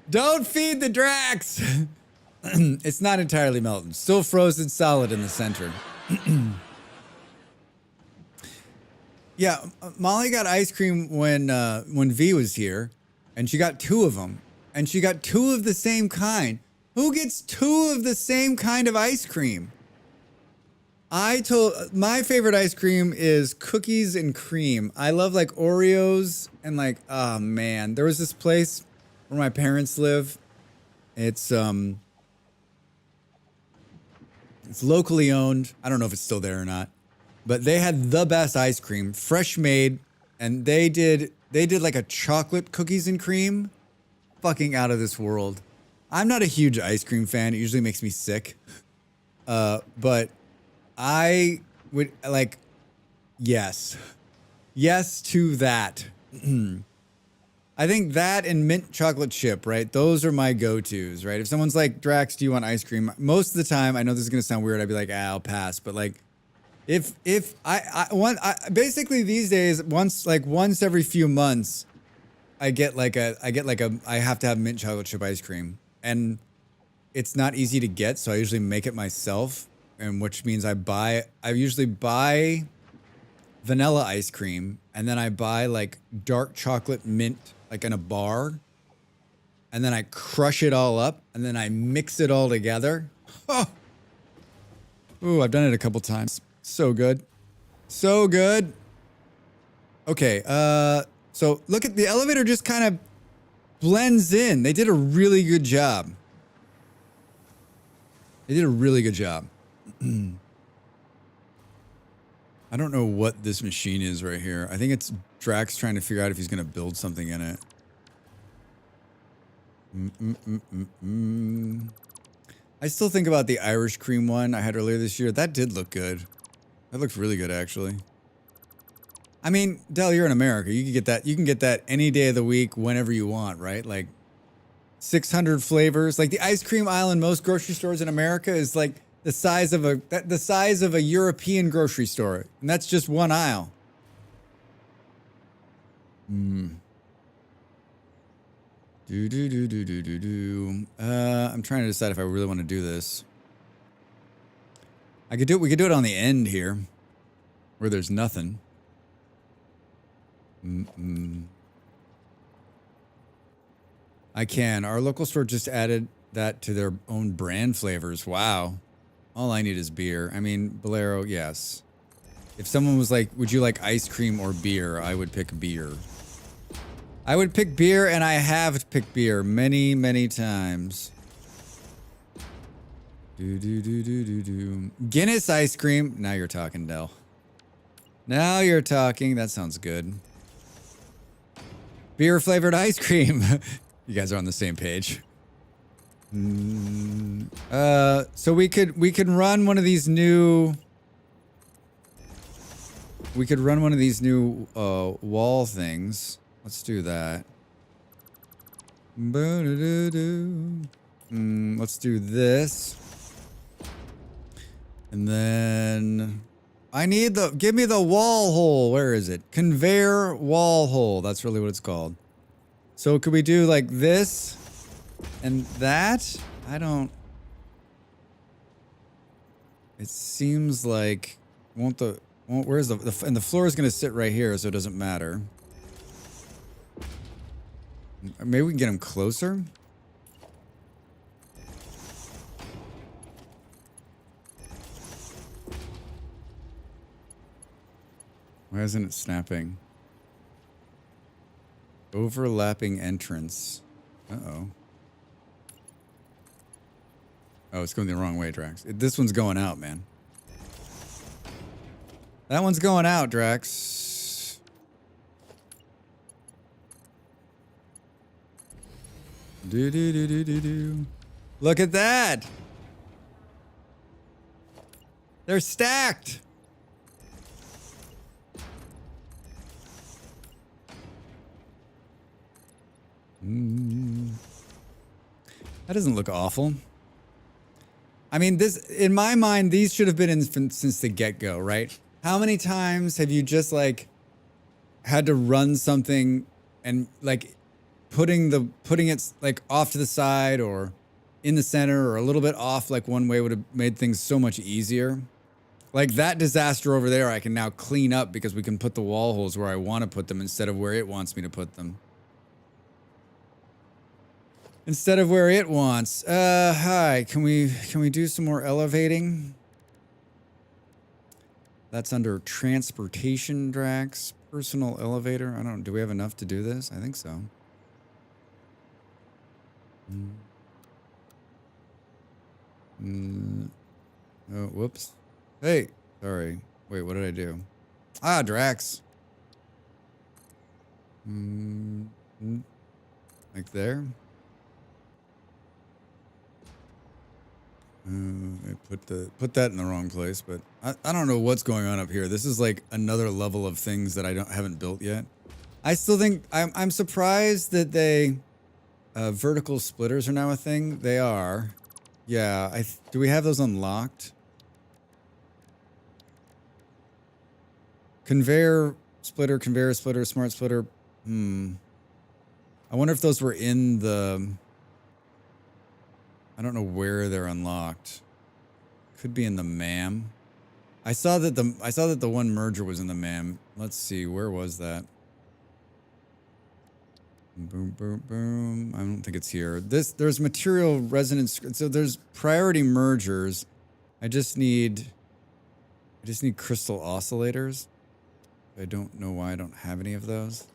Don't feed the Drax! It's not entirely melted. Still frozen solid in the center. Yeah, Molly got ice cream when V was here, and she got 2 of them. And she got 2 of the same kind. Who gets 2 of the same kind of ice cream? My favorite ice cream is cookies and cream. I love like Oreos and like, oh man, there was this place where my parents live. It's locally owned. I don't know if it's still there or not, but they had the best ice cream, fresh made, and they did like a chocolate cookies and cream, fucking out of this world. I'm not a huge ice cream fan. It usually makes me sick. But I would like, yes to that. I think that and mint chocolate chip, right? Those are my go-tos, right? If someone's like, Drax, do you want ice cream? Most of the time, I know this is gonna sound weird. I'd be like, I'll pass. But like, if basically these days, once every few months, I have to have mint chocolate chip ice cream, and it's not easy to get, so I usually make it myself, and which means I usually buy vanilla ice cream, and then I buy like dark chocolate mint, like in a bar, and then I crush it all up, and then I mix it all together. Oh. Ooh, I've done it a couple times. So good. So good. Okay, so look at the elevator just kind of blends in. They did a really good job. They did a really good job. I don't know what this machine is right here. I think it's Drax trying to figure out if he's going to build something in it. I still think about the Irish cream one I had earlier this year. That did look good. That looked really good, actually. I mean, Del, you're in America. You can get that. You can get that any day of the week, whenever you want, right? Like 600 flavors. Like the ice cream aisle in most grocery stores in America is like the size of a European grocery store, and that's just one aisle. I'm trying to decide if I really want to do this. I could do it. We could do it on the end here, where there's nothing. I can. Our local store just added that to their own brand flavors. Wow. All I need is beer. I mean, Bolero, yes. If someone was like, would you like ice cream or beer? I would pick beer. I would pick beer, and I have picked beer many, many times. Guinness ice cream. Now you're talking, Del. Now you're talking. That sounds good. Beer flavored ice cream. You guys are on the same page. So we could run one of these new. We could run one of these new wall things. Let's do that. Let's do this. And then I need give me the wall hole. Where is it? Conveyor wall hole. That's really what it's called. So could we do like this and that? I don't. It seems like where's and the floor is going to sit right here, so it doesn't matter. Maybe we can get him closer. Why isn't it snapping? Overlapping entrance. Uh-oh. Oh, it's going the wrong way, Drax. This one's going out, man. That one's going out, Drax. Do. Look at that! They're stacked! That doesn't look awful. I mean, in my mind, these should have been in since the get-go, right? How many times have you just like had to run something and like putting it like off to the side or in the center or a little bit off, like one way would have made things so much easier. Like that disaster over there, I can now clean up because we can put the wall holes where I want to put them instead of where it wants me to put them. Instead of where it wants. Hi, can we do some more elevating? That's under transportation, Drax. Personal elevator. Do we have enough to do this? I think so. Oh, whoops. Hey, sorry. Wait, what did I do? Ah, Drax. Like there? I put that in the wrong place, but I don't know what's going on up here. This is like another level of things that haven't built yet. I still think I'm surprised that they vertical splitters are now a thing. They are. Yeah, do we have those unlocked? Conveyor splitter, smart splitter. I wonder if those were in the... I don't know where they're unlocked. Could be in the MAM. I saw that the one merger was in the MAM. Let's see, where was that? Boom, boom, boom. I don't think it's here. There's material resonance. So there's priority mergers. I just need crystal oscillators. I don't know why I don't have any of those.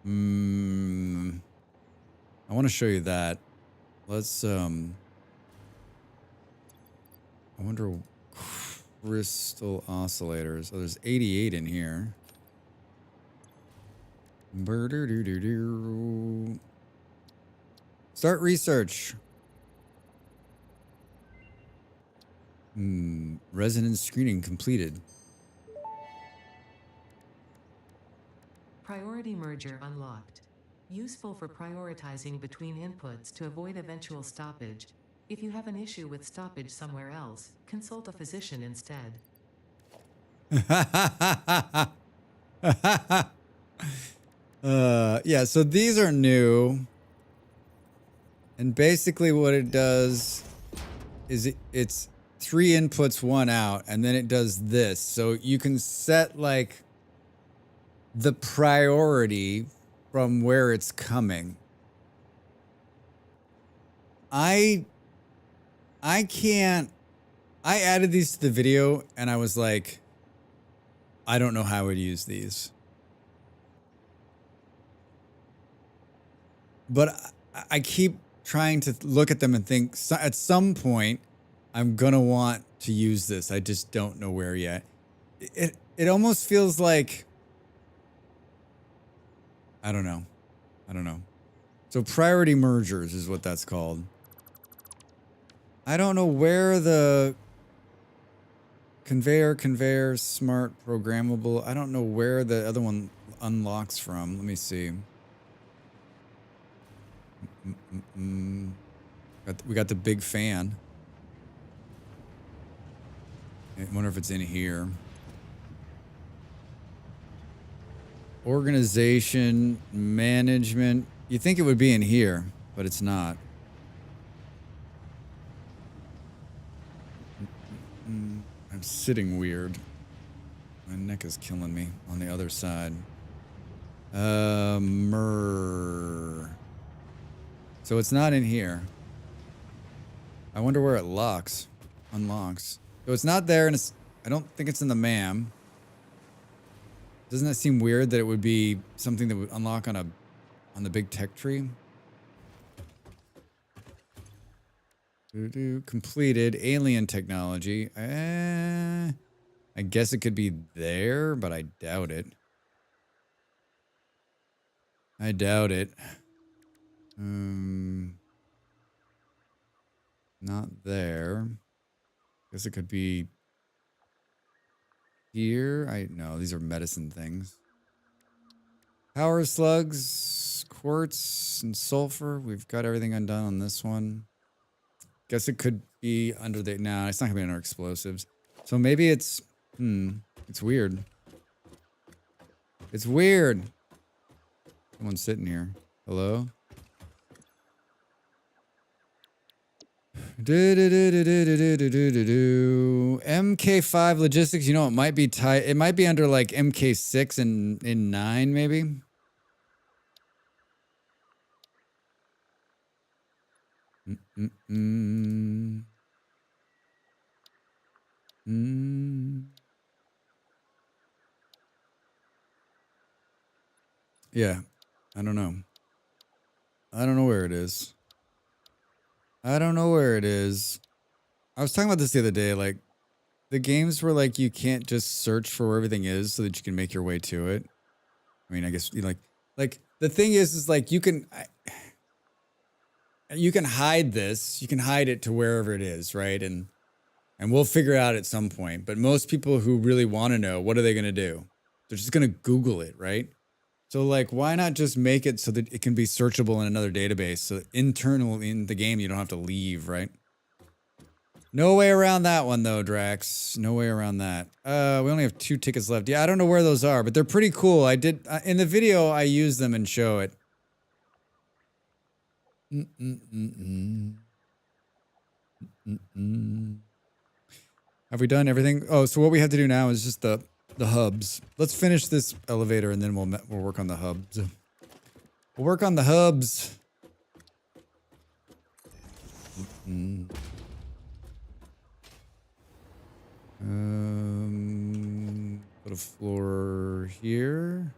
I want to show you that. Let's I wonder, crystal oscillators. Oh, there's 88 in here. Start research. Resonance screening completed. Priority merger unlocked. Useful for prioritizing between inputs to avoid eventual stoppage. If you have an issue with stoppage somewhere else, consult a physician instead. Yeah, so these are new. And basically what it does is it's 3 inputs, 1 out, and then it does this. So you can set like the priority from where it's coming. I added these to the video and I was like, I don't know how I would use these. But I keep trying to look at them and think at some point I'm gonna want to use this. I just don't know where yet. It almost feels like, I don't know. So priority mergers is what that's called. I don't know where the conveyor, smart, programmable. I don't know where the other one unlocks from. Let me see. We got the big fan. I wonder if it's in here. Organization, management. You think it would be in here, but it's not. I'm sitting weird. My neck is killing me on the other side. So it's not in here. I wonder where it unlocks. So it's not there, and I don't think it's in the MAM. Doesn't that seem weird that it would be something that would unlock on the big tech tree? Completed alien technology. I guess it could be there, but I doubt it. Not there. Guess it could be here. No, these are medicine things. Power slugs, quartz, and sulfur. We've got everything undone on this one. Guess it could be under the... Nah, it's not gonna be under explosives. So maybe it's... It's weird. It's weird. Someone's sitting here. Hello? MK5 logistics, you know, it might be tied. It might be under like MK6 and in 9, maybe. Yeah, I don't know. I don't know where it is. I was talking about this the other day, like the games where like you can't just search for where everything is so that you can make your way to it. I mean, I guess you like the thing is like you can hide this. You can hide it to wherever it is, right? And we'll figure it out at some point. But most people who really want to know, what are they going to do? They're just going to Google it, right? So like, why not just make it so that it can be searchable in another database? So internal in the game, you don't have to leave, right? No way around that one though, Drax. No way around that. We only have 2 tickets left. Yeah, I don't know where those are, but they're pretty cool. I did, in the video, I use them and show it. Have we done everything? Oh, so what we have to do now is just the hubs. Let's finish this elevator and then we'll work on the hubs. We'll work on the hubs. Put a floor here.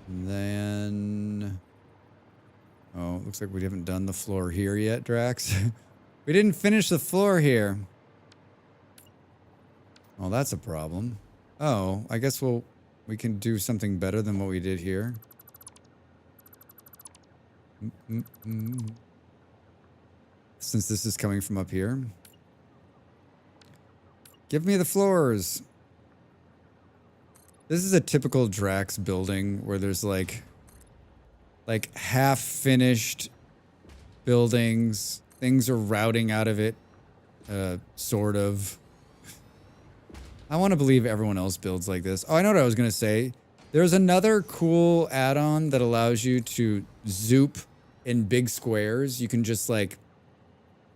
And then, oh, looks like we haven't done the floor here yet, Drax. We didn't finish the floor here. Oh, that's a problem. Oh, I guess we can do something better than what we did here. Since this is coming from up here. Give me the floors. This is a typical Drax building where there's like half finished buildings. Things are routing out of it. Sort of. I want to believe everyone else builds like this. Oh, I know what I was going to say. There's another cool add-on that allows you to zoop in big squares. You can just like,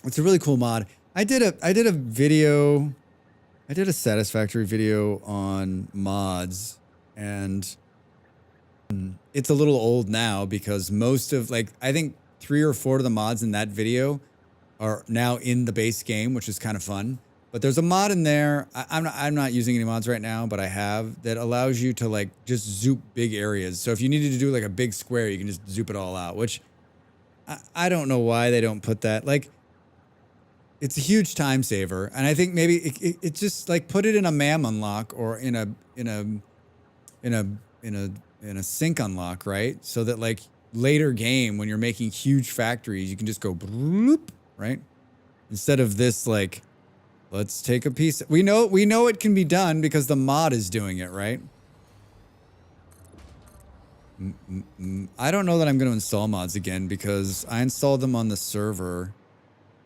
it's a really cool mod. I did a video, I did a Satisfactory video on mods, and it's a little old now because most of, like, I think 3 or 4 of the mods in that video are now in the base game, which is kind of fun. But there's a mod in there. I'm not using any mods right now, but I have, that allows you to like just zoop big areas. So if you needed to do like a big square, you can just zoop it all out, which I don't know why they don't put that. Like, it's a huge time saver, and I think maybe it just like put it in a MAM unlock or in a sync unlock, right? So that like later game when you're making huge factories, you can just go bloop, right? Instead of this like, let's take a piece. We know it can be done because the mod is doing it, right? I don't know that I'm going to install mods again because I installed them on the server.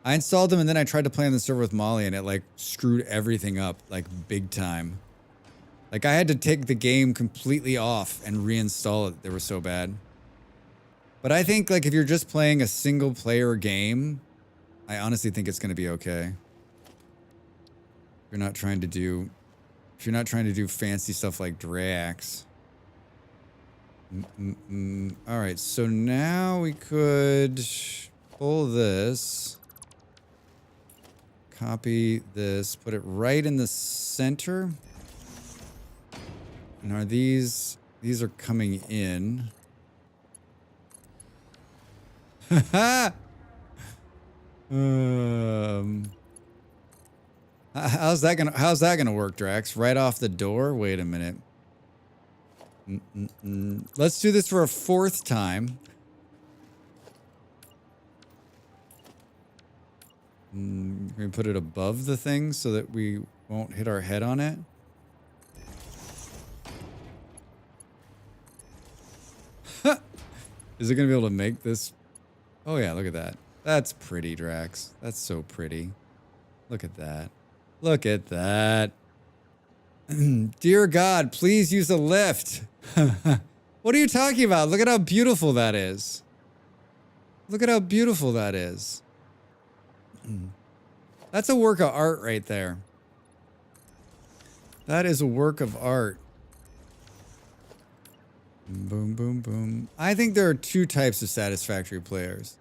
I installed them and then I tried to play on the server with Molly and it like screwed everything up like big time. Like I had to take the game completely off and reinstall it. They were so bad. But I think like if you're just playing a single player game, I honestly think it's going to be okay. If you're not trying to do fancy stuff like Drax. All right, so now we could pull this, copy this, put it right in the center. And are these are coming in. How's that gonna work, Drax? Right off the door? Wait a minute. Let's do this for a 4th time. Can we put it above the thing so that we won't hit our head on it? Is it gonna be able to make this? Oh yeah, look at that. That's pretty, Drax. That's so pretty. Look at that. Look at that. Dear God, please use a lift. What are you talking about? Look at how beautiful that is. Look at how beautiful that is. That's a work of art right there. That is a work of art. Boom, boom, boom. I think there are 2 types of Satisfactory players.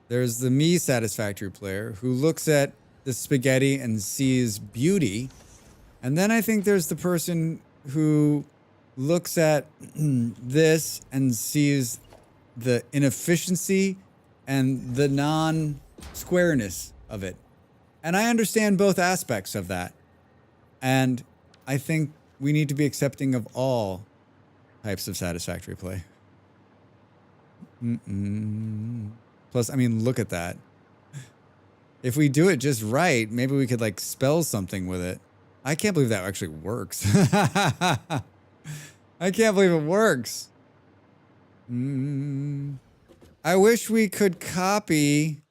There's the me Satisfactory player who looks at the spaghetti and sees beauty. And then I think there's the person who looks at this and sees the inefficiency and the non-squareness of it. And I understand both aspects of that. And I think we need to be accepting of all types of Satisfactory play. Plus, I mean, look at that. If we do it just right, maybe we could like spell something with it. I can't believe that actually works. I can't believe it works. I wish we could copy.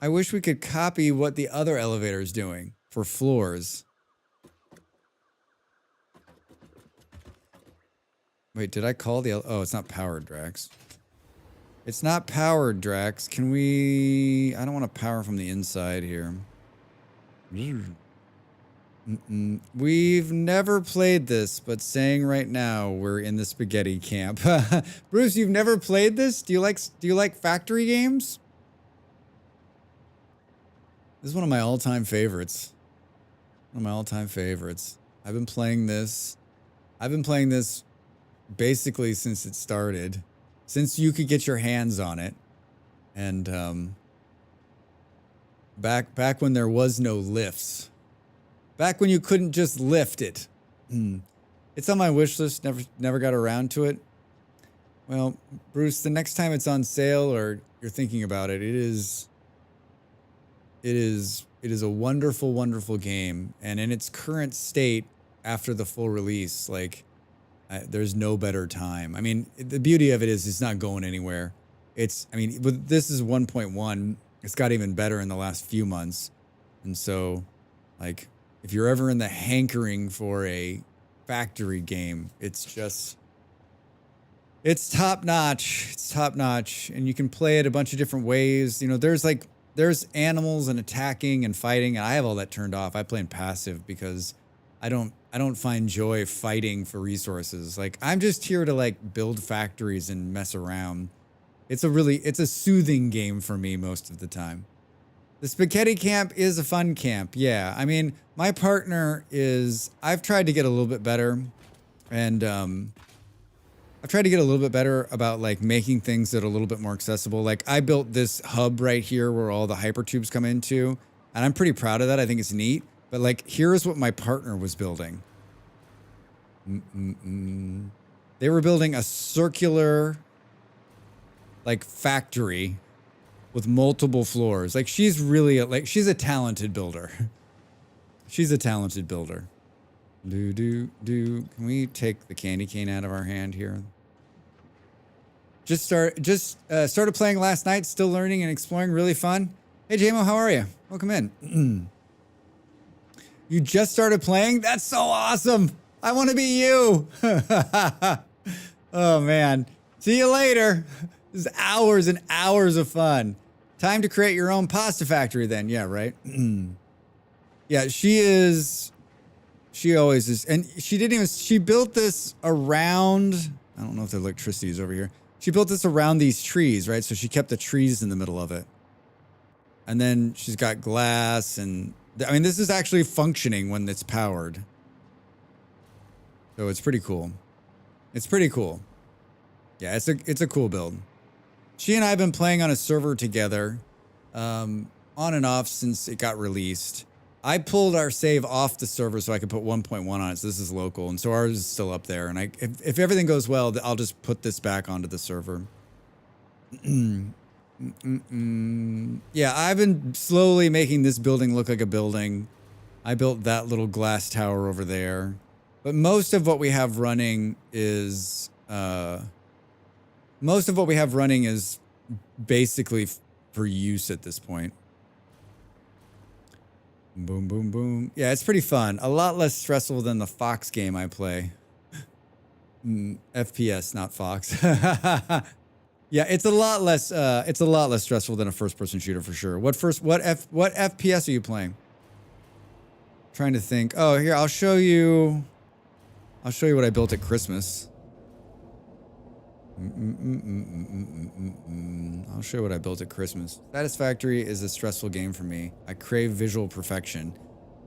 I wish we could copy what the other elevator is doing for floors. Wait, did I call the... Oh, it's not powered, Drax. It's not powered, Drax. Can we... I don't want to power from the inside here. We've never played this, but saying right now we're in the spaghetti camp. Bruce, you've never played this? Do you like factory games? This is one of my all-time favorites. One of my all-time favorites. I've been playing this basically since it started, since you could get your hands on it, and back when there was no lifts, back when you couldn't just lift it. It's on my wish list. Never got around to it. Well, Bruce, the next time it's on sale or you're thinking about it, it is a wonderful, wonderful game, and in its current state, after the full release, like. There's no better time. I mean, the beauty of it is it's not going anywhere. But this is 1.1. It's got even better in the last few months. And so, like, if you're ever in the hankering for a factory game, it's top notch. It's top notch. And you can play it a bunch of different ways. You know, there's animals and attacking and fighting. And I have all that turned off. I play in passive because I don't find joy fighting for resources. Like, I'm just here to like build factories and mess around. It's a soothing game for me most of the time. The spaghetti camp is a fun camp. Yeah. I mean, my partner I've tried to get a little bit better, and I've tried to get a little bit better about like making things that are a little bit more accessible. Like, I built this hub right here where all the hypertubes come into, and I'm pretty proud of that. I think it's neat. But like, here's what my partner was building. They were building a circular, like, factory with multiple floors. Like, she's a talented builder. She's a talented builder. Can we take the candy cane out of our hand here? Started playing last night. Still learning and exploring. Really fun. Hey, JMO, how are you? Welcome in. You just started playing? That's so awesome. I want to be you. Oh, man. See you later. This is hours and hours of fun. Time to create your own pasta factory then. Yeah, right? Yeah, she always is. And she built this around, I don't know if the electricity is over here. She built this around these trees, right? So she kept the trees in the middle of it. And then she's got glass and... I mean, this is actually functioning when it's powered. So it's pretty cool. It's pretty cool. Yeah, it's a cool build. She and I have been playing on a server together, on and off since it got released. I pulled our save off the server so I could put 1.1 on it, so this is local, and so ours is still up there. And if everything goes well, I'll just put this back onto the server. Yeah, I've been slowly making this building look like a building. I built that little glass tower over there. But most of what we have running is basically for use at this point. Boom, boom, boom. Yeah, it's pretty fun. A lot less stressful than the Fox game I play. FPS, not Fox. Yeah, it's a lot less stressful than a first-person shooter for sure. What FPS are you playing? Trying to think. Oh, here, I'll show you what I built at Christmas. I'll show you what I built at Christmas. Satisfactory is a stressful game for me. I crave visual perfection.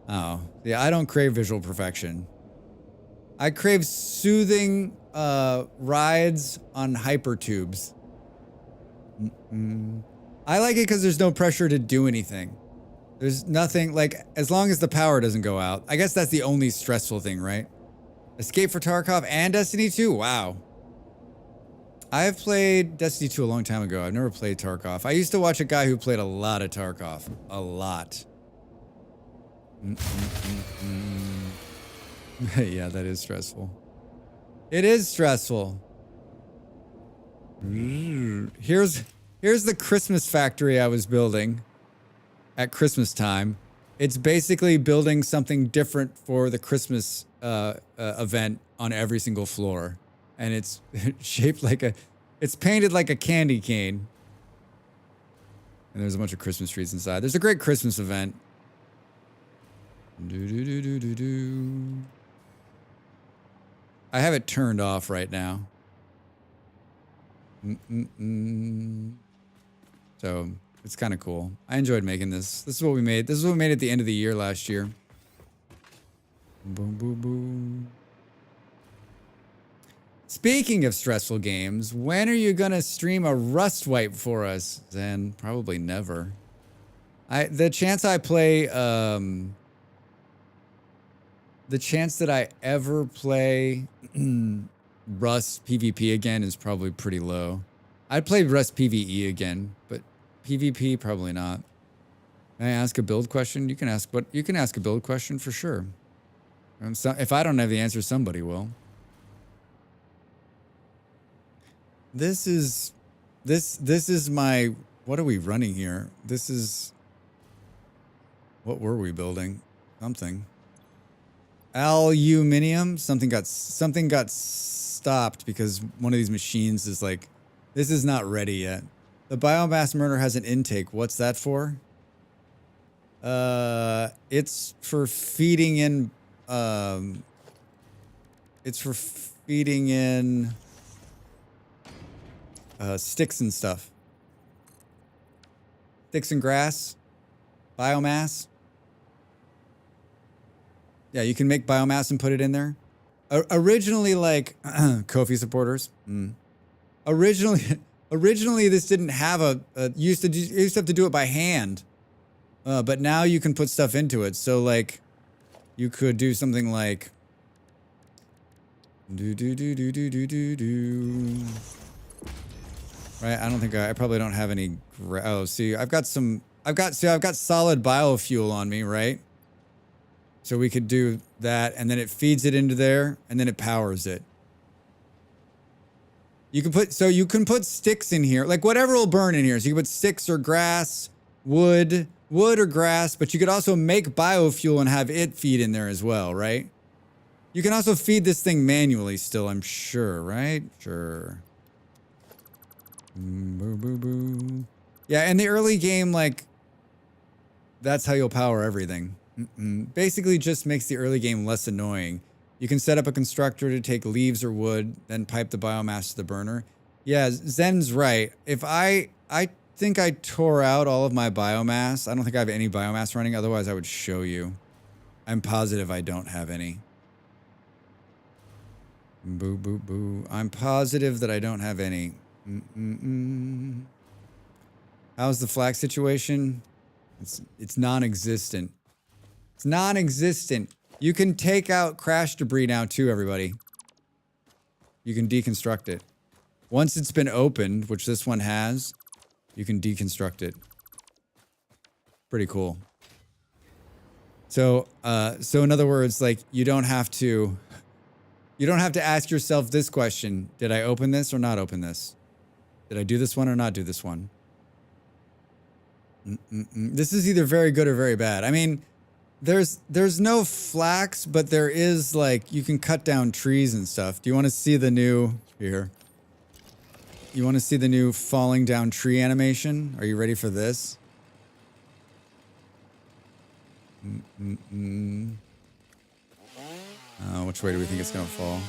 Oh, yeah, I don't crave visual perfection. I crave soothing rides on hypertubes. I like it because there's no pressure to do anything. There's nothing, like, as long as the power doesn't go out. I guess that's the only stressful thing, right? Escape for Tarkov and Destiny 2? Wow. I have played Destiny 2 a long time ago. I've never played Tarkov. I used to watch a guy who played a lot of Tarkov. A lot. Yeah, that is stressful. It is stressful. Here's the Christmas factory I was building at Christmas time. It's basically building something different for the Christmas event on every single floor. And it's shaped like it's painted like a candy cane. And there's a bunch of Christmas trees inside. There's a great Christmas event. I have it turned off right now. So it's kind of cool. I enjoyed making this. This is what we made. This is what we made at the end of the year last year. Boom, boom, boom. Speaking of stressful games, when are you gonna stream a Rust wipe for us? Zen, probably never. The chance I play, the chance that I ever play Rust PvP again is probably pretty low. I'd play Rust PvE again, but PvP probably not. Can I ask a build question? You can ask a build question for sure. If I don't have the answer, somebody will. This is my, what are we running here? This is, what were we building? Something. Aluminium. Something got stopped because one of these machines is like, this is not ready yet. The biomass burner has an intake. What's that for? It's for feeding in. It's for feeding in sticks and stuff. Sticks and grass. Biomass. Yeah, you can make biomass and put it in there. Originally, like Ko-fi supporters. Originally, this didn't have you used to have to do it by hand, but now you can put stuff into it. So like, you could do something like right. I don't think I probably don't have any. Oh, see, I've got solid biofuel on me, right? So we could do that, and then it feeds it into there, and then it powers it. You can put sticks in here, like whatever will burn in here. So you can put sticks or grass, wood or grass, but you could also make biofuel and have it feed in there as well, right? You can also feed this thing manually still, I'm sure, right? Sure. Boo, boo, boo. Yeah, in the early game, like, that's how you'll power everything. Basically just makes the early game less annoying. You can set up a constructor to take leaves or wood, then pipe the biomass to the burner. Yeah, Zen's right. If I think I tore out all of my biomass. I don't think I have any biomass running. Otherwise, I would show you. I'm positive I don't have any. Boo, boo, boo. I'm positive that I don't have any. How's the flak situation? It's non-existent. It's non-existent. You can take out crash debris now too, everybody. You can deconstruct it. Once it's been opened, which this one has, you can deconstruct it. Pretty cool. So in other words, like you don't have to ask yourself this question. Did I open this or not open this? Did I do this one or not do this one? This is either very good or very bad. I mean, there's no flax, but there is like, you can cut down trees and stuff. Do you want to see the new, here? You want to see the new falling down tree animation? Are you ready for this? Which way do we think it's going to fall?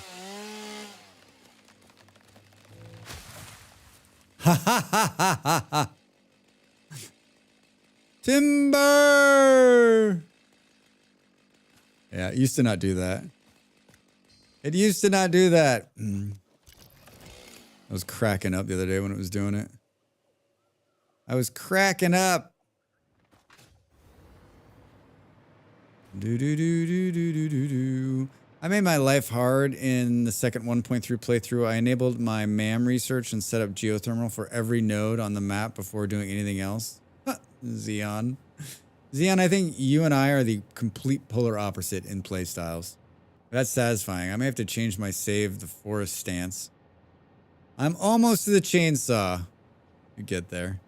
Ha ha ha ha ha ha! Timber! Yeah, it used to not do that. It used to not do that. I was cracking up the other day when it was doing it. I was cracking up. I made my life hard in the second 1.3 playthrough. I enabled my MAM research and set up geothermal for every node on the map before doing anything else. Xeon. Xeon, I think you and I are the complete polar opposite in play styles. That's satisfying. I may have to change my save the forest stance. I'm almost to the chainsaw. You get there.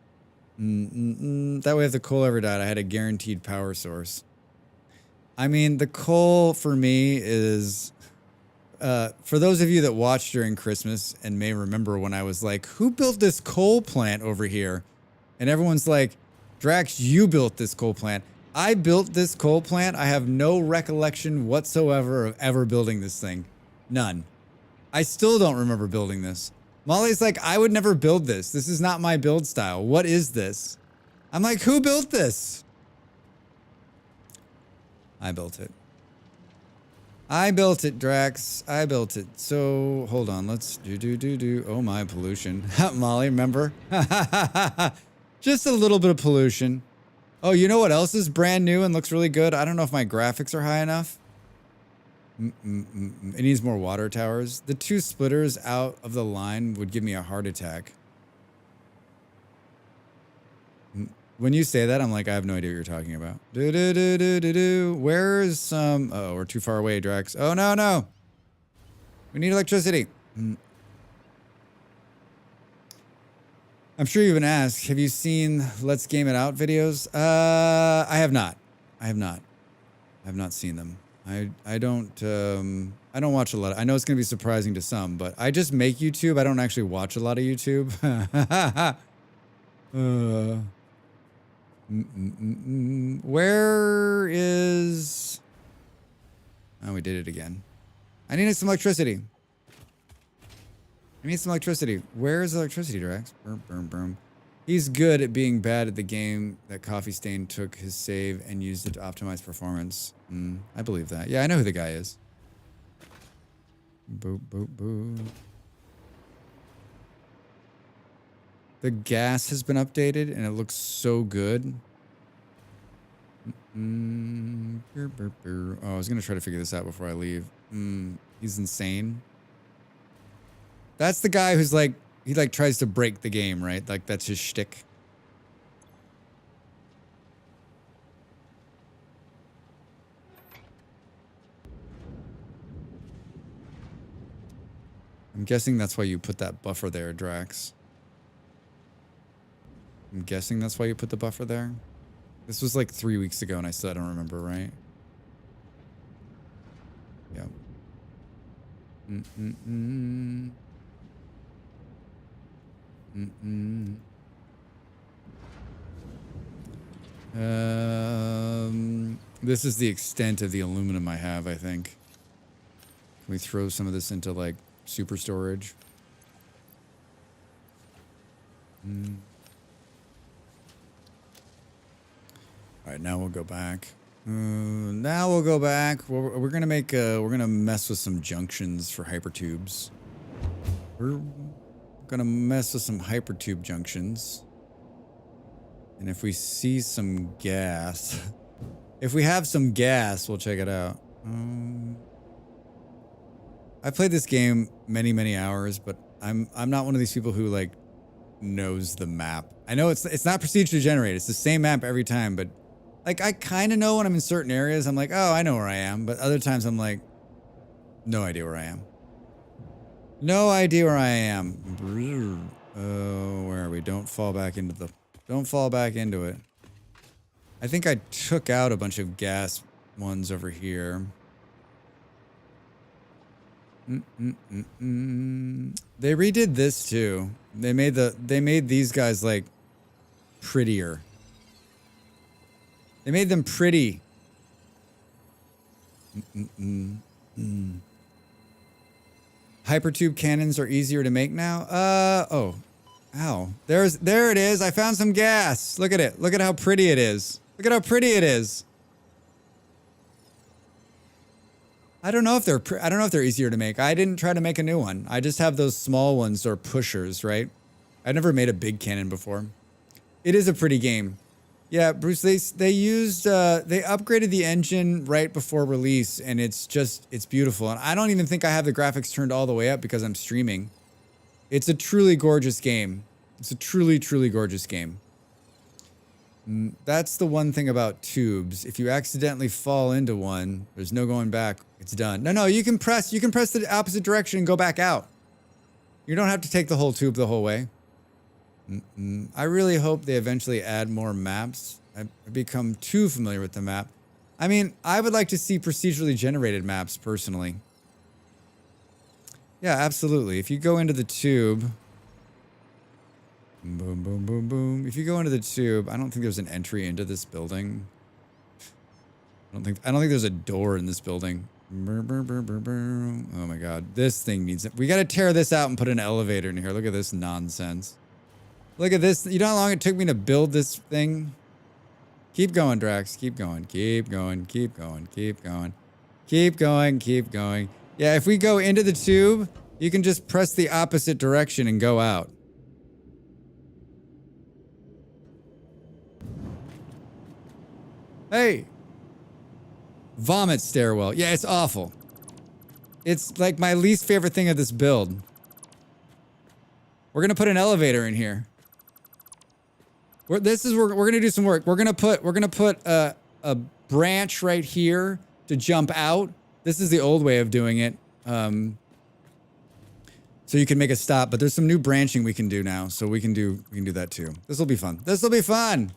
That way if the coal ever died, I had a guaranteed power source. I mean, the coal for me is... for those of you that watched during Christmas and may remember when I was like, who built this coal plant over here? And everyone's like, Drax, you built this coal plant. I built this coal plant. I have no recollection whatsoever of ever building this thing. None. I still don't remember building this. Molly's like, I would never build this. This is not my build style. What is this? I'm like, who built this? I built it. I built it, Drax. I built it. So, hold on. Let's do. Oh my, pollution. Molly, remember? Just a little bit of pollution. Oh, you know what else is brand new and looks really good? I don't know if my graphics are high enough. It needs more water towers. The 2 splitters out of the line would give me a heart attack. When you say that, I'm like, I have no idea what you're talking about. Where's some... Oh, we're too far away, Drax. Oh, no. We need electricity. I'm sure you've been asked, have you seen Let's Game It Out videos? I have not. I have not seen them. I don't watch a lot. I know it's going to be surprising to some, but I just make YouTube. I don't actually watch a lot of YouTube. Where is... Oh, we did it again. I need some electricity. I need some electricity. Where is electricity, Drax? Boom. He's good at being bad at the game that Coffee Stain took his save and used it to optimize performance. I believe that. Yeah, I know who the guy is. Boo. The gas has been updated and it looks so good. Oh, I was going to try to figure this out before I leave. He's insane. That's the guy who's like, he like tries to break the game, right? Like that's his shtick. I'm guessing that's why you put that buffer there, Drax. I'm guessing that's why you put the buffer there. This was like 3 weeks ago and I still don't remember, right? Yep. This is the extent of the aluminum I have, I think. Can we throw some of this into like super storage? All right, now we'll go back. Now we'll go back. We're gonna make we're gonna mess with some junctions for hypertubes. We're gonna mess with some hypertube junctions. And if we see some gas, if we have some gas, we'll check it out. I played this game many hours, but I'm not one of these people who like knows the map. I know it's not procedurally generated. It's the same map every time, but like I kind of know when I'm in certain areas. I'm like, oh, I know where I am. But other times I'm like, no idea where I am. No idea where I am. Oh, where are we? Don't fall back into it. I think I took out a bunch of gas ones over here. They redid this too. They made these guys like prettier. They made them pretty. Hypertube cannons are easier to make now. Oh. Ow. There it is. I found some gas. Look at it. Look at how pretty it is. Look at how pretty it is. I don't know if they're easier to make. I didn't try to make a new one. I just have those small ones or pushers, right? I never made a big cannon before. It is a pretty game. Yeah, Bruce, they upgraded the engine right before release and it's beautiful. And I don't even think I have the graphics turned all the way up because I'm streaming. It's a truly gorgeous game. It's a truly gorgeous game. That's the one thing about tubes. If you accidentally fall into one, there's no going back. It's done. No, you can press the opposite direction and go back out. You don't have to take the whole tube the whole way. I really hope they eventually add more maps. I've become too familiar with the map. I mean, I would like to see procedurally generated maps personally. Yeah, absolutely. If you go into the tube, boom, boom, boom, boom. If you go into the tube, I don't think there's an entry into this building. I don't think there's a door in this building. Oh my god, this thing needs it. We got to tear this out and put an elevator in here. Look at this nonsense. Look at this. You know how long it took me to build this thing? Keep going, Drax. Keep going. Keep going. Keep going. Keep going. Keep going. Keep going. Yeah, if we go into the tube, you can just press the opposite direction and go out. Hey! Vomit stairwell. Yeah, it's awful. It's like my least favorite thing of this build. We're gonna put an elevator in here. We're gonna do some work. We're gonna put a branch right here to jump out. This is the old way of doing it. So you can make a stop, but there's some new branching we can do now, so we can do that too. This will be fun. This will be fun.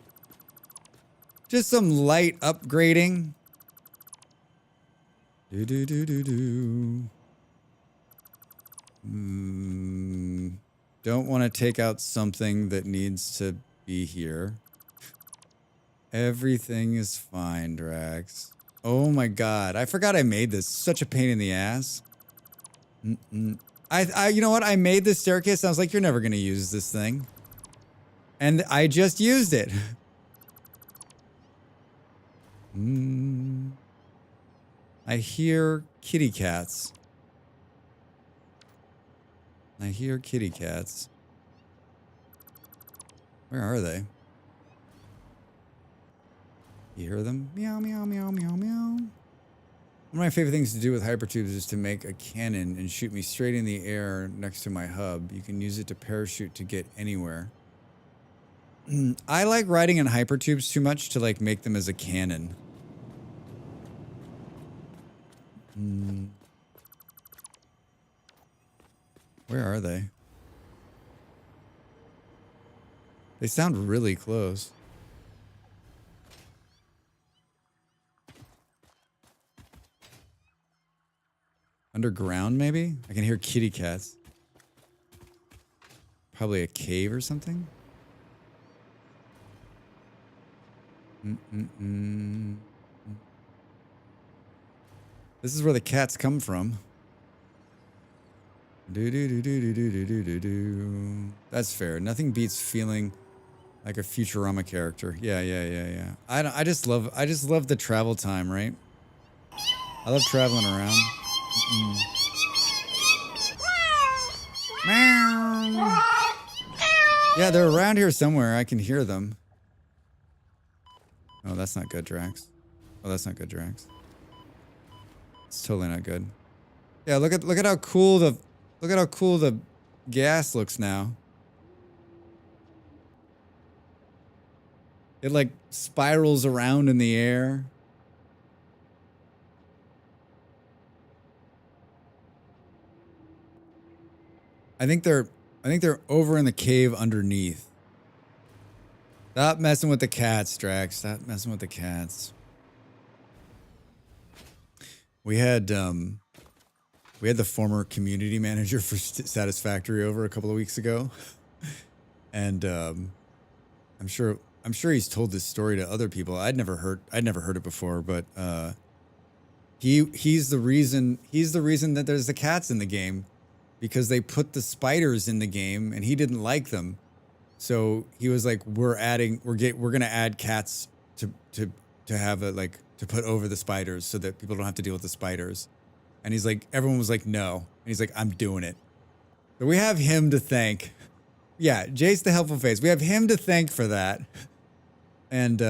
Just some light upgrading. Don't want to take out something that needs to be here. Everything is fine, Drax. Oh my god, I forgot I made this. Such a pain in the ass. You know what? I made this staircase and I was like, you're never gonna use this thing. And I just used it. I hear kitty cats. I hear kitty cats. Where are they? You hear them? Meow, meow, meow, meow, meow. One of my favorite things to do with hypertubes is to make a cannon and shoot me straight in the air next to my hub. You can use it to parachute to get anywhere. I like riding in hypertubes too much to like make them as a cannon. Where are they? They sound really close. Underground, maybe? I can hear kitty cats. Probably a cave or something? This is where the cats come from. That's fair. Nothing beats feeling like a Futurama character. Yeah. I just love the travel time, right? I love traveling around. Yeah, they're around here somewhere. I can hear them. Oh, that's not good, Drax. Oh, that's not good, Drax. It's totally not good. Yeah, look at how cool the gas looks now. It like spirals around in the air. I think they're over in the cave underneath. Stop messing with the cats, Drax. Stop messing with the cats. We had the former community manager for Satisfactory over a couple of weeks ago, and I'm sure he's told this story to other people. I'd never heard it before, but he's the reason that there's the cats in the game, because they put the spiders in the game and he didn't like them, so he was like, we're gonna add cats to have a like to put over the spiders so that people don't have to deal with the spiders. And he's like, everyone was like, no. And he's like, I'm doing it. So we have him to thank. Yeah, Jace the helpful face. We have him to thank for that. And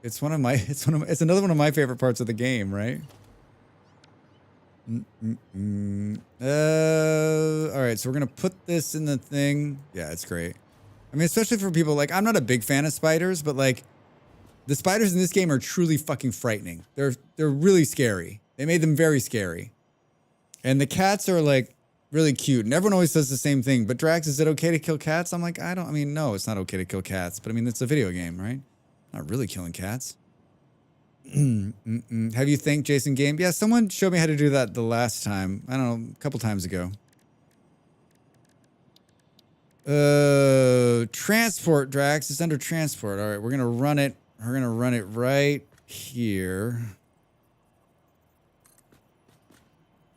it's another one of my favorite parts of the game, right? All right, so we're gonna put this in the thing. Yeah, it's great. I mean, especially for people like, I'm not a big fan of spiders, but like the spiders in this game are truly fucking frightening. They're really scary. They made them very scary. And the cats are like really cute. And everyone always says the same thing. But Drax, is it okay to kill cats? I'm like, I mean, no, it's not okay to kill cats. But I mean, it's a video game, right? Not really killing cats. Have you thanked Jason Game? Yeah, someone showed me how to do that the last time. I don't know, a couple times ago. Transport, Drax. It's under transport. All right, we're gonna run it. We're gonna run it right here.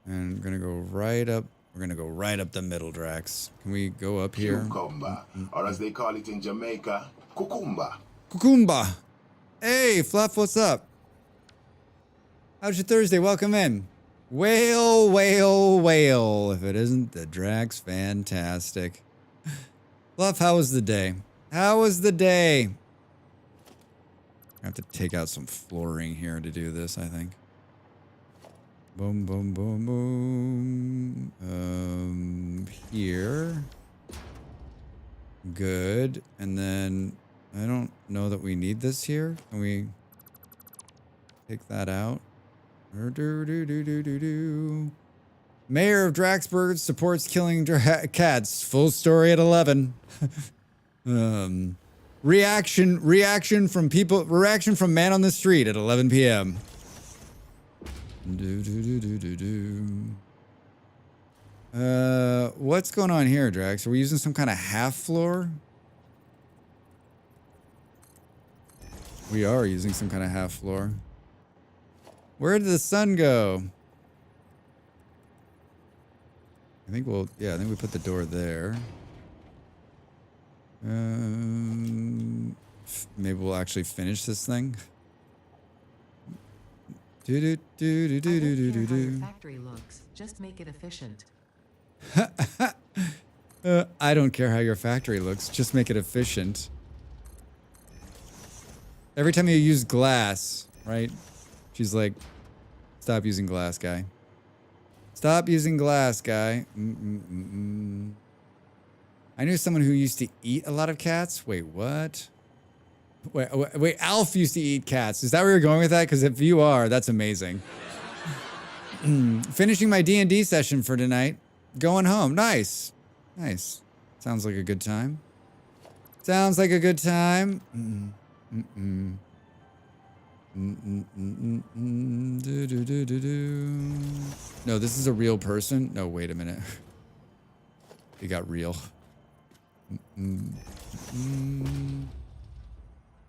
And we're gonna go right up. We're gonna go right up the middle, Drax. Can we go up here? Cucumber, or as they call it in Jamaica, cucumba. Cucumba. Hey, Fluff, what's up? How's your Thursday? Welcome in. Whale, whale, whale. If it isn't the Drax, fantastic. Fluff, how was the day? How was the day? I have to take out some flooring here to do this, I think. Boom, boom, boom, boom. Here. Good. And then I don't know that we need this here. Can we take that out? Mayor of Draxburg supports killing cats. Full story at 11. Reaction from man on the street at 11 p.m. What's going on here, Drax? Are we using some kind of half floor? We are using some kind of half floor. Where did the sun go? I think we put the door there. Maybe we'll actually finish this thing. I don't care how your factory looks. Just make it efficient. I don't care how your factory looks. Just make it efficient. Every time you use glass, right? She's like, stop using glass, guy. Stop using glass, guy. I knew someone who used to eat a lot of cats. Wait, what? Wait, Alf used to eat cats. Is that where you're going with that? Because if you are, that's amazing. Finishing my D&D session for tonight. Going home. Nice. Nice. Sounds like a good time. Sounds like a good time. No, this is a real person. No, wait a minute. It got real.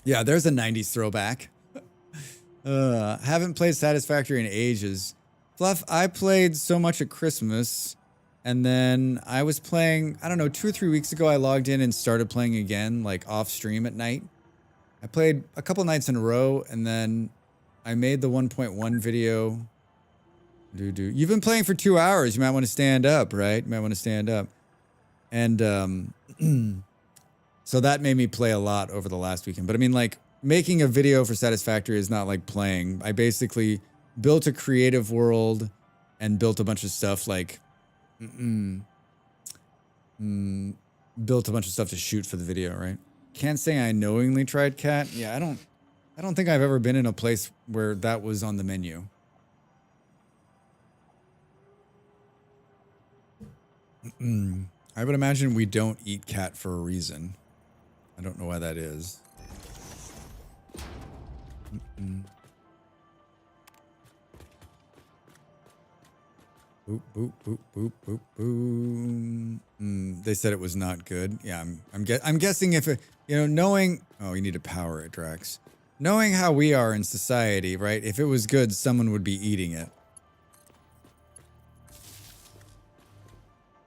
Yeah, there's a 90s throwback. Haven't played Satisfactory in ages. Fluff, I played so much at Christmas, and then I was playing, I don't know, 2 or 3 weeks ago I logged in and started playing again, like off stream at night. I played a couple nights in a row, and then I made the 1.1 video. You've been playing for 2 hours. You might want to stand up, right? You might want to stand up. And so that made me play a lot over the last weekend. But I mean, like, making a video for Satisfactory is not like playing. I basically built a creative world and built a bunch of stuff like... built a bunch of stuff to shoot for the video, right? Can't say I knowingly tried cat. Yeah, I don't think I've ever been in a place where that was on the menu. I would imagine we don't eat cat for a reason. I don't know why that is. Boop, boop, boop, boop, boop, boom. They said it was not good. Yeah, I'm guessing if it, you know, knowing, oh, you need to power it, Drax. Knowing how we are in society, right? If it was good, someone would be eating it.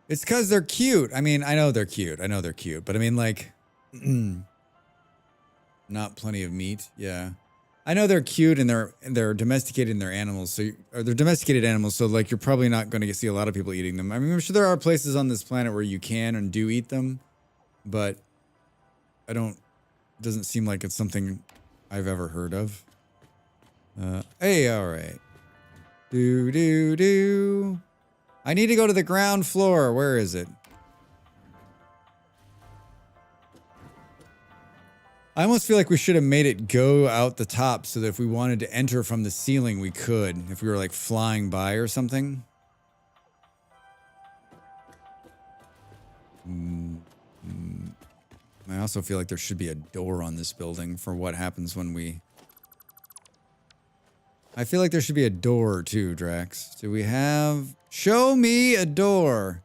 It's because they're cute. I mean, I know they're cute. But I mean, like, not plenty of meat. Yeah. I know they're cute and they're domesticating their animals. So they're domesticated animals. So like, you're probably not going to see a lot of people eating them. I mean, I'm sure there are places on this planet where you can and do eat them, but it doesn't seem like it's something I've ever heard of. Hey, all right. I need to go to the ground floor. Where is it? I almost feel like we should have made it go out the top so that if we wanted to enter from the ceiling, we could. If we were like flying by or something. I also feel like there should be a door on this building for what happens when we... I feel like there should be a door too, Drax. Do we have... Show me a door!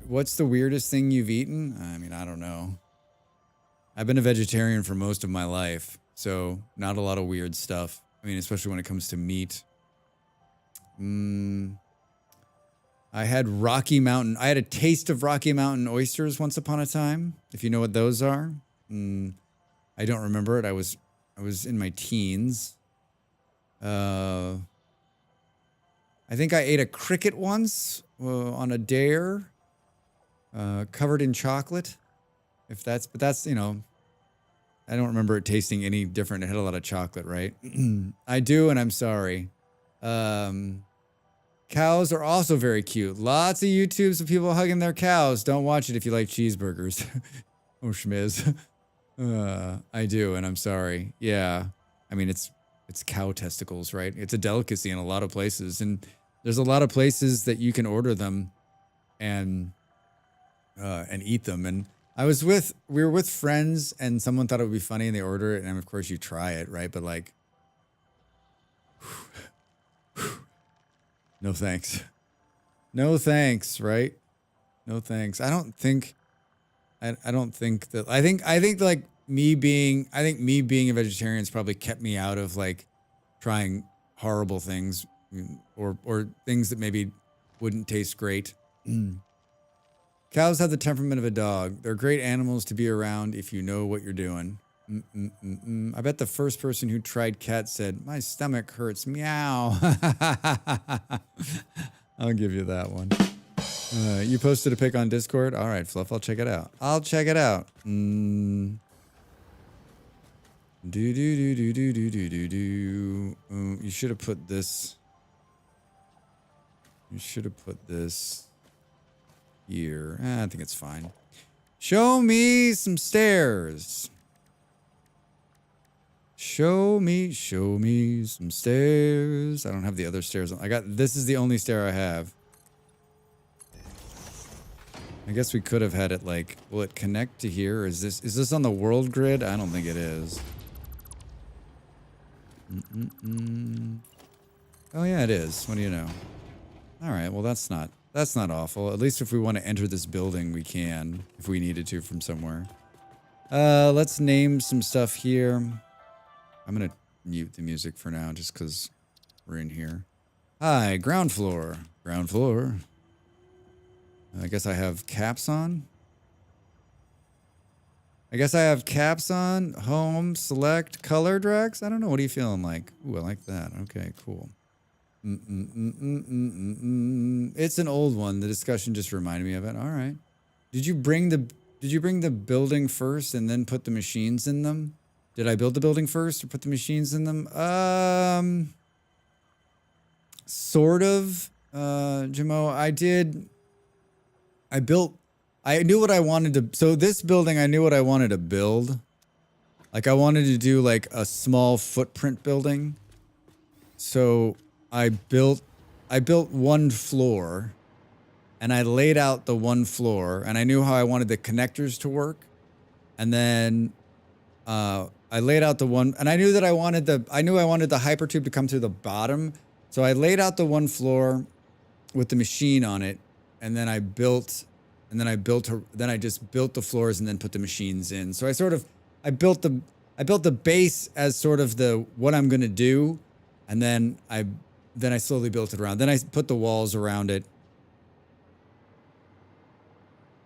What's the weirdest thing you've eaten? I mean, I don't know. I've been a vegetarian for most of my life, so not a lot of weird stuff. I mean, especially when it comes to meat. I had Rocky Mountain. I had a taste of Rocky Mountain oysters once upon a time, if you know what those are. I don't remember it. I was in my teens. I think I ate a cricket once on a dare, covered in chocolate. But that's, you know, I don't remember it tasting any different. It had a lot of chocolate, right? I do, and I'm sorry. Cows are also very cute. Lots of YouTubes of people hugging their cows. Don't watch it if you like cheeseburgers. Oh, schmiz. I do, and I'm sorry. Yeah. I mean, it's cow testicles, right? It's a delicacy in a lot of places, and there's a lot of places that you can order them and eat them. And we were with friends, and someone thought it would be funny, and they order it, and of course you try it, right? But like, no thanks. No thanks, right? No thanks. I don't think that, I think like me being a vegetarian has probably kept me out of like trying horrible things or things that maybe wouldn't taste great. Cows have the temperament of a dog. They're great animals to be around if you know what you're doing. I bet the first person who tried cat said, "My stomach hurts, meow." I'll give you that one. You posted a pic on Discord? All right, Fluff, I'll check it out. You should have put this. You should have put this here. I think it's fine. Show me some stairs. Show me some stairs. I don't have the other stairs. This is the only stair I have. I guess we could have had it like, will it connect to here? Is this on the world grid? I don't think it is. Oh yeah, it is. What do you know? All right, well that's not awful. At least if we want to enter this building, we can, if we needed to from somewhere. Let's name some stuff here. I'm gonna mute the music for now, just because we're in here. Hi, ground floor. Ground floor. I guess I have caps on. Home, select, color, Drax. I don't know. What are you feeling like? Ooh, I like that. Okay, cool. It's an old one. The discussion just reminded me of it. All right. Did you bring the building first and then put the machines in them? Did I build the building first or put the machines in them? Sort of, Jamo. I knew what I wanted to, so this building, I knew what I wanted to build. Like I wanted to do like a small footprint building. So I built one floor and I laid out the one floor and I knew how I wanted the connectors to work. And then, I laid out the one, and I knew I wanted the hypertube to come through the bottom. So I laid out the one floor with the machine on it, and then I just built the floors and then put the machines in. So I built the base as sort of what I'm gonna do, and then I slowly built it around. Then I put the walls around it.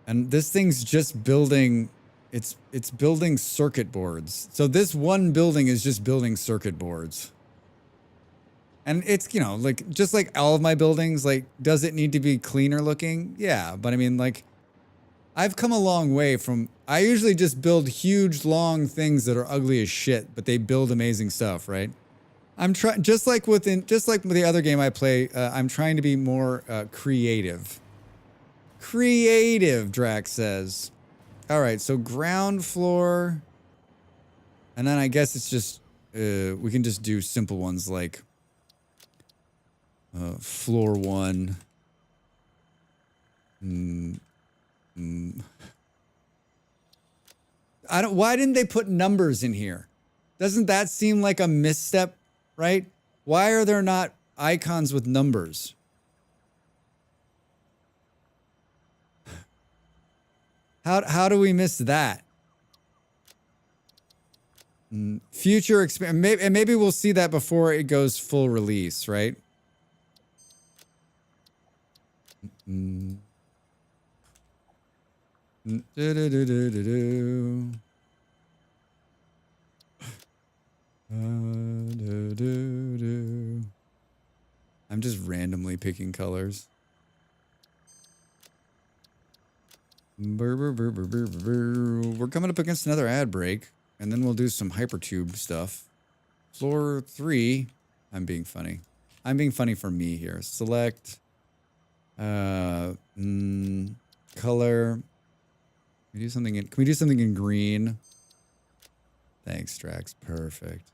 And this thing's just building. It's building circuit boards. So this one building is just building circuit boards. And it's, you know, like, just like all of my buildings, like, does it need to be cleaner looking? Yeah, but I mean, like, I've come a long way from, I usually just build huge, long things that are ugly as shit, but they build amazing stuff, right? I'm trying, just like with the other game I play, I'm trying to be more creative. Creative, Drax says. All right, so ground floor. And then I guess it's just, we can just do simple ones like floor 1. Why didn't they put numbers in here? Doesn't that seem like a misstep, right? Why are there not icons with numbers? How do we miss that? Future experience, and maybe we'll see that before it goes full release, right? I'm just randomly picking colors. We're coming up against another ad break, and then we'll do some hypertube stuff. Floor 3. I'm being funny. I'm being funny for me here. Select color. Can we do something in green? Thanks, Drax. Perfect.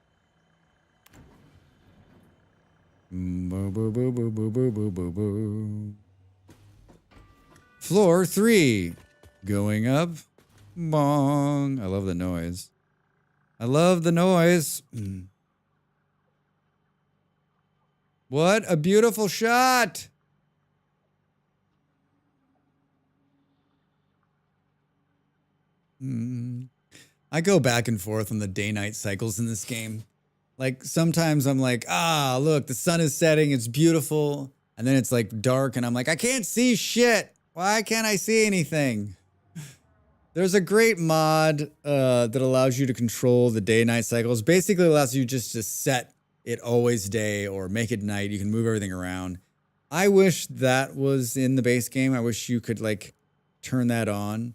Boo, boo, boo, boo, boo, boo, boo, boo, boo. Floor 3. Going up. Bong. I love the noise. I love the noise. What a beautiful shot. I go back and forth on the day-night cycles in this game. Like, sometimes I'm like, look, the sun is setting, it's beautiful. And then it's like dark and I'm like, I can't see shit. Why can't I see anything? There's a great mod that allows you to control the day-night cycles. Basically allows you just to set it always day or make it night. You can move everything around. I wish that was in the base game. I wish you could like turn that on.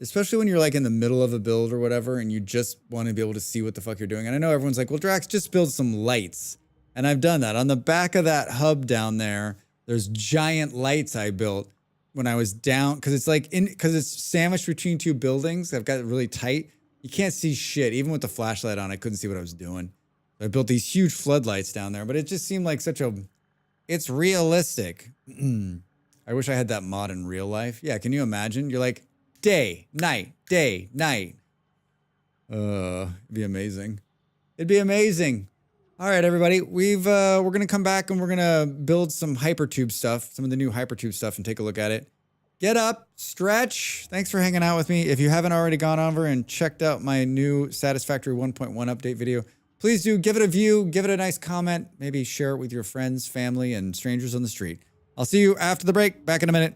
Especially when you're like in the middle of a build or whatever and you just want to be able to see what the fuck you're doing. And I know everyone's like, well, Drax, just build some lights. And I've done that. On the back of that hub down there, there's giant lights I built when I was down. Because it's like, because it's sandwiched between two buildings. I've got it really tight. You can't see shit. Even with the flashlight on, I couldn't see what I was doing. So I built these huge floodlights down there. But it just seemed like it's realistic. I wish I had that mod in real life. Yeah, can you imagine? You're like, day, night, day, night. It'd be amazing. It'd be amazing. All right, everybody. We're gonna come back and we're gonna build some hypertube stuff, some of the new hypertube stuff, and take a look at it. Get up, stretch. Thanks for hanging out with me. If you haven't already gone over and checked out my new Satisfactory 1.1 update video, please do give it a view, give it a nice comment, maybe share it with your friends, family, and strangers on the street. I'll see you after the break. Back in a minute.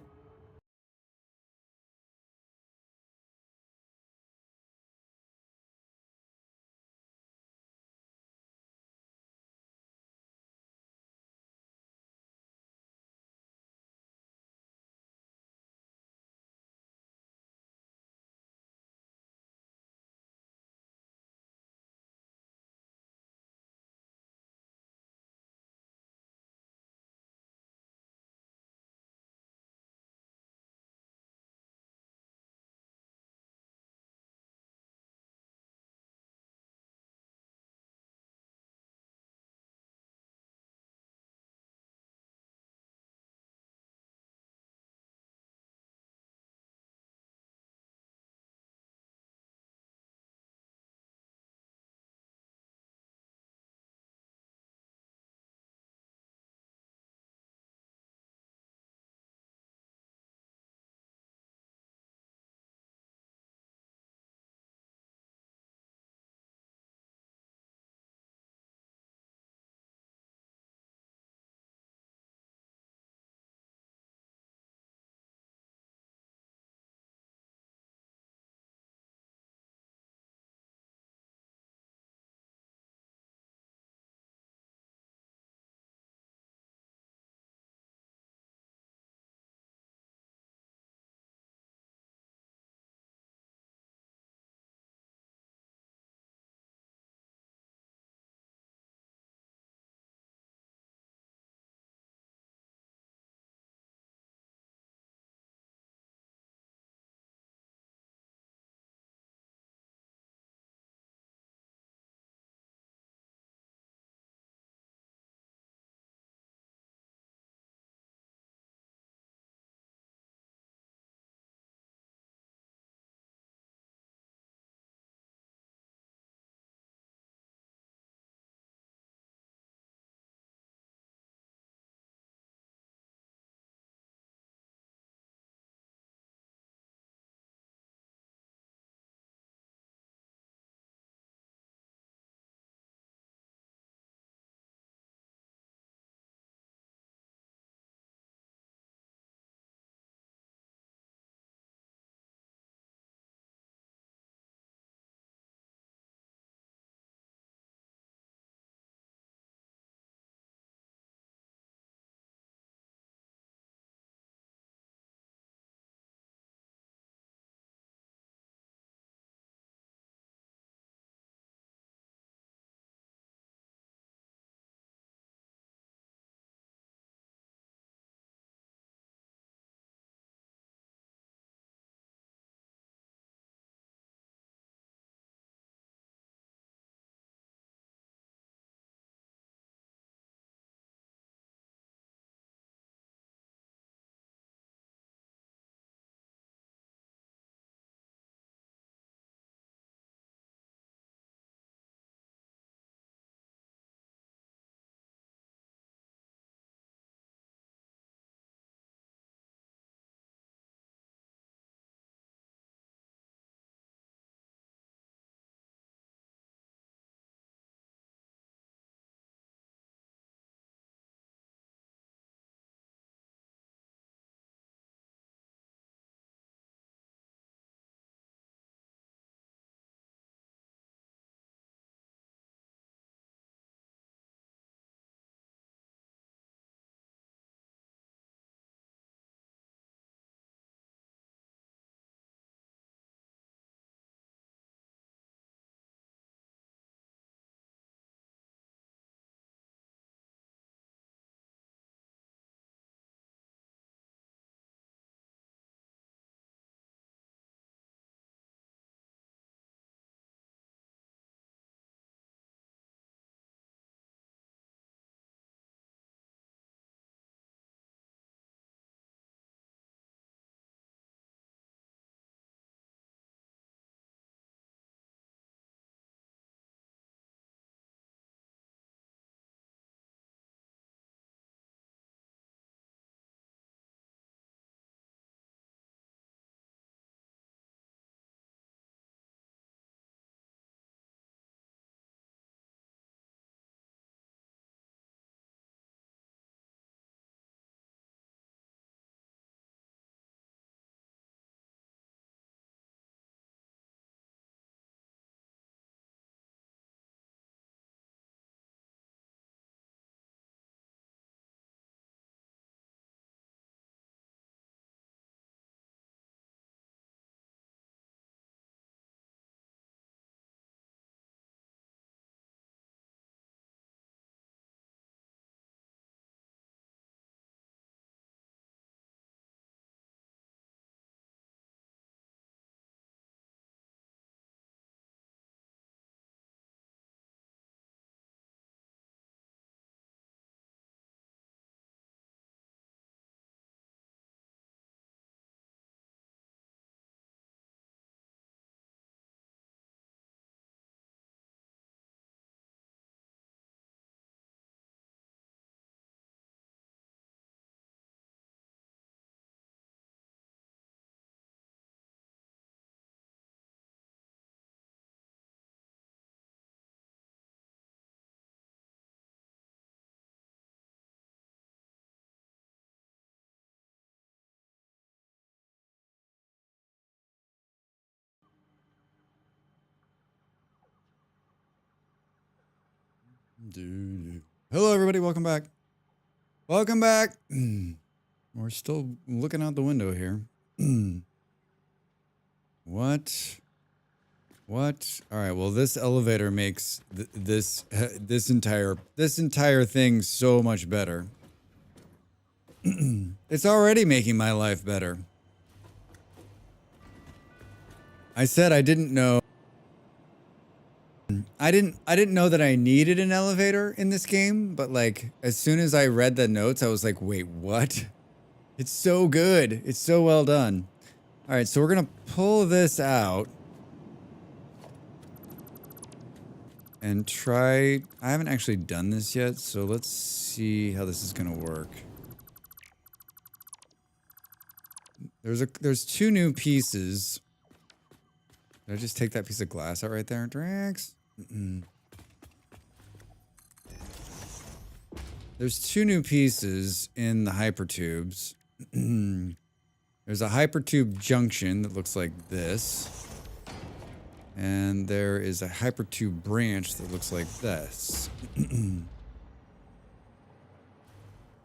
Hello, everybody. Welcome back. Welcome back. We're still looking out the window here. What? What? All right. Well, this elevator makes this entire thing so much better. It's already making my life better. I said I didn't know. I didn't know that I needed an elevator in this game, but like as soon as I read the notes, I was like, wait, what? It's so good. It's so well done. All right, so we're gonna pull this out and try. I haven't actually done this yet, so let's see how this is gonna work. There's two new pieces. Did I just take that piece of glass out right there, Drax? There's two new pieces in the hypertubes. There's a hypertube junction that looks like this. And there is a hypertube branch that looks like this.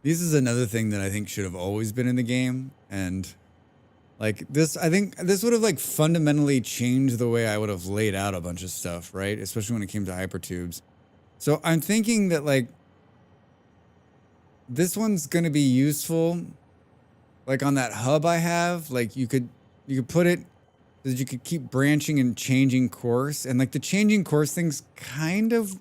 This is another thing that I think should have always been in the game. And like this, I think this would have like fundamentally changed the way I would have laid out a bunch of stuff, right? Especially when it came to hypertubes. So I'm thinking that like this one's going to be useful. Like on that hub I have, like you could put it so that you could keep branching and changing course. And like the changing course thing's kind of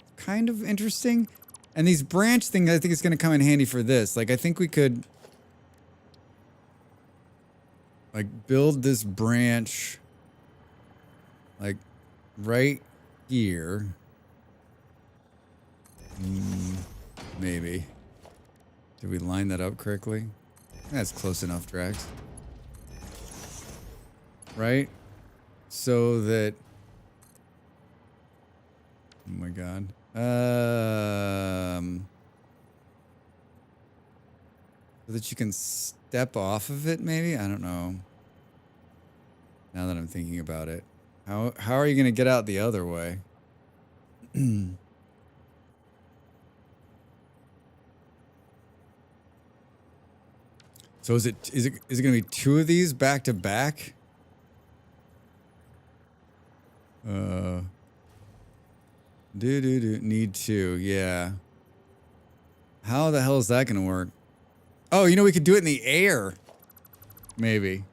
interesting. And these branch things, I think it's going to come in handy for this. Like I think we could like build this branch like right here. Maybe. Did we line that up correctly? That's close enough, Drax. Right? So that... Oh my god. So that you can step off of it, maybe? I don't know. Now that I'm thinking about it. How are you going to get out the other way? So is it going to be two of these back to back? Need two, yeah. How the hell is that going to work? Oh, you know, we could do it in the air. Maybe.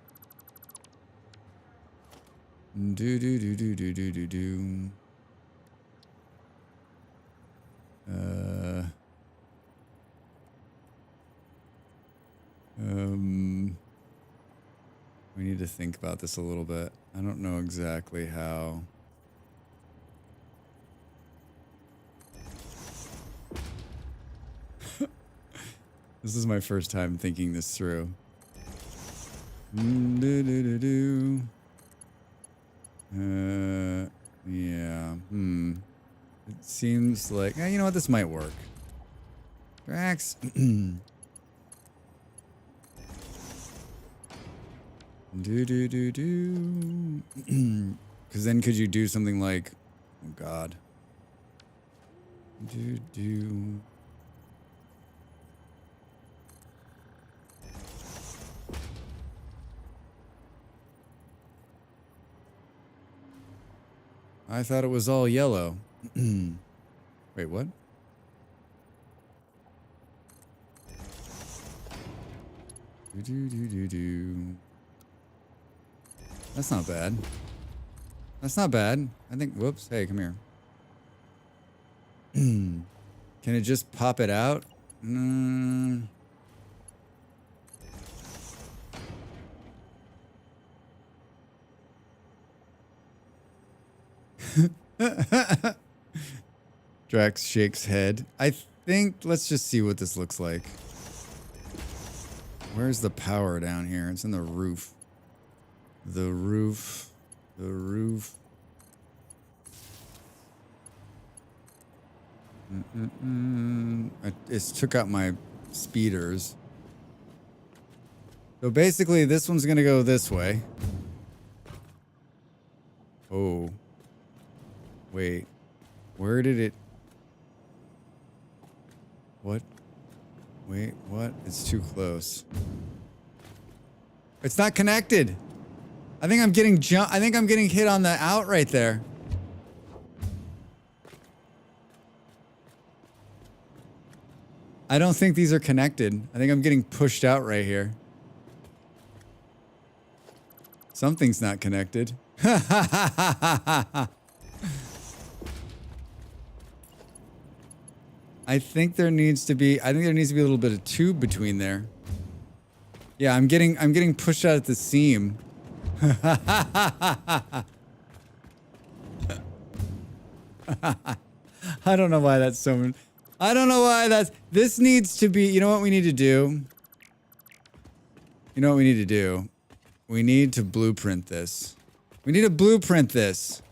We need to think about this a little bit. I don't know exactly how. This is my first time thinking this through. Yeah. It seems like, you know what? This might work. Drax. Because then could you do something like, oh god. I thought it was all yellow. Wait, what? That's not bad. That's not bad. I think, whoops, hey, come here. Can it just pop it out? Drax shakes head. I think, let's just see what this looks like. Where's the power down here? It's in the roof. The roof. It took out my speeders. So basically, this one's gonna go this way. Oh. Wait. Where did it... What? Wait, what? It's too close. It's not connected. I think I'm getting I think I'm getting hit on the out right there. I don't think these are connected. I think I'm getting pushed out right here. Something's not connected. I think there needs to be a little bit of tube between there. Yeah, I'm getting pushed out at the seam. I don't know why that's so. I don't know why that's. This needs to be. You know what we need to do? You know what we need to do? We need to blueprint this. We need to blueprint this.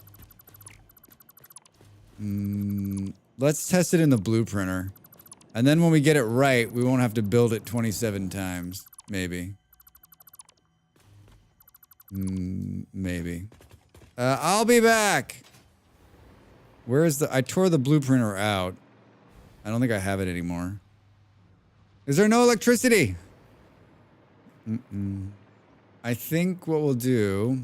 Let's test it in the blueprinter. And then when we get it right, we won't have to build it 27 times. Maybe. Maybe. I'll be back. Where's the... I tore the blueprinter out. I don't think I have it anymore. Is there no electricity? I think what we'll do...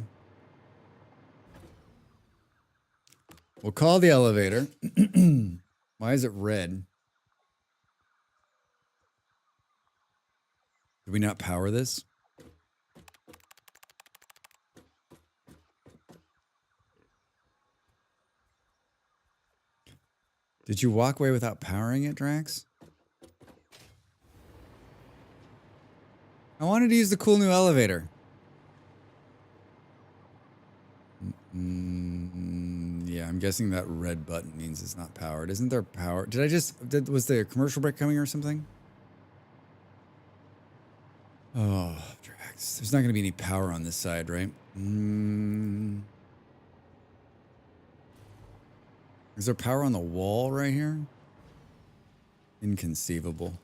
We'll call the elevator. Why is it red? Did we not power this? Did you walk away without powering it, Drax? I wanted to use the cool new elevator. Yeah, I'm guessing that red button means it's not powered. Isn't there power? Was the commercial break coming or something? Oh, Drax. There's not going to be any power on this side, right? Is there power on the wall right here? Inconceivable.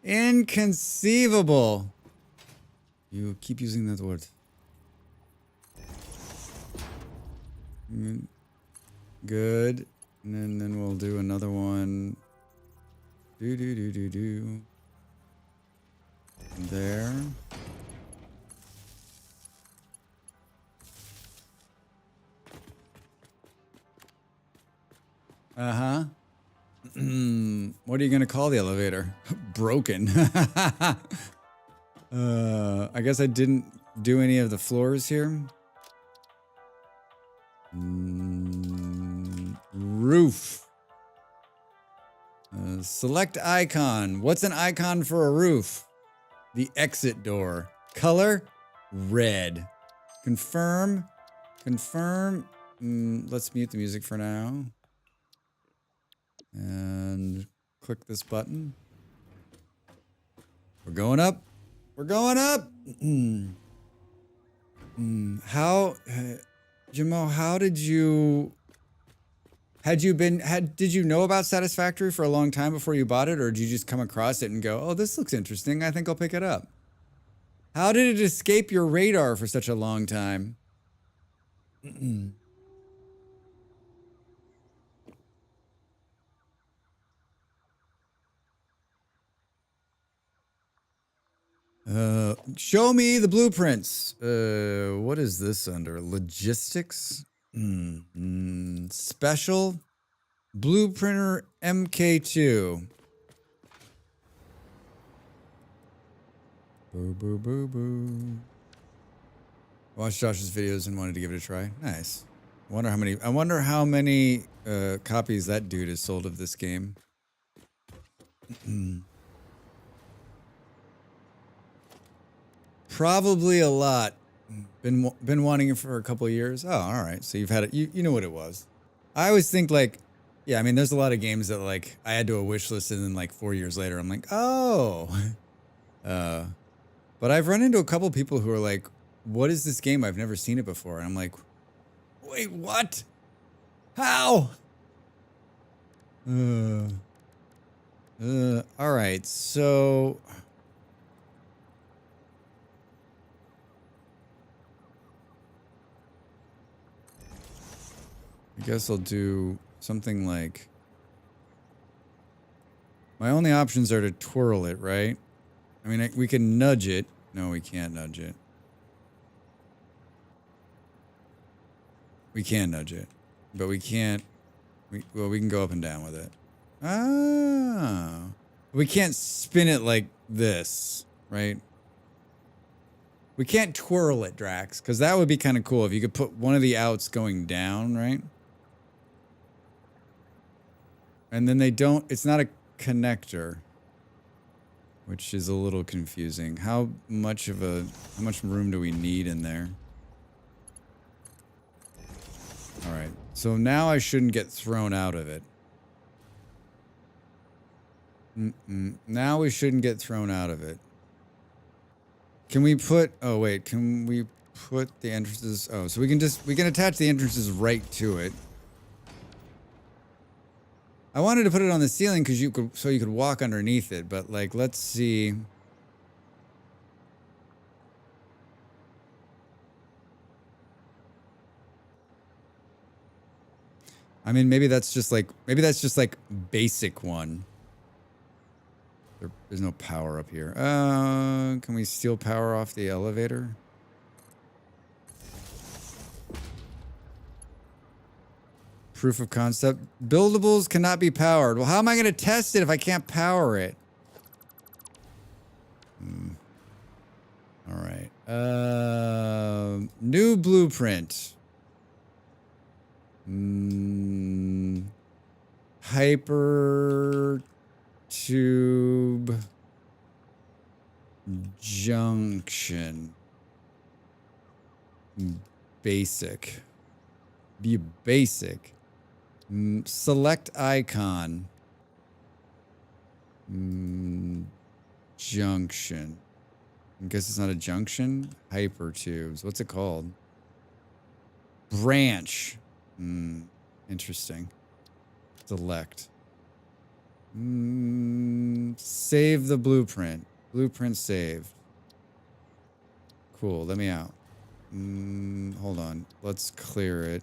Inconceivable! You keep using that word. Good. And then we'll do another one. Do. There. Uh-huh. What are you gonna call the elevator? Broken. I guess I didn't do any of the floors here. Roof. Select icon. What's an icon for a roof? The exit door. Color? Red. Confirm. Confirm. Let's mute the music for now. And click this button. We're going up. We're going up. How, Jamo, how did you... Did you know about Satisfactory for a long time before you bought it, or did you just come across it and go, oh, this looks interesting, I think I'll pick it up? How did it escape your radar for such a long time? Show me the blueprints. What is this under? Logistics? Special Blueprinter MK2. Boo boo boo boo. Watched Josh's videos and wanted to give it a try. Nice. I wonder how many copies that dude has sold of this game. Probably a lot. Been wanting it for a couple of years. Oh, all right. So you've had it. You know what it was. I always think like, yeah. I mean, there's a lot of games that like I add to a wish list and then like 4 years later I'm like, oh. But I've run into a couple people who are like, what is this game? I've never seen it before. And I'm like, wait, what? How? All right. So. I guess I'll do something like My only options are to twirl it, right? I mean, we can nudge it. No, we can't nudge it. We can nudge it, but we can't. Well, we can go up and down with it. Ah. We can't spin it like this, right? We can't twirl it, Drax, because that would be kind of cool if you could put one of the outs going down, right? And then they don't, it's not a connector, which is a little confusing. How much room do we need in there? All right, so now I shouldn't get thrown out of it. Now we shouldn't get thrown out of it. Can we put, oh wait, can we put the entrances, oh, so we can attach the entrances right to it. I wanted to put it on the ceiling because you could walk underneath it, but like, let's see. I mean, maybe that's just like basic one. There's no power up here. Can we steal power off the elevator? Proof of concept. Buildables cannot be powered. Well, how am I going to test it if I can't power it? All right. New blueprint. Hyper tube junction. Basic. Be basic. Select icon. Junction. I guess it's not a junction. Hypertubes. What's it called? Branch. Interesting. Select. Save the blueprint. Blueprint saved. Cool. Let me out. Hold on. Let's clear it.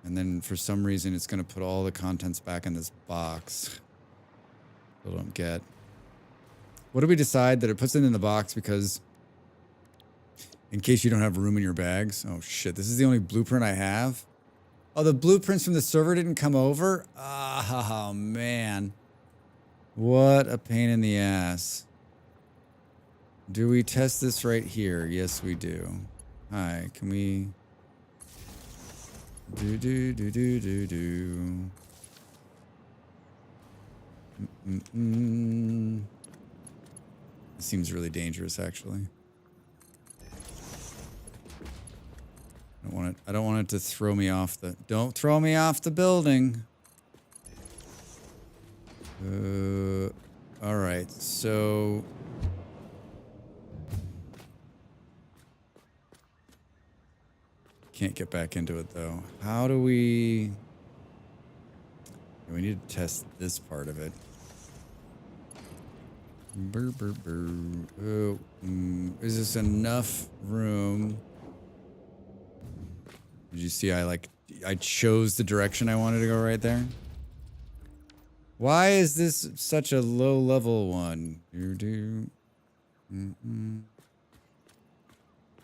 And then for some reason, it's going to put all the contents back in this box. I don't get. What do we decide that it puts it in the box because in case you don't have room in your bags? Oh shit, this is the only blueprint I have? Oh, the blueprints from the server didn't come over? Oh man. What a pain in the ass. Do we test this right here? Yes, we do. Hi, can we... Do. It seems really dangerous, actually. I don't want it to throw me off the... Don't throw me off the building. All right, so... Can't get back into it, though. How do we... We need to test this part of it. Oh, is this enough room? Did you see I chose the direction I wanted to go right there? Why is this such a low level one?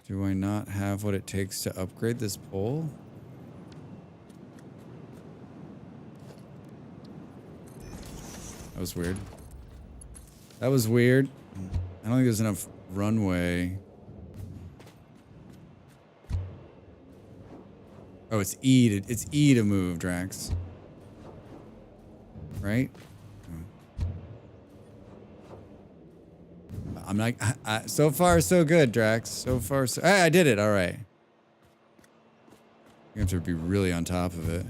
Do I not have what it takes to upgrade this pole? That was weird. That was weird. I don't think there's enough runway. Oh, it's E to move, Drax. Right? I'm like, so far so good, Drax. So far so... Hey, I did it, all right. You have to be really on top of it.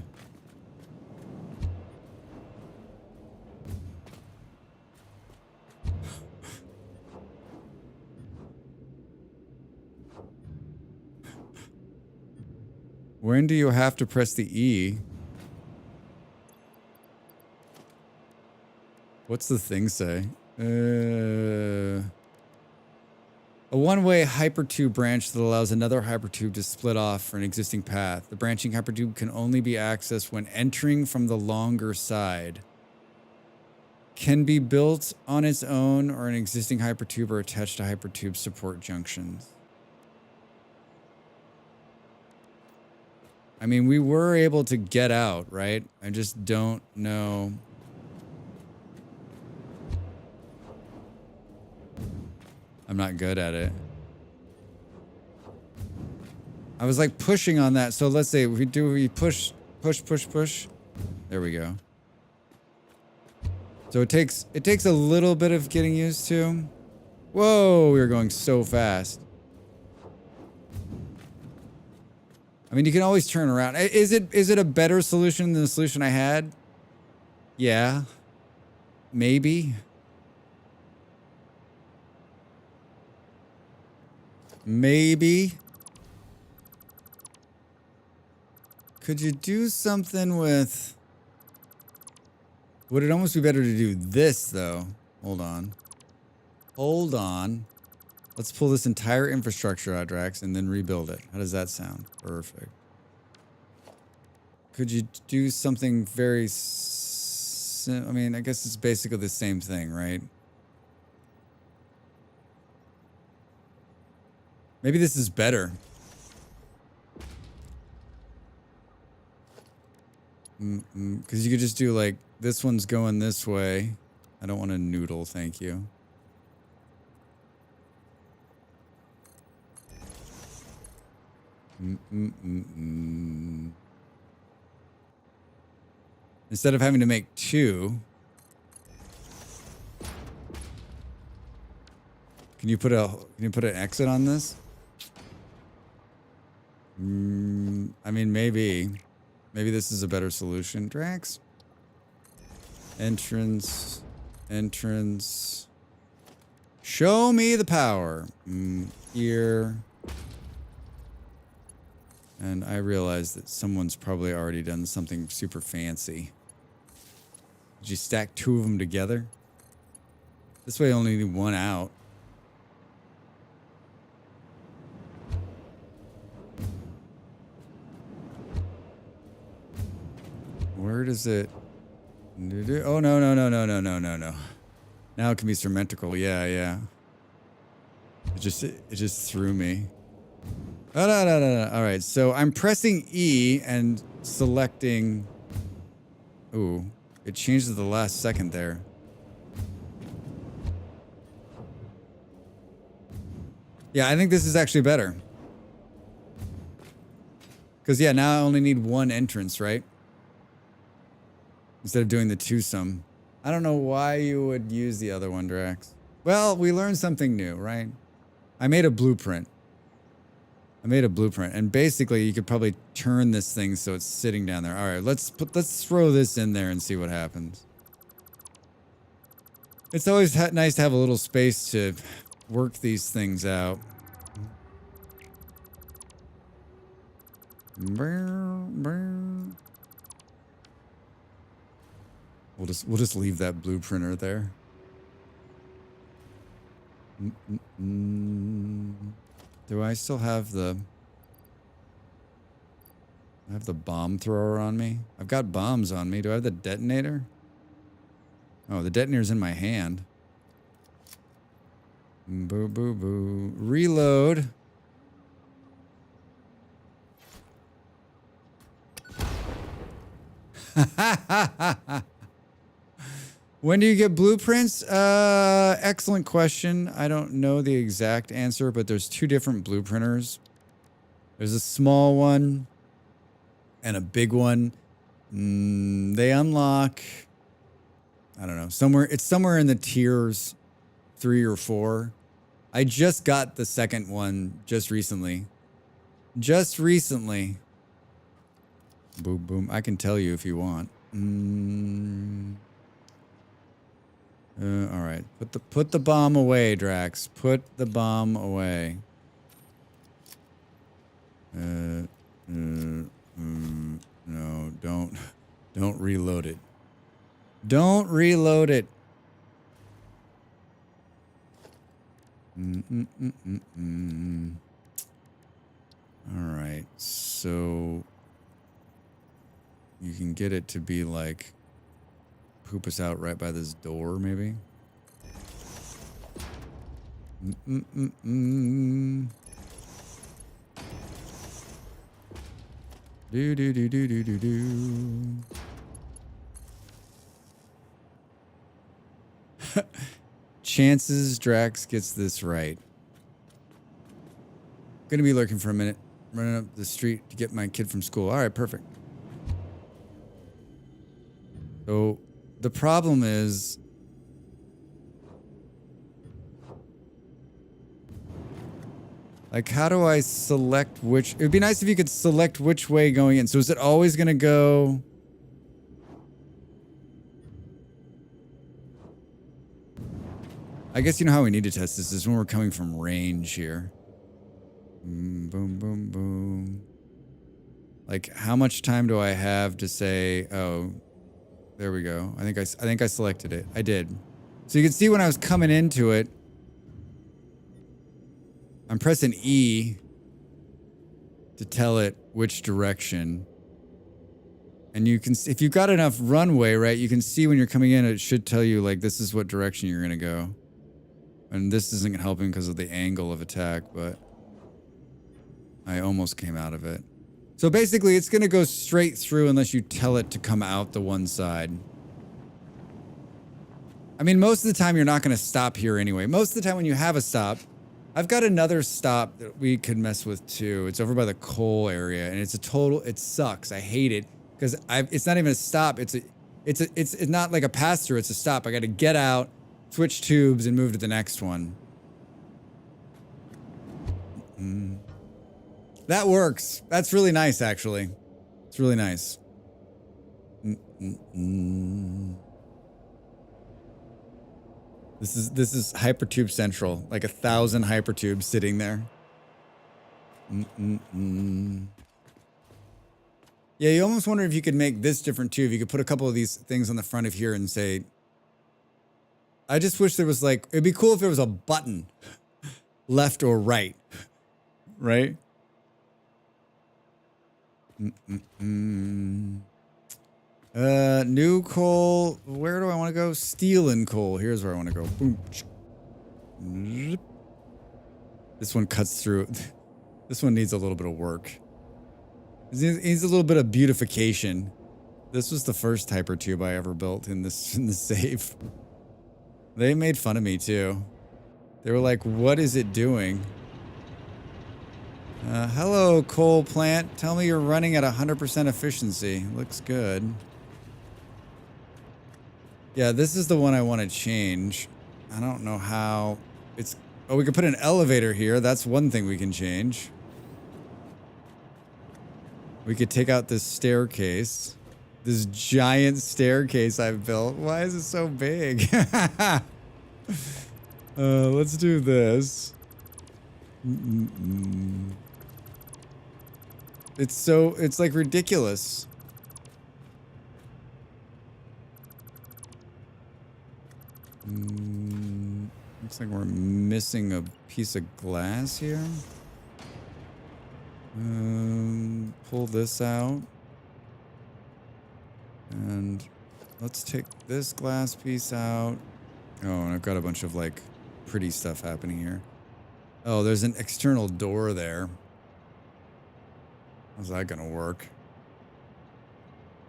When do you have to press the E? What's the thing say? A one-way hypertube branch that allows another hypertube to split off for an existing path. The branching hypertube can only be accessed when entering from the longer side. can be built on its own or an existing hypertube or attached to hypertube support junctions. I mean, we were able to get out, right? I just don't know. I'm not good at it. I was like pushing on that. So let's say we push. There we go. So it takes a little bit of getting used to. Whoa, we were going so fast. I mean, you can always turn around. Is it a better solution than the solution I had? Yeah. Maybe. Maybe. Could you do something with... Would it almost be better to do this, though? Hold on. Hold on. Let's pull this entire infrastructure out, Drax, and then rebuild it. How does that sound? Perfect. Could you do something very... I mean, I guess it's basically the same thing, right? Maybe this is better. Because you could just do like, this one's going this way. I don't want a noodle, thank you. Instead of having to make two, can you put an exit on this? I mean, maybe this is a better solution. Drax. Entrance. Show me the power. Here. And I realize that someone's probably already done something super fancy. Did you stack two of them together? This way I only need one out. Where does it... Oh, no. Now it can be symmetrical. Yeah. It just threw me. Oh, no. All right, so I'm pressing E and selecting... Ooh, it changed at the last second there. Yeah, I think this is actually better. Because, yeah, now I only need one entrance, right? Instead of doing the twosome. I don't know why you would use the other one, Drax. Well, we learned something new, right? I made a blueprint. And basically you could probably turn this thing so it's sitting down there. All right, let's throw this in there and see what happens. It's always nice to have a little space to work these things out. We'll just leave that blueprinter there. Do I still have the... I have the bomb thrower on me? I've got bombs on me. Do I have the detonator? Oh, the detonator's in my hand. Boo, boo, boo. Reload. When do you get blueprints? Excellent question. I don't know the exact answer, but there's two different blueprinters. There's a small one and a big one. They unlock, I don't know, it's somewhere in the tiers 3 or 4. I just got the second one just recently. Boom, boom. I can tell you if you want. All right. Put the bomb away, Drax. Put the bomb away. No, don't reload it. Don't reload it. All right. So you can get it to be like poop us out right by this door, maybe. Do do do do do do do. Chances Drax gets this right. Gonna be lurking for a minute, running up the street to get my kid from school. All right, perfect. So the problem is, like, how do I select which? It would be nice if you could select which way going in. So is it always gonna go? I guess you know how we need to test this is when we're coming from range here. Boom, boom, boom. Like, how much time do I have to say, oh, there we go. I think I selected it. I did. So you can see when I was coming into it, I'm pressing E to tell it which direction. And you can, if you've got enough runway, right, you can see when you're coming in, it should tell you, like, this is what direction you're going to go. And this isn't helping because of the angle of attack, but I almost came out of it. So basically, it's going to go straight through unless you tell it to come out the one side. I mean, most of the time, you're not going to stop here anyway. Most of the time when you have a stop, I've got another stop that we could mess with too. It's over by the coal area, and it's a total, it sucks. I hate it because it's not even a stop. It's not like a pass-through. It's a stop. I got to get out, switch tubes, and move to the next one. That works. That's really nice, actually. It's really nice. This is Hypertube Central. Like 1,000 hypertubes sitting there. Yeah, you almost wonder if you could make this different too. If you could put a couple of these things on the front of here and say, I just wish there was like, it'd be cool if there was a button, left or right, right? New coal. Where do I want to go? Steel and coal. Here's where I want to go. Boom. This one cuts through. This one needs a little bit of work. It needs a little bit of beautification. This was the first hypertube I ever built in the save. They made fun of me too. They were like, "What is it doing?" Hello, coal plant. Tell me you're running at 100% efficiency. Looks good. Yeah, this is the one I want to change. I don't know how. It's. Oh, we could put an elevator here. That's one thing we can change. We could take out this staircase. This giant staircase I've built. Why is it so big? Let's do this. It's like ridiculous. Looks like we're missing a piece of glass here. Pull this out. And let's take this glass piece out. Oh, and I've got a bunch of like pretty stuff happening here. Oh, there's an external door there. How's that gonna work?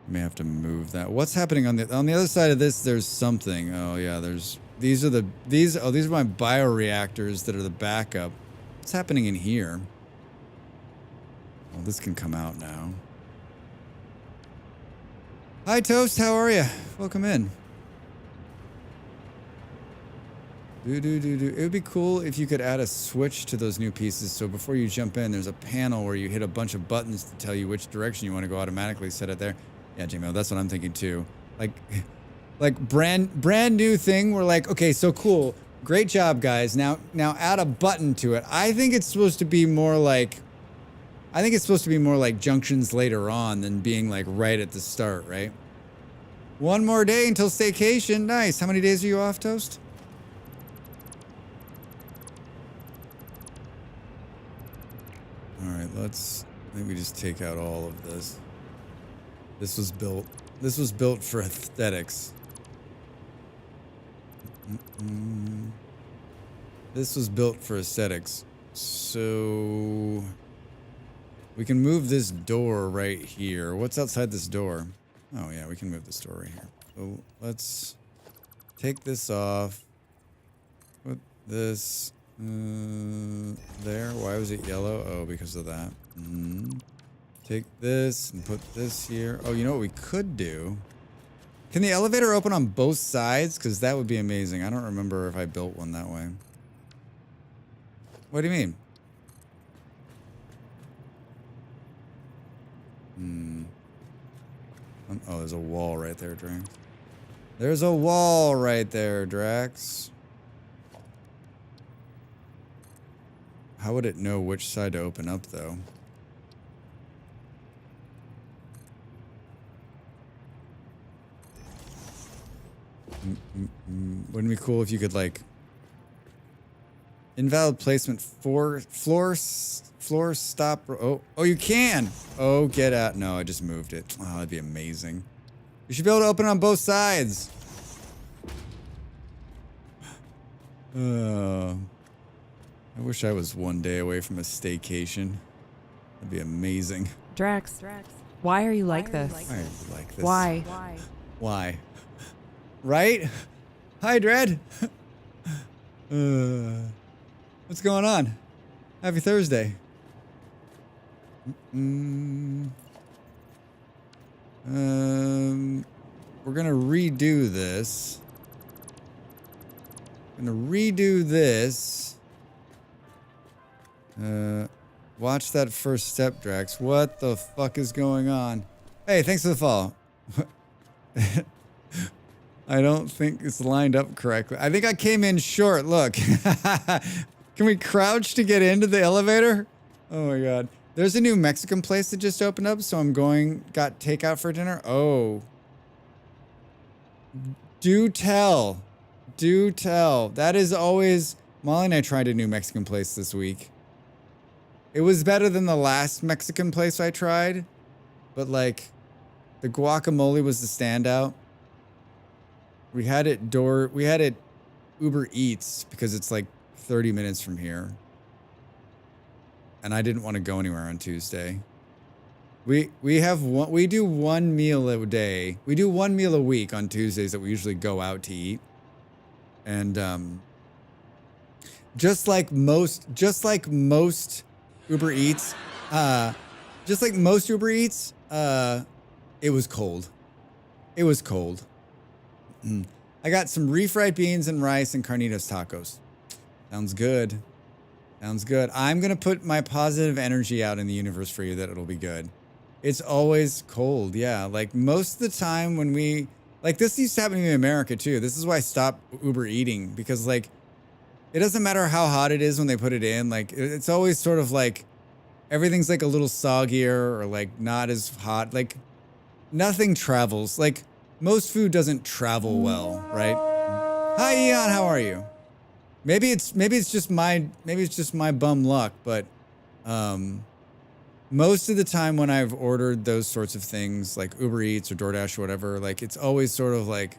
May have to move that. What's happening on the other side of this? There's something. Oh yeah, these are my bioreactors that are the backup. What's happening in here? Well, this can come out now. Hi Toast, how are you? Welcome in. It would be cool if you could add a switch to those new pieces. So before you jump in, there's a panel where you hit a bunch of buttons to tell you which direction you want to go automatically. Set it there. Yeah, JMO, that's what I'm thinking too. Like brand new thing. We're like, okay, so cool. Great job, guys. Now add a button to it. I think it's supposed to be more like junctions later on than being like right at the start, right? One more day until staycation. Nice. How many days are you off, Toast? All right, I think we just take out all of this. This was built for aesthetics. This was built for aesthetics. So we can move this door right here. What's outside this door? Oh yeah, we can move this door right here. So let's take this off. Put this there. Why was it yellow? Oh, because of that. Take this and put this here. Oh, you know what we could do? Can the elevator open on both sides? Because that would be amazing. I don't remember if I built one that way. What do you mean? Oh, there's a wall right there, Drax. There's a wall right there, Drax. How would it know which side to open up, though? Wouldn't it be cool if you could, like... Invalid placement for floor stop. Oh, you can. Oh, get out. No, I just moved it. Oh, that'd be amazing. You should be able to open it on both sides. I wish I was one day away from a staycation. That'd be amazing. Drax, why are you like this? Why are you like this? Why? Why? Right? Hi, Dread. What's going on? Happy Thursday. We're gonna redo this. Watch that first step, Drax. What the fuck is going on? Hey, thanks for the follow. I don't think it's lined up correctly. I think I came in short. Look. Can we crouch to get into the elevator? Oh my god. There's a new Mexican place that just opened up, so got takeout for dinner. Oh. Do tell. Do tell. That is always... Molly and I tried a new Mexican place this week. It was better than the last Mexican place I tried, but like, the guacamole was the standout. We had it Uber Eats because it's like 30 minutes from here. And I didn't want to go anywhere on Tuesday. We do one meal a day. We do one meal a week on Tuesdays that we usually go out to eat. And just like most Uber Eats, it was cold. It was cold. I got some refried beans and rice and carnitas tacos. Sounds good. Sounds good. I'm going to put my positive energy out in the universe for you that it'll be good. It's always cold. Yeah. Like most of the time when this used to happen to me in America too. This is why I stopped Uber eating because like, it doesn't matter how hot it is when they put it in. Like it's always sort of like, everything's like a little soggier or like not as hot. Like nothing travels. Like most food doesn't travel well, right? Hi Eon, how are you? Maybe it's just my bum luck, but most of the time when I've ordered those sorts of things like Uber Eats or DoorDash or whatever, like it's always sort of like,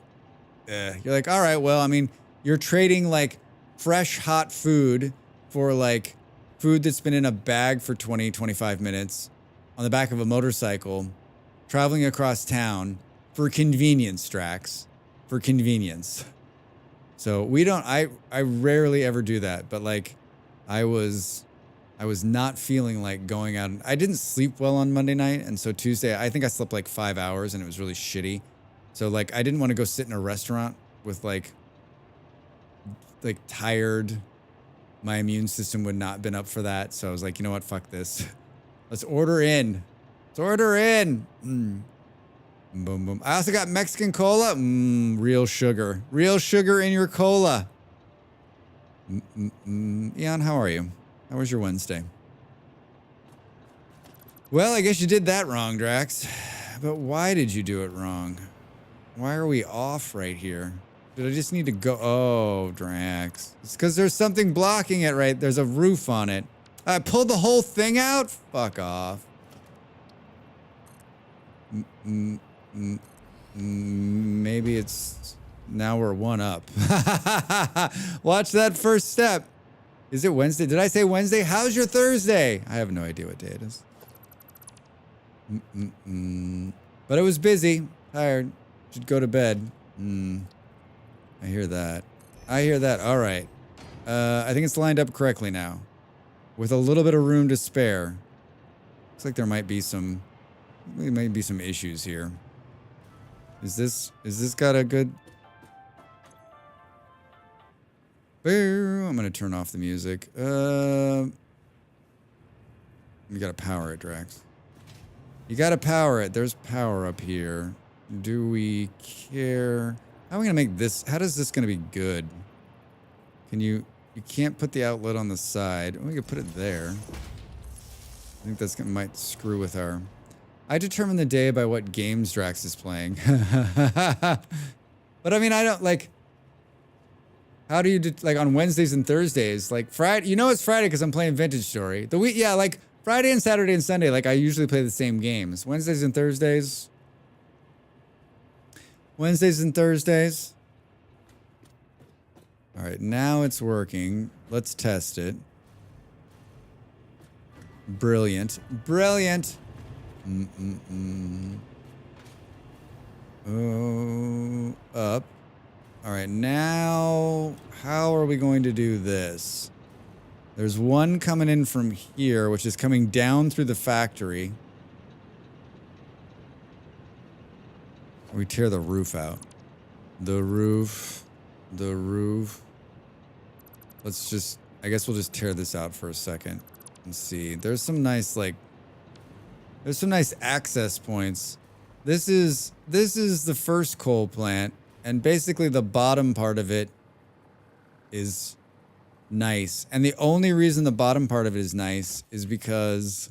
you're like, all right, well, I mean, you're trading like fresh hot food for like food that's been in a bag for 20, 25 minutes on the back of a motorcycle, traveling across town for convenience, Drax, for convenience. So I rarely ever do that, but like I was not feeling like going out. I didn't sleep well on Monday night. And so Tuesday, I think I slept like 5 hours and it was really shitty. So like, I didn't want to go sit in a restaurant with like tired. My immune system would not have been up for that. So I was like, you know what? Fuck this. Let's order in. Boom, boom. I also got Mexican cola. Real sugar. Real sugar in your cola. Eon, how are you? How was your Wednesday? Well, I guess you did that wrong, Drax. But why did you do it wrong? Why are we off right here? Did I just need to go? Oh, Drax. It's because there's something blocking it, right? There's a roof on it. I pulled the whole thing out? Fuck off. Maybe it's Now we're one up. Watch that first step. Is it Wednesday? Did I say Wednesday? How's your Thursday? I have no idea what day it is. But it was busy. Tired. Should go to bed. I hear that. I hear that. All right. I think it's lined up correctly now. With a little bit of room to spare. Looks like there might be some issues here. Is this got a good... I'm gonna turn off the music. We gotta power it, Drax. You gotta power it. There's power up here. Do we care? How are we gonna make this? How is this gonna be good? Can you can't put the outlet on the side. We could put it there. I think that's gonna might screw with our... I determine the day by what games Drax is playing. But I mean, I don't like... How do you do, like on Wednesdays and Thursdays, like Friday, you know it's Friday because I'm playing Vintage Story. The week, yeah, like Friday and Saturday and Sunday, like I usually play the same games. Wednesdays and Thursdays. Wednesdays and Thursdays. All right, now it's working. Let's test it. Brilliant. Brilliant. Oh, up. All right, now how are we going to do this? There's one coming in from here, which is coming down through the factory. We tear the roof out. The roof. Let's just, I guess we'll just tear this out for a second and see. There's some nice, like, there's some nice access points. This is the first coal plant. And basically the bottom part of it is nice. And the only reason the bottom part of it is nice is because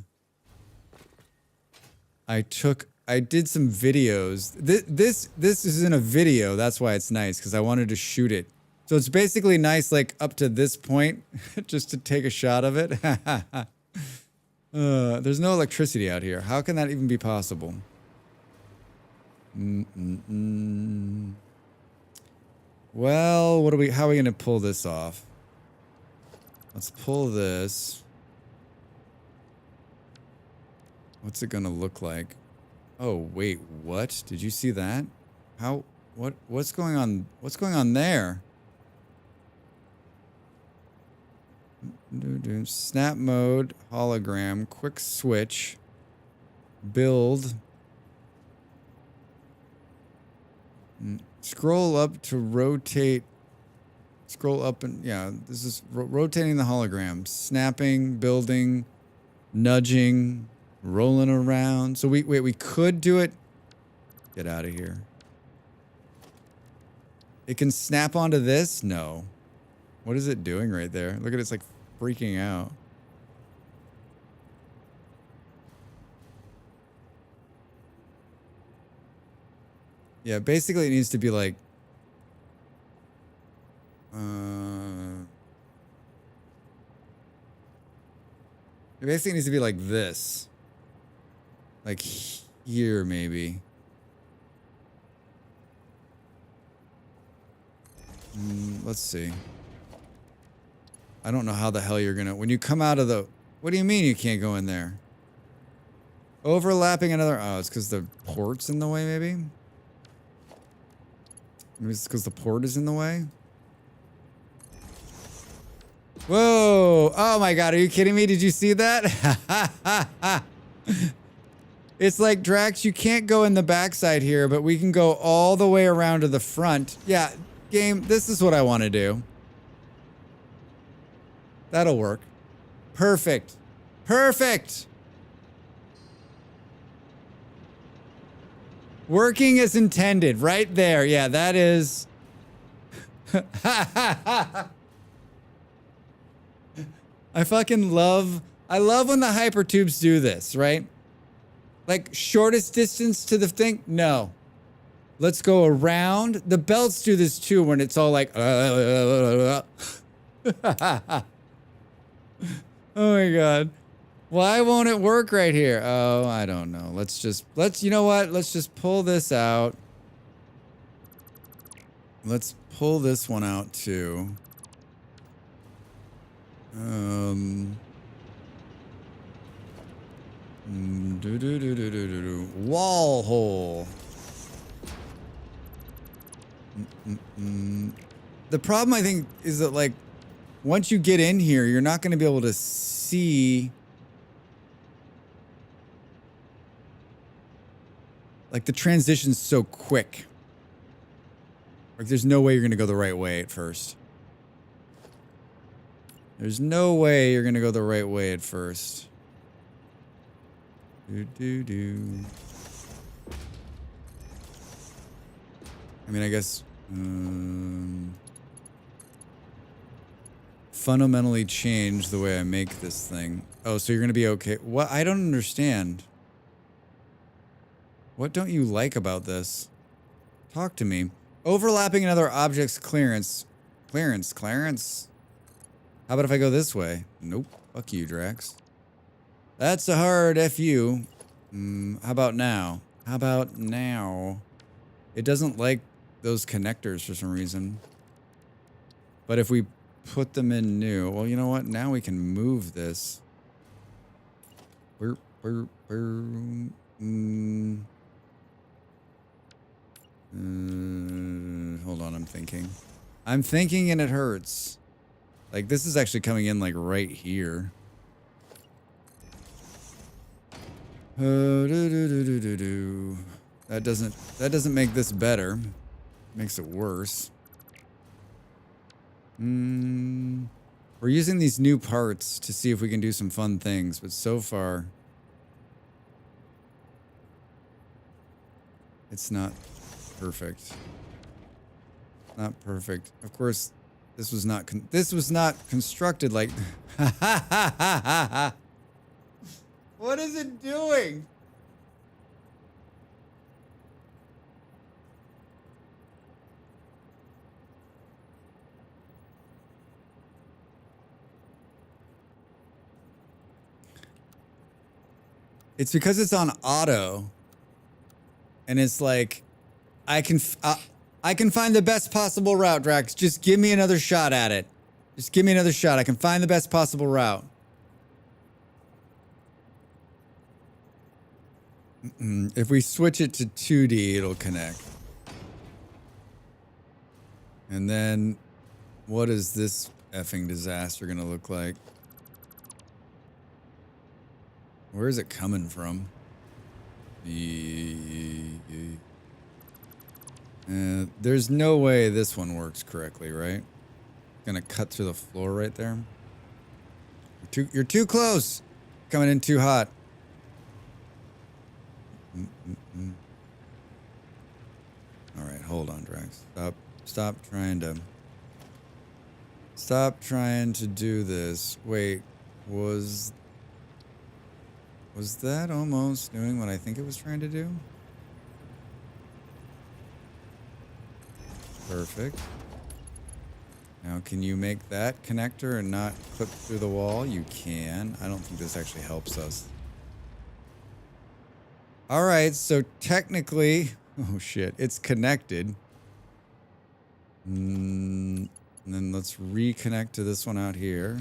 I did some videos. This is in a video. That's why it's nice, because I wanted to shoot it. So it's basically nice, like up to this point, just to take a shot of it. There's no electricity out here. How can that even be possible? Well, how are we gonna pull this off? Let's pull this. What's it gonna look like? Oh, wait, what? Did you see that? What's going on? What's going on there? Snap mode, hologram, quick switch, build. Scroll up to rotate. Scroll up and, yeah, this is rotating the hologram. Snapping, building, nudging, rolling around. So we could do it. Get out of here. It can snap onto this? No. What is it doing right there? Look at it, it's like freaking out. Yeah, basically it needs to be like... it basically needs to be like this. Like here, maybe. Let's see. I don't know how the hell you're gonna... When you come out of the... What do you mean you can't go in there? Overlapping another... Oh, it's because the port's in the way, maybe? Maybe it's because the port is in the way? Whoa! Oh my god, are you kidding me? Did you see that? It's like, Drax, you can't go in the backside here, but we can go all the way around to the front. Yeah, game, this is what I want to do. That'll work. Perfect. Perfect! Working as intended, right there. Yeah, that is... I fucking love... I love when the hypertubes do this, right? Like, shortest distance to the thing? No. Let's go around. The belts do this too when it's all like... Oh my god. Why won't it work right here? Oh, I don't know. You know what? Let's just pull this out. Let's pull this one out too. Wall hole. The problem, I think, is that, like, once you get in here, you're not going to be able to see... Like, the transition's so quick. Like, there's no way you're going to go the right way at first. There's no way you're going to go the right way at first. Do. I mean, I guess... fundamentally change the way I make this thing. Oh, so you're going to be okay. What? I don't understand. What don't you like about this? Talk to me. Overlapping another object's clearance. Clarence. How about if I go this way? Nope. Fuck you, Drax. That's a hard FU. How about now? It doesn't like those connectors for some reason. But if we put them in new... Well, you know what? Now we can move this. Hold on, I'm thinking. I'm thinking and it hurts. Like, this is actually coming in, like, right here. That doesn't make this better. It makes it worse. We're using these new parts to see if we can do some fun things, but so far... It's not perfect. Not perfect. Of course, this was not constructed like... What is it doing? It's because it's on auto. And it's like, I can find the best possible route, Drax. Just give me another shot at it. Just give me another shot. I can find the best possible route. If we switch it to 2D, it'll connect. And then, what is this effing disaster gonna look like? Where is it coming from? There's no way this one works correctly, right? Gonna cut through the floor right there. You're too close. Coming in too hot. All right, hold on, Drax. Stop trying to do this. Wait, was that almost doing what I think it was trying to do? Perfect. Now, can you make that connector and not clip through the wall? You can. I don't think this actually helps us. All right, so technically... Oh, shit. It's connected. And then let's reconnect to this one out here.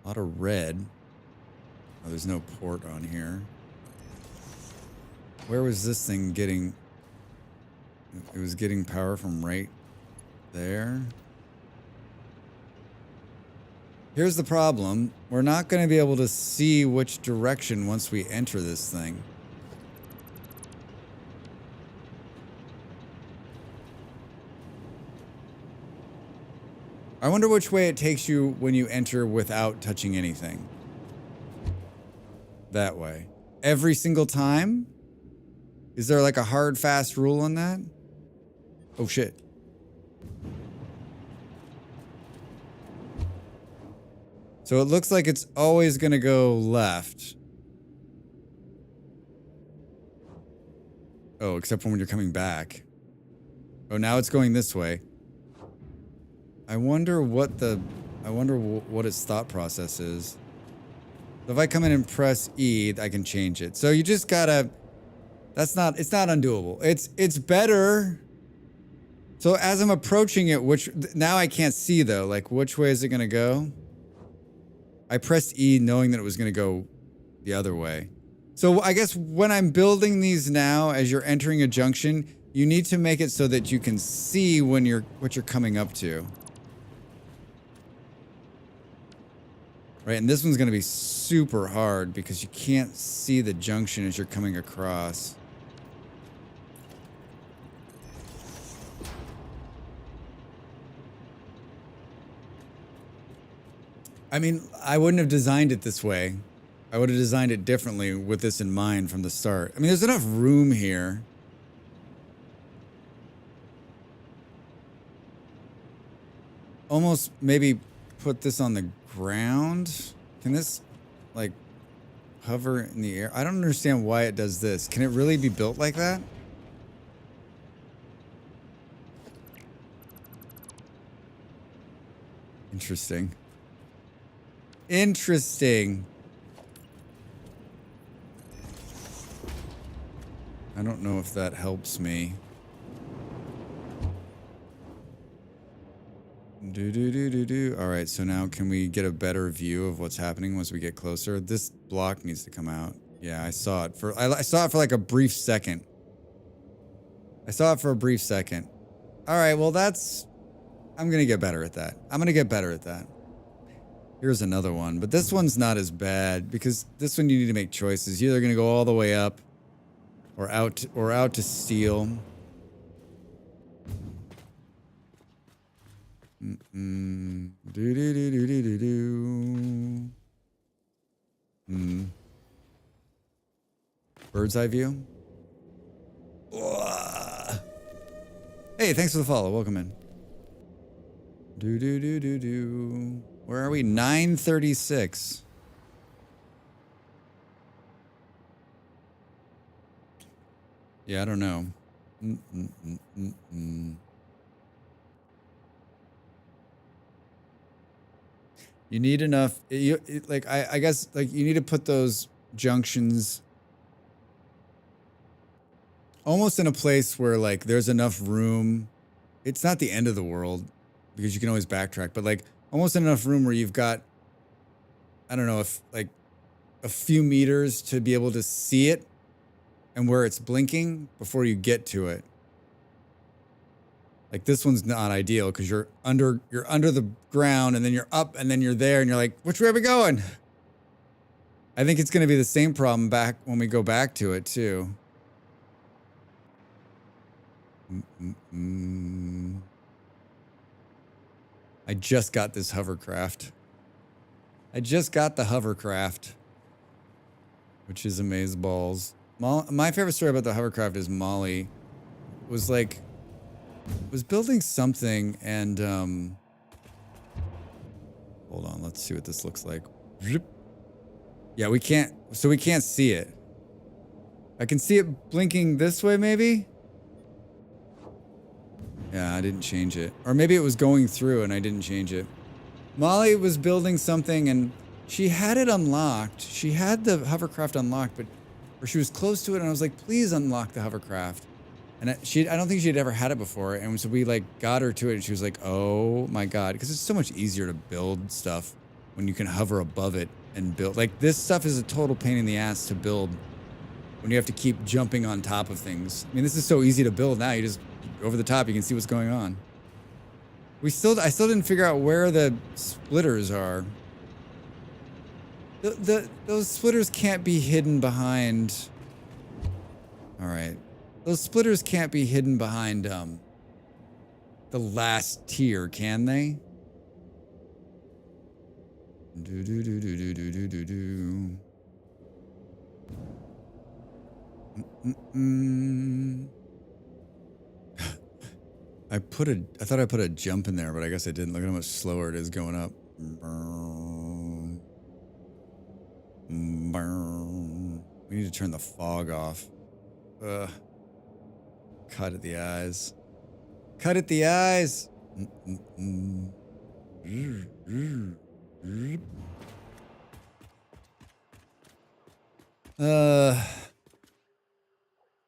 A lot of red. Oh, there's no port on here. Where was this thing getting... It was getting power from right there. Here's the problem. We're not going to be able to see which direction once we enter this thing. I wonder which way it takes you when you enter without touching anything. That way. Every single time? Is there like a hard, fast rule on that? Oh, shit. So it looks like it's always going to go left. Oh, except for when you're coming back. Oh, now it's going this way. I wonder what its thought process is. So if I come in and press E, I can change it. So you just gotta... It's not undoable. It's better. So as I'm approaching it, now I can't see though, like which way is it gonna go? I pressed E knowing that it was gonna go the other way. So I guess when I'm building these now, as you're entering a junction, you need to make it so that you can see what you're coming up to. Right, and this one's gonna be super hard because you can't see the junction as you're coming across. I mean, I wouldn't have designed it this way. I would have designed it differently with this in mind from the start. I mean, there's enough room here. Almost maybe put this on the ground. Can this, like, hover in the air? I don't understand why it does this. Can it really be built like that? Interesting. Interesting. I don't know if that helps me. All right, so now can we get a better view of what's happening once we get closer? This block needs to come out. Yeah, I saw it for like a brief second. I saw it for a brief second. All right, well I'm gonna get better at that. Here's another one, but this one's not as bad because this one you need to make choices. You're either gonna go all the way up or out to steel. Bird's eye view. Hey, thanks for the follow. Welcome in. Where are we? 9:36. Yeah, I don't know. You need enough. I guess like you need to put those junctions almost in a place where like there's enough room. It's not the end of the world because you can always backtrack, but like almost enough room where you've got, I don't know, if like a few meters to be able to see it and where it's blinking before you get to it. Like this one's not ideal because you're under the ground and then you're up and then you're there and you're like, which way are we going? I think it's going to be the same problem back when we go back to it too. I just got this hovercraft. I just got the hovercraft, which is amazeballs. My favorite story about the hovercraft is Molly was building something and hold on, let's see what this looks like. Yeah, we can't see it. I can see it blinking this way maybe. Yeah, I didn't change it. Or maybe it was going through and I didn't change it. Molly was building something and she had it unlocked. She had the hovercraft unlocked, or she was close to it and I was like, please unlock the hovercraft. And I don't think she'd ever had it before. And so we like got her to it and she was like, oh my God. Because it's so much easier to build stuff when you can hover above it and build. Like this stuff is a total pain in the ass to build when you have to keep jumping on top of things. I mean, this is so easy to build now. You just over the top, you can see what's going on. I still didn't figure out where the splitters are. Those splitters can't be hidden behind. All right. Those splitters can't be hidden behind the last tier, can they? I thought I put a jump in there, but I guess I didn't. Look at how much slower it is going up. We need to turn the fog off. Cut at the eyes. Cut at the eyes.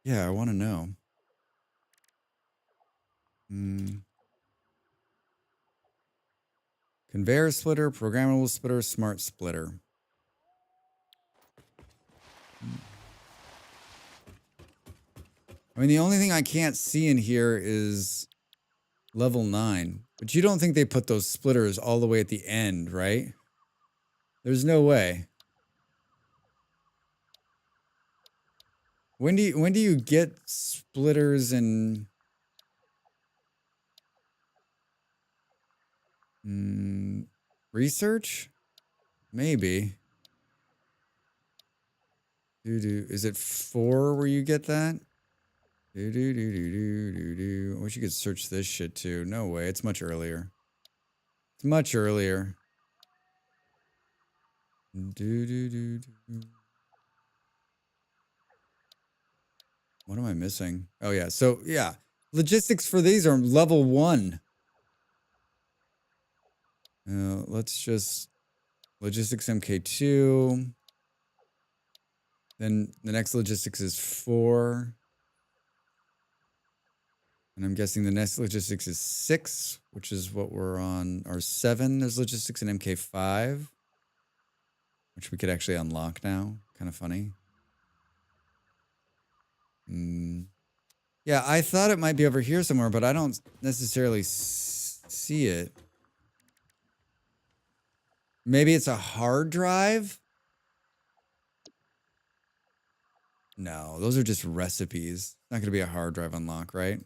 Yeah, I want to know. Conveyor splitter, programmable splitter, smart splitter. I mean, the only thing I can't see in here is level 9. But you don't think they put those splitters all the way at the end, right? There's no way. When do you get splitters and research? Maybe. Is it 4 where you get that? I wish you could search this shit too. No way. It's much earlier. It's much earlier. What am I missing? Oh yeah. So yeah, logistics for these are level 1. Let's just logistics MK2. Then the next logistics is 4. And I'm guessing the next logistics is 6, which is what we're on, or 7. There's logistics in MK5, which we could actually unlock now. Kind of funny. Yeah, I thought it might be over here somewhere, but I don't necessarily see it. Maybe it's a hard drive? No, those are just recipes. Not going to be a hard drive unlock, right?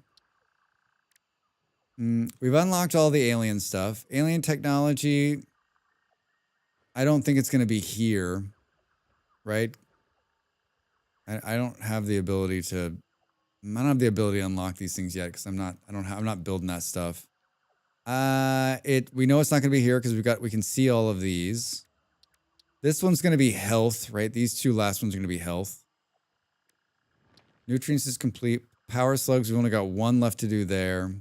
We've unlocked all the alien stuff. Alien technology, I don't think it's going to be here, right? I don't have the ability to... I don't have the ability to unlock these things yet because I'm not building that stuff. We know it's not going to be here because we can see all of these. This one's going to be health, right? These two last ones are going to be health. Nutrients is complete. Power slugs, we only got 1 left to do there.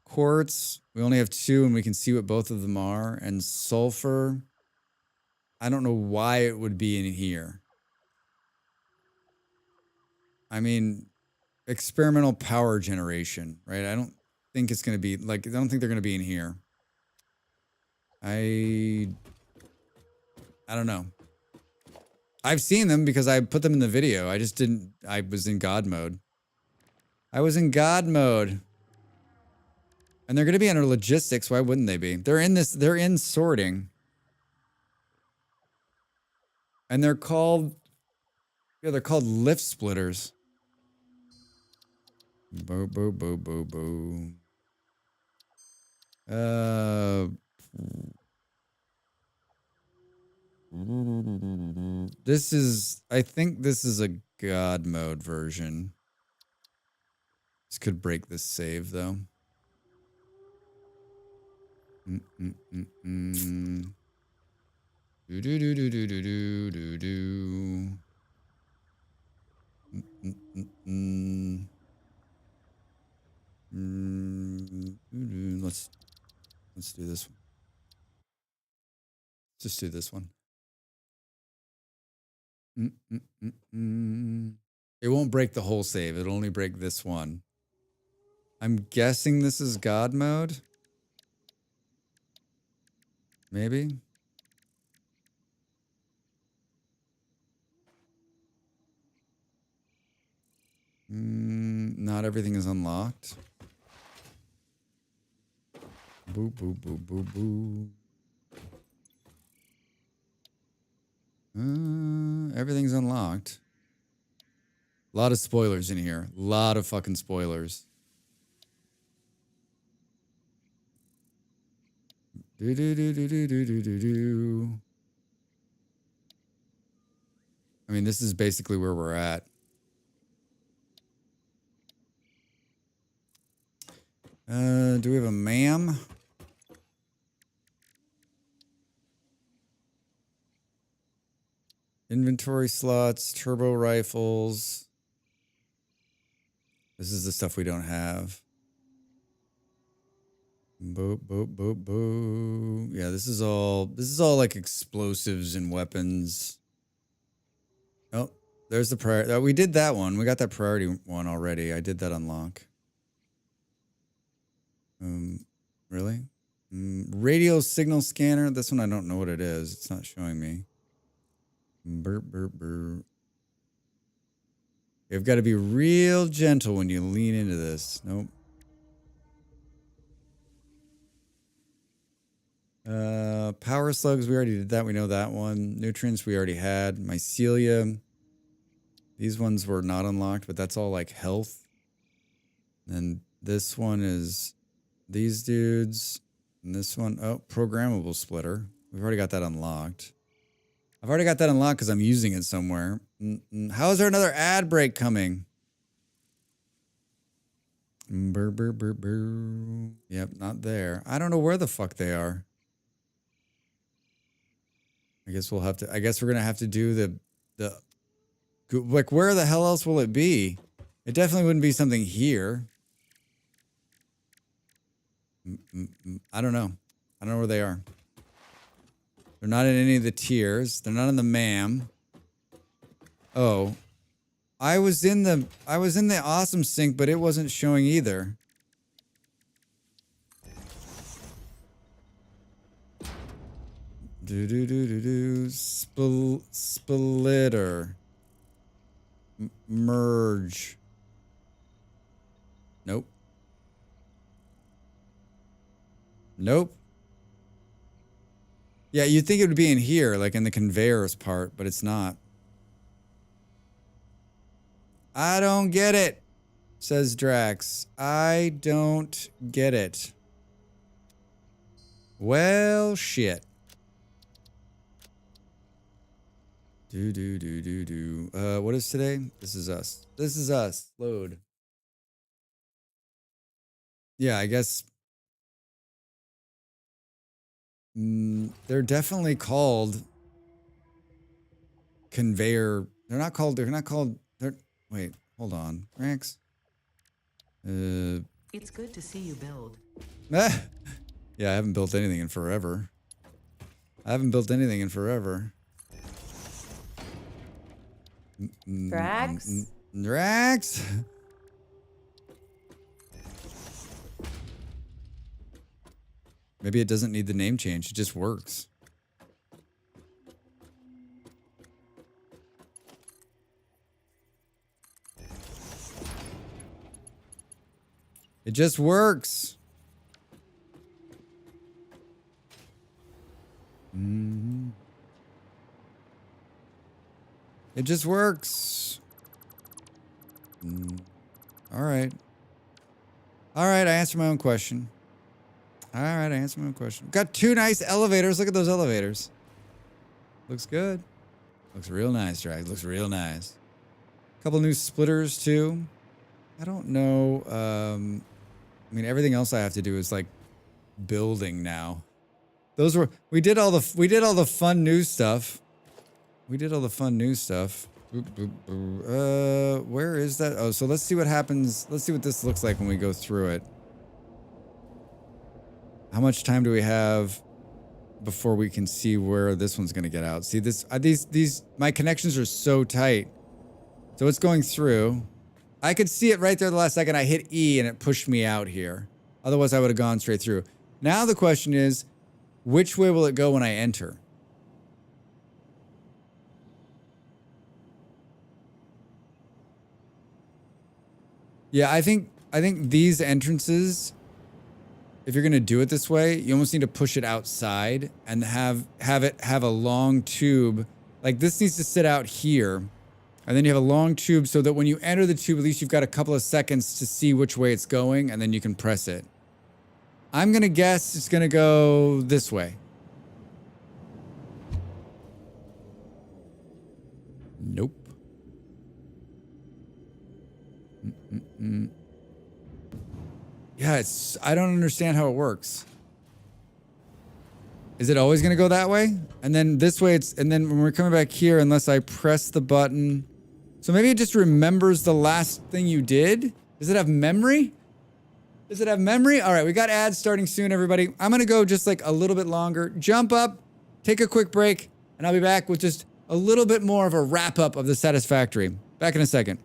Quartz, we only have 2 and we can see what both of them are. And sulfur, I don't know why it would be in here. I mean, experimental power generation, right? I don't think it's going to be, like, I don't think they're going to be in here. I don't know. I've seen them because I put them in the video. I just didn't, I was in God mode. I was in God mode. And they're going to be under logistics. Why wouldn't they be? They're in sorting. And they're called lift splitters. Boo, boo, boo, boo, boo. I think this is a God mode version. This could break this save though. Do do do do do do do do do. Let's do this one. Just do this one. It won't break the whole save. It'll only break this one. I'm guessing this is God mode. Maybe. Not everything is unlocked. Boo, boo, boo, boo, boo. Everything's unlocked. A lot of spoilers in here. A lot of fucking spoilers. Do do do do do do do do do. I mean, this is basically where we're at. Do we have a ma'am? Inventory slots, turbo rifles. This is the stuff we don't have. Boop, boop, boop, boop. Yeah, this is all like explosives and weapons. Oh, there's the priority. We did that one. We got that priority one already. I did that unlock. Really? Radio signal scanner. This one I don't know what it is. It's not showing me. Burp, burp, burp. You've got to be real gentle when you lean into this. Nope. Power slugs, we already did that. We know that one. Nutrients, we already had. Mycelia. These ones were not unlocked, but that's all like health. And this one is these dudes. And this one, oh, programmable splitter. We've already got that unlocked. I've already got that unlocked because I'm using it somewhere. How is there another ad break coming? Burr, burr, burr, burr. Yep, not there. I don't know where the fuck they are. I guess we'll have to. I guess we're gonna have to do the. Like, where the hell else will it be? It definitely wouldn't be something here. I don't know. I don't know where they are. They're not in any of the tiers. They're not in the MAM. Oh. I was in the awesome sync, but it wasn't showing either. Splitter. Merge. Nope. Nope. Yeah, you'd think it would be in here, like in the conveyors part, but it's not. I don't get it, says Drax. I don't get it. Well, shit. What is today? This is us. This is us. Load. Yeah, I guess. They're definitely called conveyor. They're not called. Wait, hold on, Rex. It's good to see you build. Yeah, I haven't built anything in forever. Drax? Drax? Maybe it doesn't need the name change. It just works. It just works. It just works. All right. I answered my own question. Got two nice elevators. Look at those elevators. Looks good. Looks real nice, Drag. Looks real nice. Couple new splitters too. I don't know. I mean, everything else I have to do is like building now. We did all the fun new stuff. Where is that? Oh, so let's see what happens. Let's see what this looks like when we go through it. How much time do we have before we can see where this one's going to get out? See this, my connections are so tight. So it's going through. I could see it right there the last second I hit E and it pushed me out here. Otherwise I would have gone straight through. Now the question is, which way will it go when I enter? Yeah, I think these entrances, if you're gonna do it this way, you almost need to push it outside and have a long tube. Like this needs to sit out here. And then you have a long tube so that when you enter the tube, at least you've got a couple of seconds to see which way it's going, and then you can press it. I'm gonna guess it's gonna go this way. Nope. Yeah, I don't understand how it works. Is it always gonna go that way? And then this way and then when we're coming back here, unless I press the button. So maybe it just remembers the last thing you did? Does it have memory? All right, we got ads starting soon, everybody. I'm gonna go just like a little bit longer. Jump up, take a quick break, and I'll be back with just a little bit more of a wrap up of the Satisfactory. Back in a second.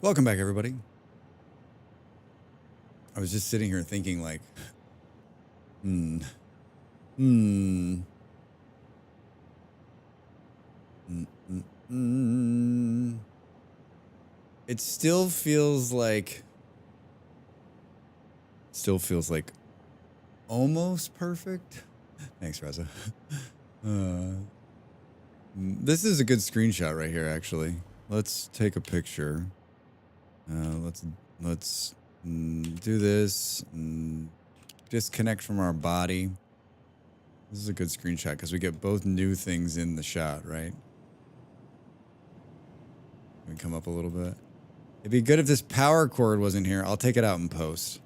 Welcome back, everybody. I was just sitting here thinking, like, hmm, hmm, hmm, hmm, hmm. It still feels like almost perfect. Thanks, Reza. This is a good screenshot right here, actually. Let's take a picture. Let's do this. disconnect from our body. This is a good screenshot because we get both new things in the shot, right? Can we come up a little bit? It'd be good if this power cord wasn't here. I'll take it out in post.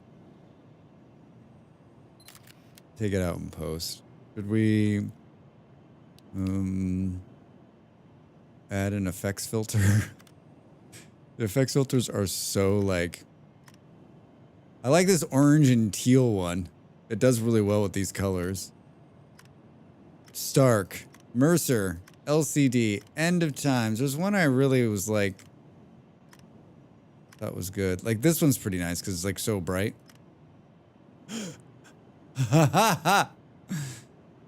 Take it out in post. Should we add an effects filter? The effects filters are so like... I like this orange and teal one. It does really well with these colors. Stark, Mercer, LCD, End of Times. There's one I really was like... That was good. Like this one's pretty nice because it's like so bright.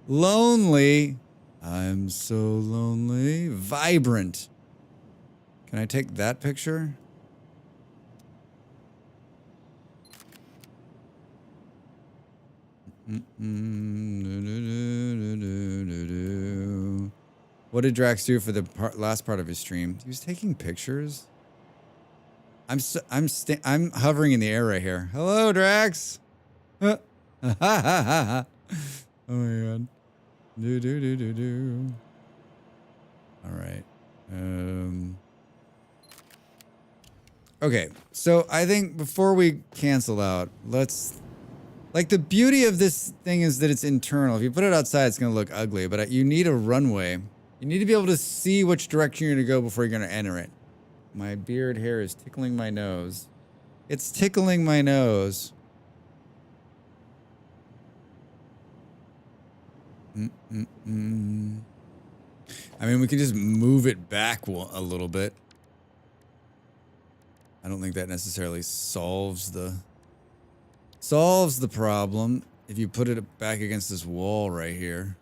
Lonely. I'm so lonely. Vibrant. Can I take that picture? What did Drax do for the last part of his stream? He was taking pictures. I'm hovering in the air right here. Hello, Drax. Oh my god. Do. All right. Okay, so I think before we cancel out, let's... Like, the beauty of this thing is that it's internal. If you put it outside, it's going to look ugly, but you need a runway. You need to be able to see which direction you're going to go before you're going to enter it. My beard hair is tickling my nose. It's tickling my nose. I mean, we can just move it back a little bit. I don't think that necessarily solves the problem if you put it back against this wall right here.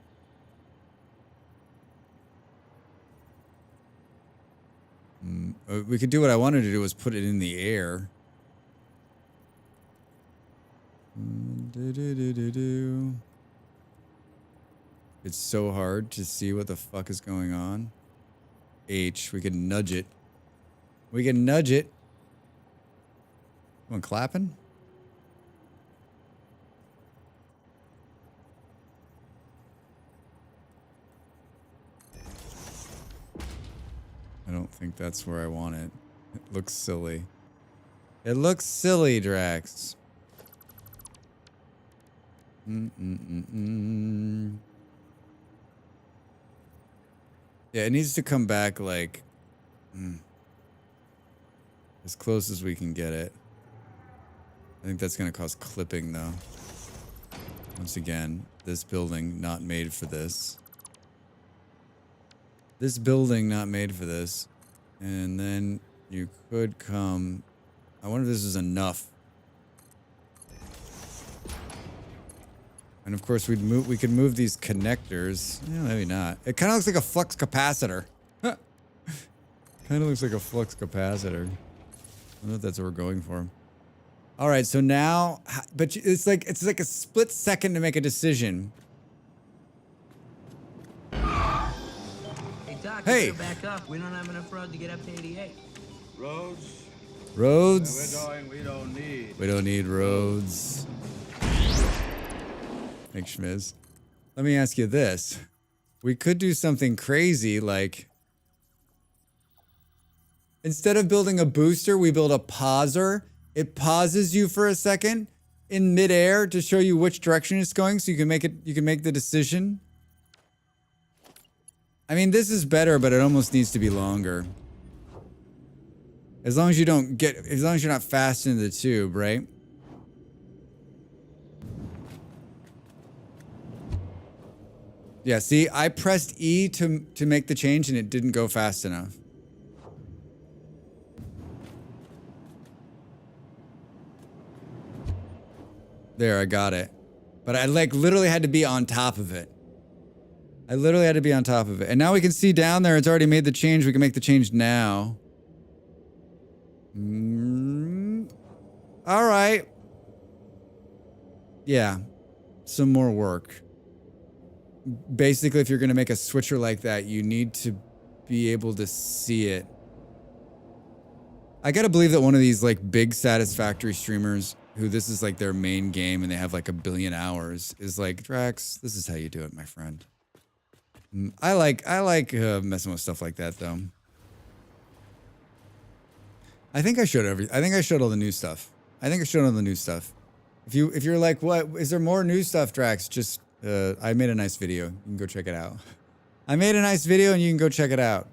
We could do what I wanted to do was put it in the air. It's so hard to see what the fuck is going on. H, we can nudge it. We can nudge it. Someone clapping? I don't think that's where I want it. It looks silly. It looks silly, Drax. Yeah, it needs to come back like as close as we can get it. I think that's going to cause clipping, though. Once again, this building not made for this. This building not made for this. And then you could come... I wonder if this is enough. And of course, we could move these connectors. Yeah, maybe not. It kind of looks like a flux capacitor. Kind of looks like a flux capacitor. I don't know if that's what we're going for. All right, so now, but it's like a split second to make a decision. Hey, Doc, hey, you better back up. We don't have enough road to get up to 88. Roads? Roads? We don't need. We don't need roads. Thanks, Schmiz. Let me ask you this. We could do something crazy like... Instead of building a booster, we build a pauser. It pauses you for a second in midair to show you which direction it's going so you can make the decision. I mean, this is better, but it almost needs to be longer. As long as you're not fast into the tube, right? Yeah, see, I pressed E to make the change and it didn't go fast enough. There, I got it. But I like literally had to be on top of it. I literally had to be on top of it. And now we can see down there, it's already made the change. We can make the change now. All right. Yeah. Some more work. Basically, if you're going to make a switcher like that, you need to be able to see it. I got to believe that one of these like big Satisfactory streamers who this is like their main game and they have like 1 billion hours, is like, Drax, this is how you do it, my friend. I like messing with stuff like that though. I think I showed all the new stuff. If you're like, what is there more new stuff, Drax? Just I made a nice video. You can go check it out. I made a nice video and you can go check it out.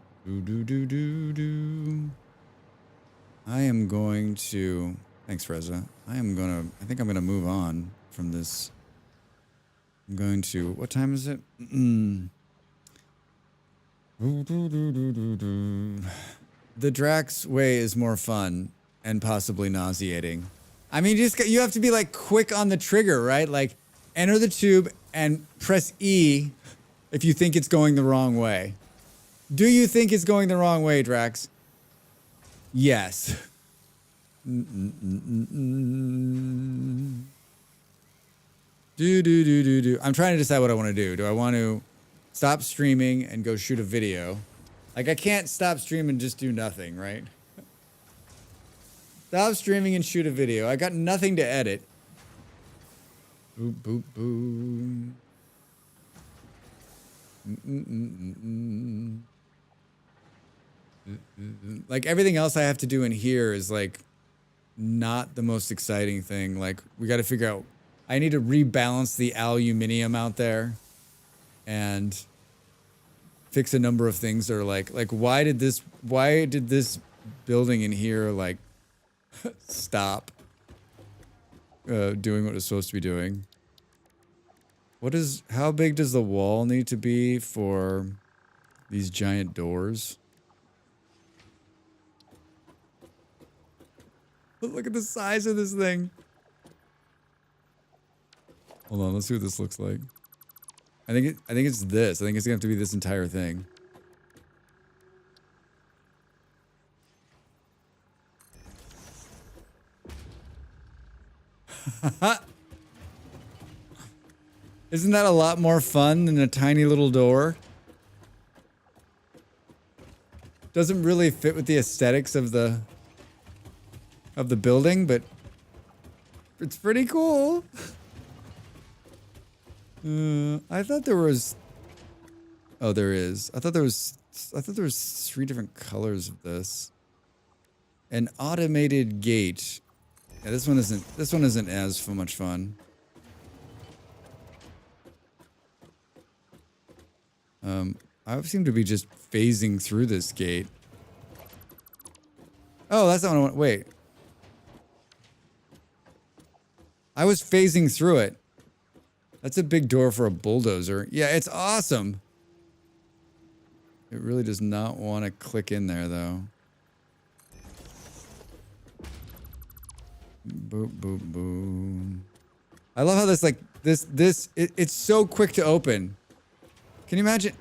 I am going to, thanks Freza. I think I'm gonna move on from this. I'm going to, what time is it? The Drax way is more fun and possibly nauseating. I mean, you have to be like quick on the trigger, right? Like enter the tube and press E if you think it's going the wrong way. Do you think it's going the wrong way, Drax? Yes. I'm trying to decide what I want to do. Do I want to stop streaming and go shoot a video? Like, I can't stop streaming and just do nothing, right? Stop streaming and shoot a video. I got nothing to edit. Boop, boop, boom. Like, everything else I have to do in here is, like, not the most exciting thing. Like, we got to figure out... I need to rebalance the aluminium out there. And... fix a number of things that are like why did this building in here like stop doing what it's supposed to be doing? How big does the wall need to be for these giant doors? Look at the size of this thing. Hold on, let's see what this looks like. I think it's this. I think it's gonna have to be this entire thing. Isn't that a lot more fun than a tiny little door? Doesn't really fit with the aesthetics of the building, but it's pretty cool. I thought there was... Oh, there is. I thought there was 3 different colors of this. An automated gate. Yeah, this one isn't as much fun. I seem to be just phasing through this gate. Oh, that's not what I want. Wait. I was phasing through it. That's a big door for a bulldozer. Yeah, it's awesome. It really does not want to click in there, though. Boop, boop, boom. I love how this, like, it's so quick to open. Can you imagine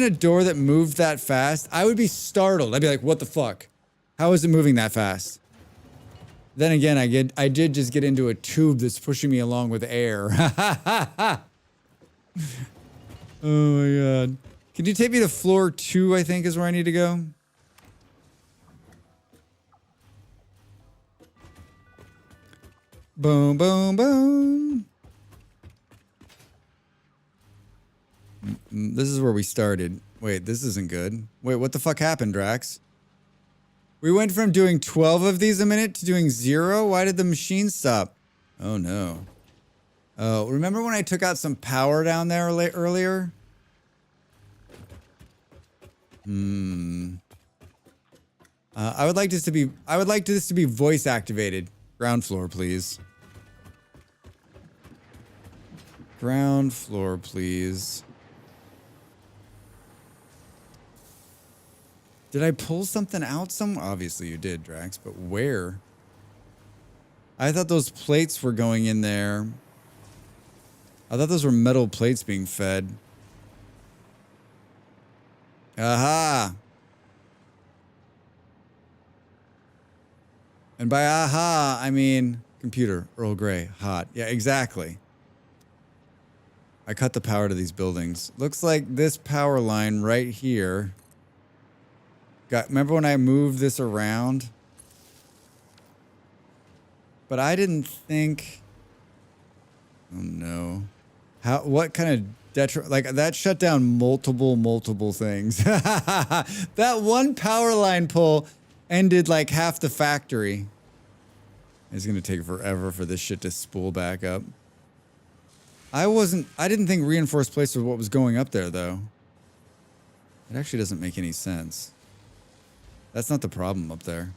a door that moved that fast? I would be startled. I'd be like, what the fuck? How is it moving that fast? Then again, I did just get into a tube that's pushing me along with air. Oh my god. Can you take me to floor 2, I think is where I need to go? Boom, boom, boom. This is where we started. Wait, this isn't good. Wait, what the fuck happened, Drax? We went from doing 12 of these a minute to doing 0? Why did the machine stop? Oh no. Oh, remember when I took out some power down there earlier? I would like this to be voice activated. Ground floor, please. Ground floor, please. Did I pull something out somewhere? Obviously you did, Drax, but where? I thought those plates were going in there. I thought those were metal plates being fed. Aha! And by aha, I mean computer, Earl Grey, hot. Yeah, exactly. I cut the power to these buildings. Looks like this power line right here. Remember when I moved this around? but I didn't think. Oh no. What kind of like that shut down multiple things. That one power line pull ended like half the factory. It's gonna take forever for this shit to spool back up. I didn't think reinforced plates was what was going up there though. It actually doesn't make any sense. That's not the problem up there.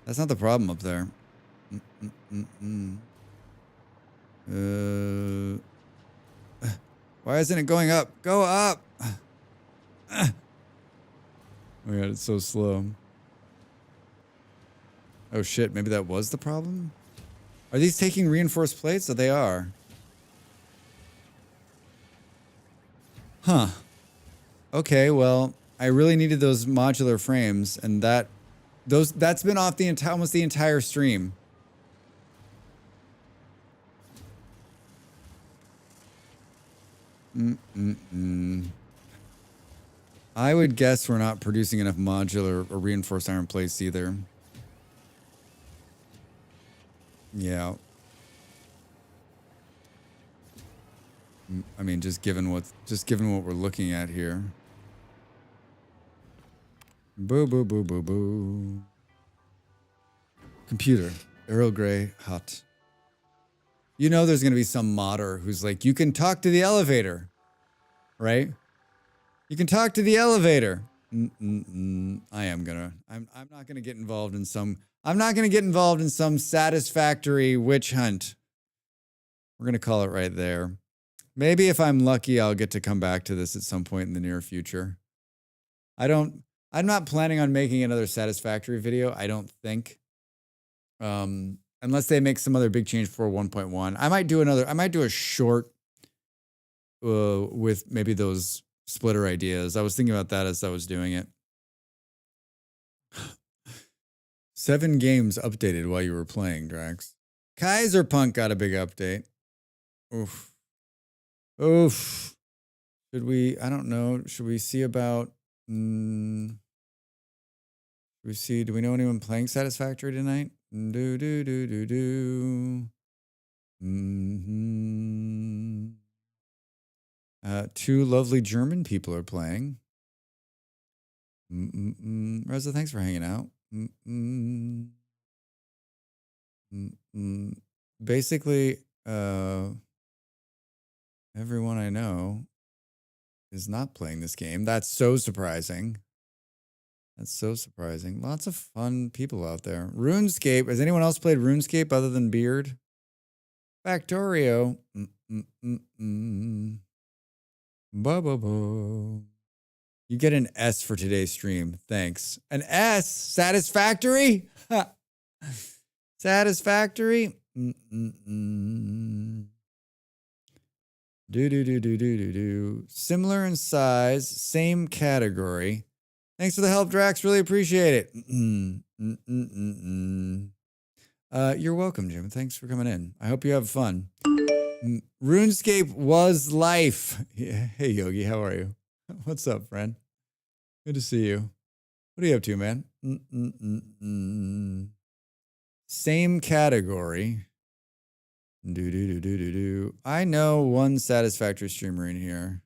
That's not the problem up there. Why isn't it going up? Go up! Oh my god, it's so slow. Oh shit, maybe that was the problem? Are these taking reinforced plates? Oh, they are. Huh. Okay, well, I really needed those modular frames, and that's been off the almost the entire stream. I would guess we're not producing enough modular or reinforced iron plates either. Yeah. I mean, just given what we're looking at here. Boo boo boo boo boo. Computer, Earl Grey, hot. You know there's gonna be some modder who's like, you can talk to the elevator, right? You can talk to the elevator. I'm not gonna get involved in some. I'm not gonna get involved in some satisfactory witch hunt. We're gonna call it right there. Maybe if I'm lucky, I'll get to come back to this at some point in the near future. I'm not planning on making another satisfactory video. I don't think. Unless they make some other big change for 1.1. I might do a short with maybe those splitter ideas. I was thinking about that as I was doing it. 7 games updated while you were playing, Drax. Kaiserpunk got a big update. Oof. Oof. I don't know. Should we see about... do we know anyone playing Satisfactory tonight? Do do do do do. Two lovely German people are playing. Reza, thanks for hanging out. Basically, everyone I know is not playing this game. That's so surprising. That's so surprising. Lots of fun people out there. RuneScape. Has anyone else played RuneScape other than Beard? Factorio. Ba-ba-ba. You get an S for today's stream. Thanks. An S? Satisfactory? Satisfactory? Do. Similar in size, same category. Thanks for the help, Drax. Really appreciate it. You're welcome, Jim. Thanks for coming in. I hope you have fun. RuneScape was life. Yeah. Hey, Yogi, how are you? What's up, friend? Good to see you. What are you up to, man? Same category. Do. I know one Satisfactory streamer in here.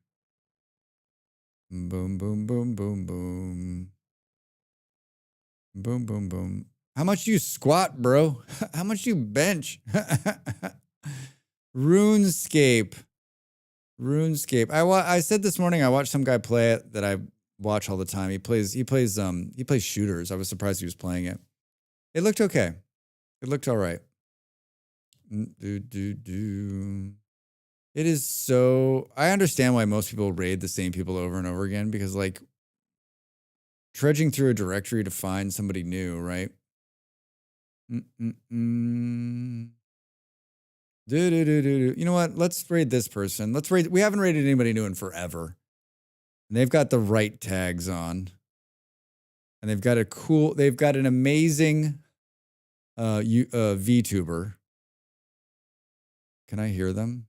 Boom, boom, boom, boom, boom. Boom, boom, boom. How much do you squat, bro? How much do you bench? RuneScape. I said this morning I watched some guy play it that I watch all the time. He plays shooters. I was surprised he was playing it. It looked okay. It looked all right. It is so... I understand why most people raid the same people over and over again, because, like, trudging through a directory to find somebody new, right? You know what? Let's raid this person. We haven't raided anybody new in forever. And they've got the right tags on. And they've got an amazing VTuber. Can I hear them?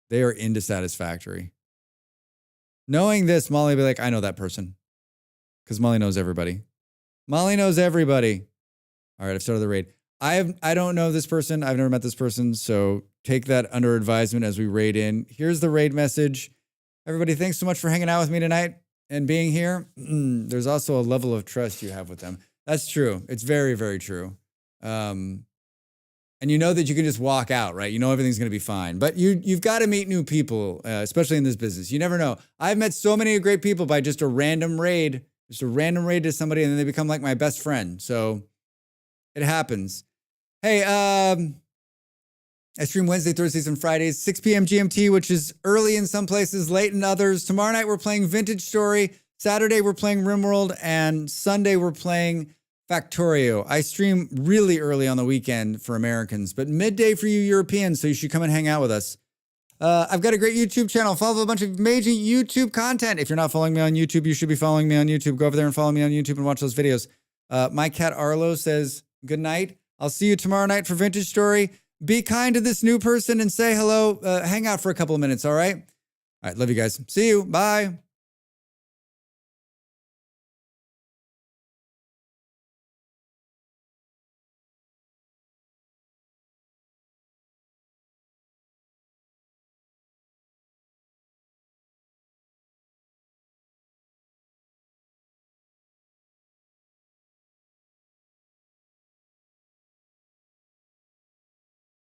They are into Satisfactory. Knowing this, Molly will be like, I know that person. Because Molly knows everybody. Molly knows everybody. All right, I've started the raid. I don't know this person. I've never met this person, so take that under advisement as we raid in. Here's the raid message. Everybody, thanks so much for hanging out with me tonight and being here. There's also a level of trust you have with them. That's true. It's very, very true. And you know that you can just walk out, right? You know everything's going to be fine. But you've got to meet new people, especially in this business. You never know. I've met so many great people by just a random raid to somebody, and then they become like my best friend. So it happens. Hey, I stream Wednesday, Thursdays, and Fridays, 6 p.m. GMT, which is early in some places, late in others. Tomorrow night, we're playing Vintage Story. Saturday, we're playing RimWorld. And Sunday, we're playing Factorio. I stream really early on the weekend for Americans, but midday for you Europeans, so you should come and hang out with us. I've got a great YouTube channel. Follow a bunch of amazing YouTube content. If you're not following me on YouTube, you should be following me on YouTube. Go over there and follow me on YouTube and watch those videos. My cat Arlo says, good night. I'll see you tomorrow night for Vintage Story. Be kind to this new person and say hello. Hang out for a couple of minutes, all right? All right, love you guys. See you. Bye.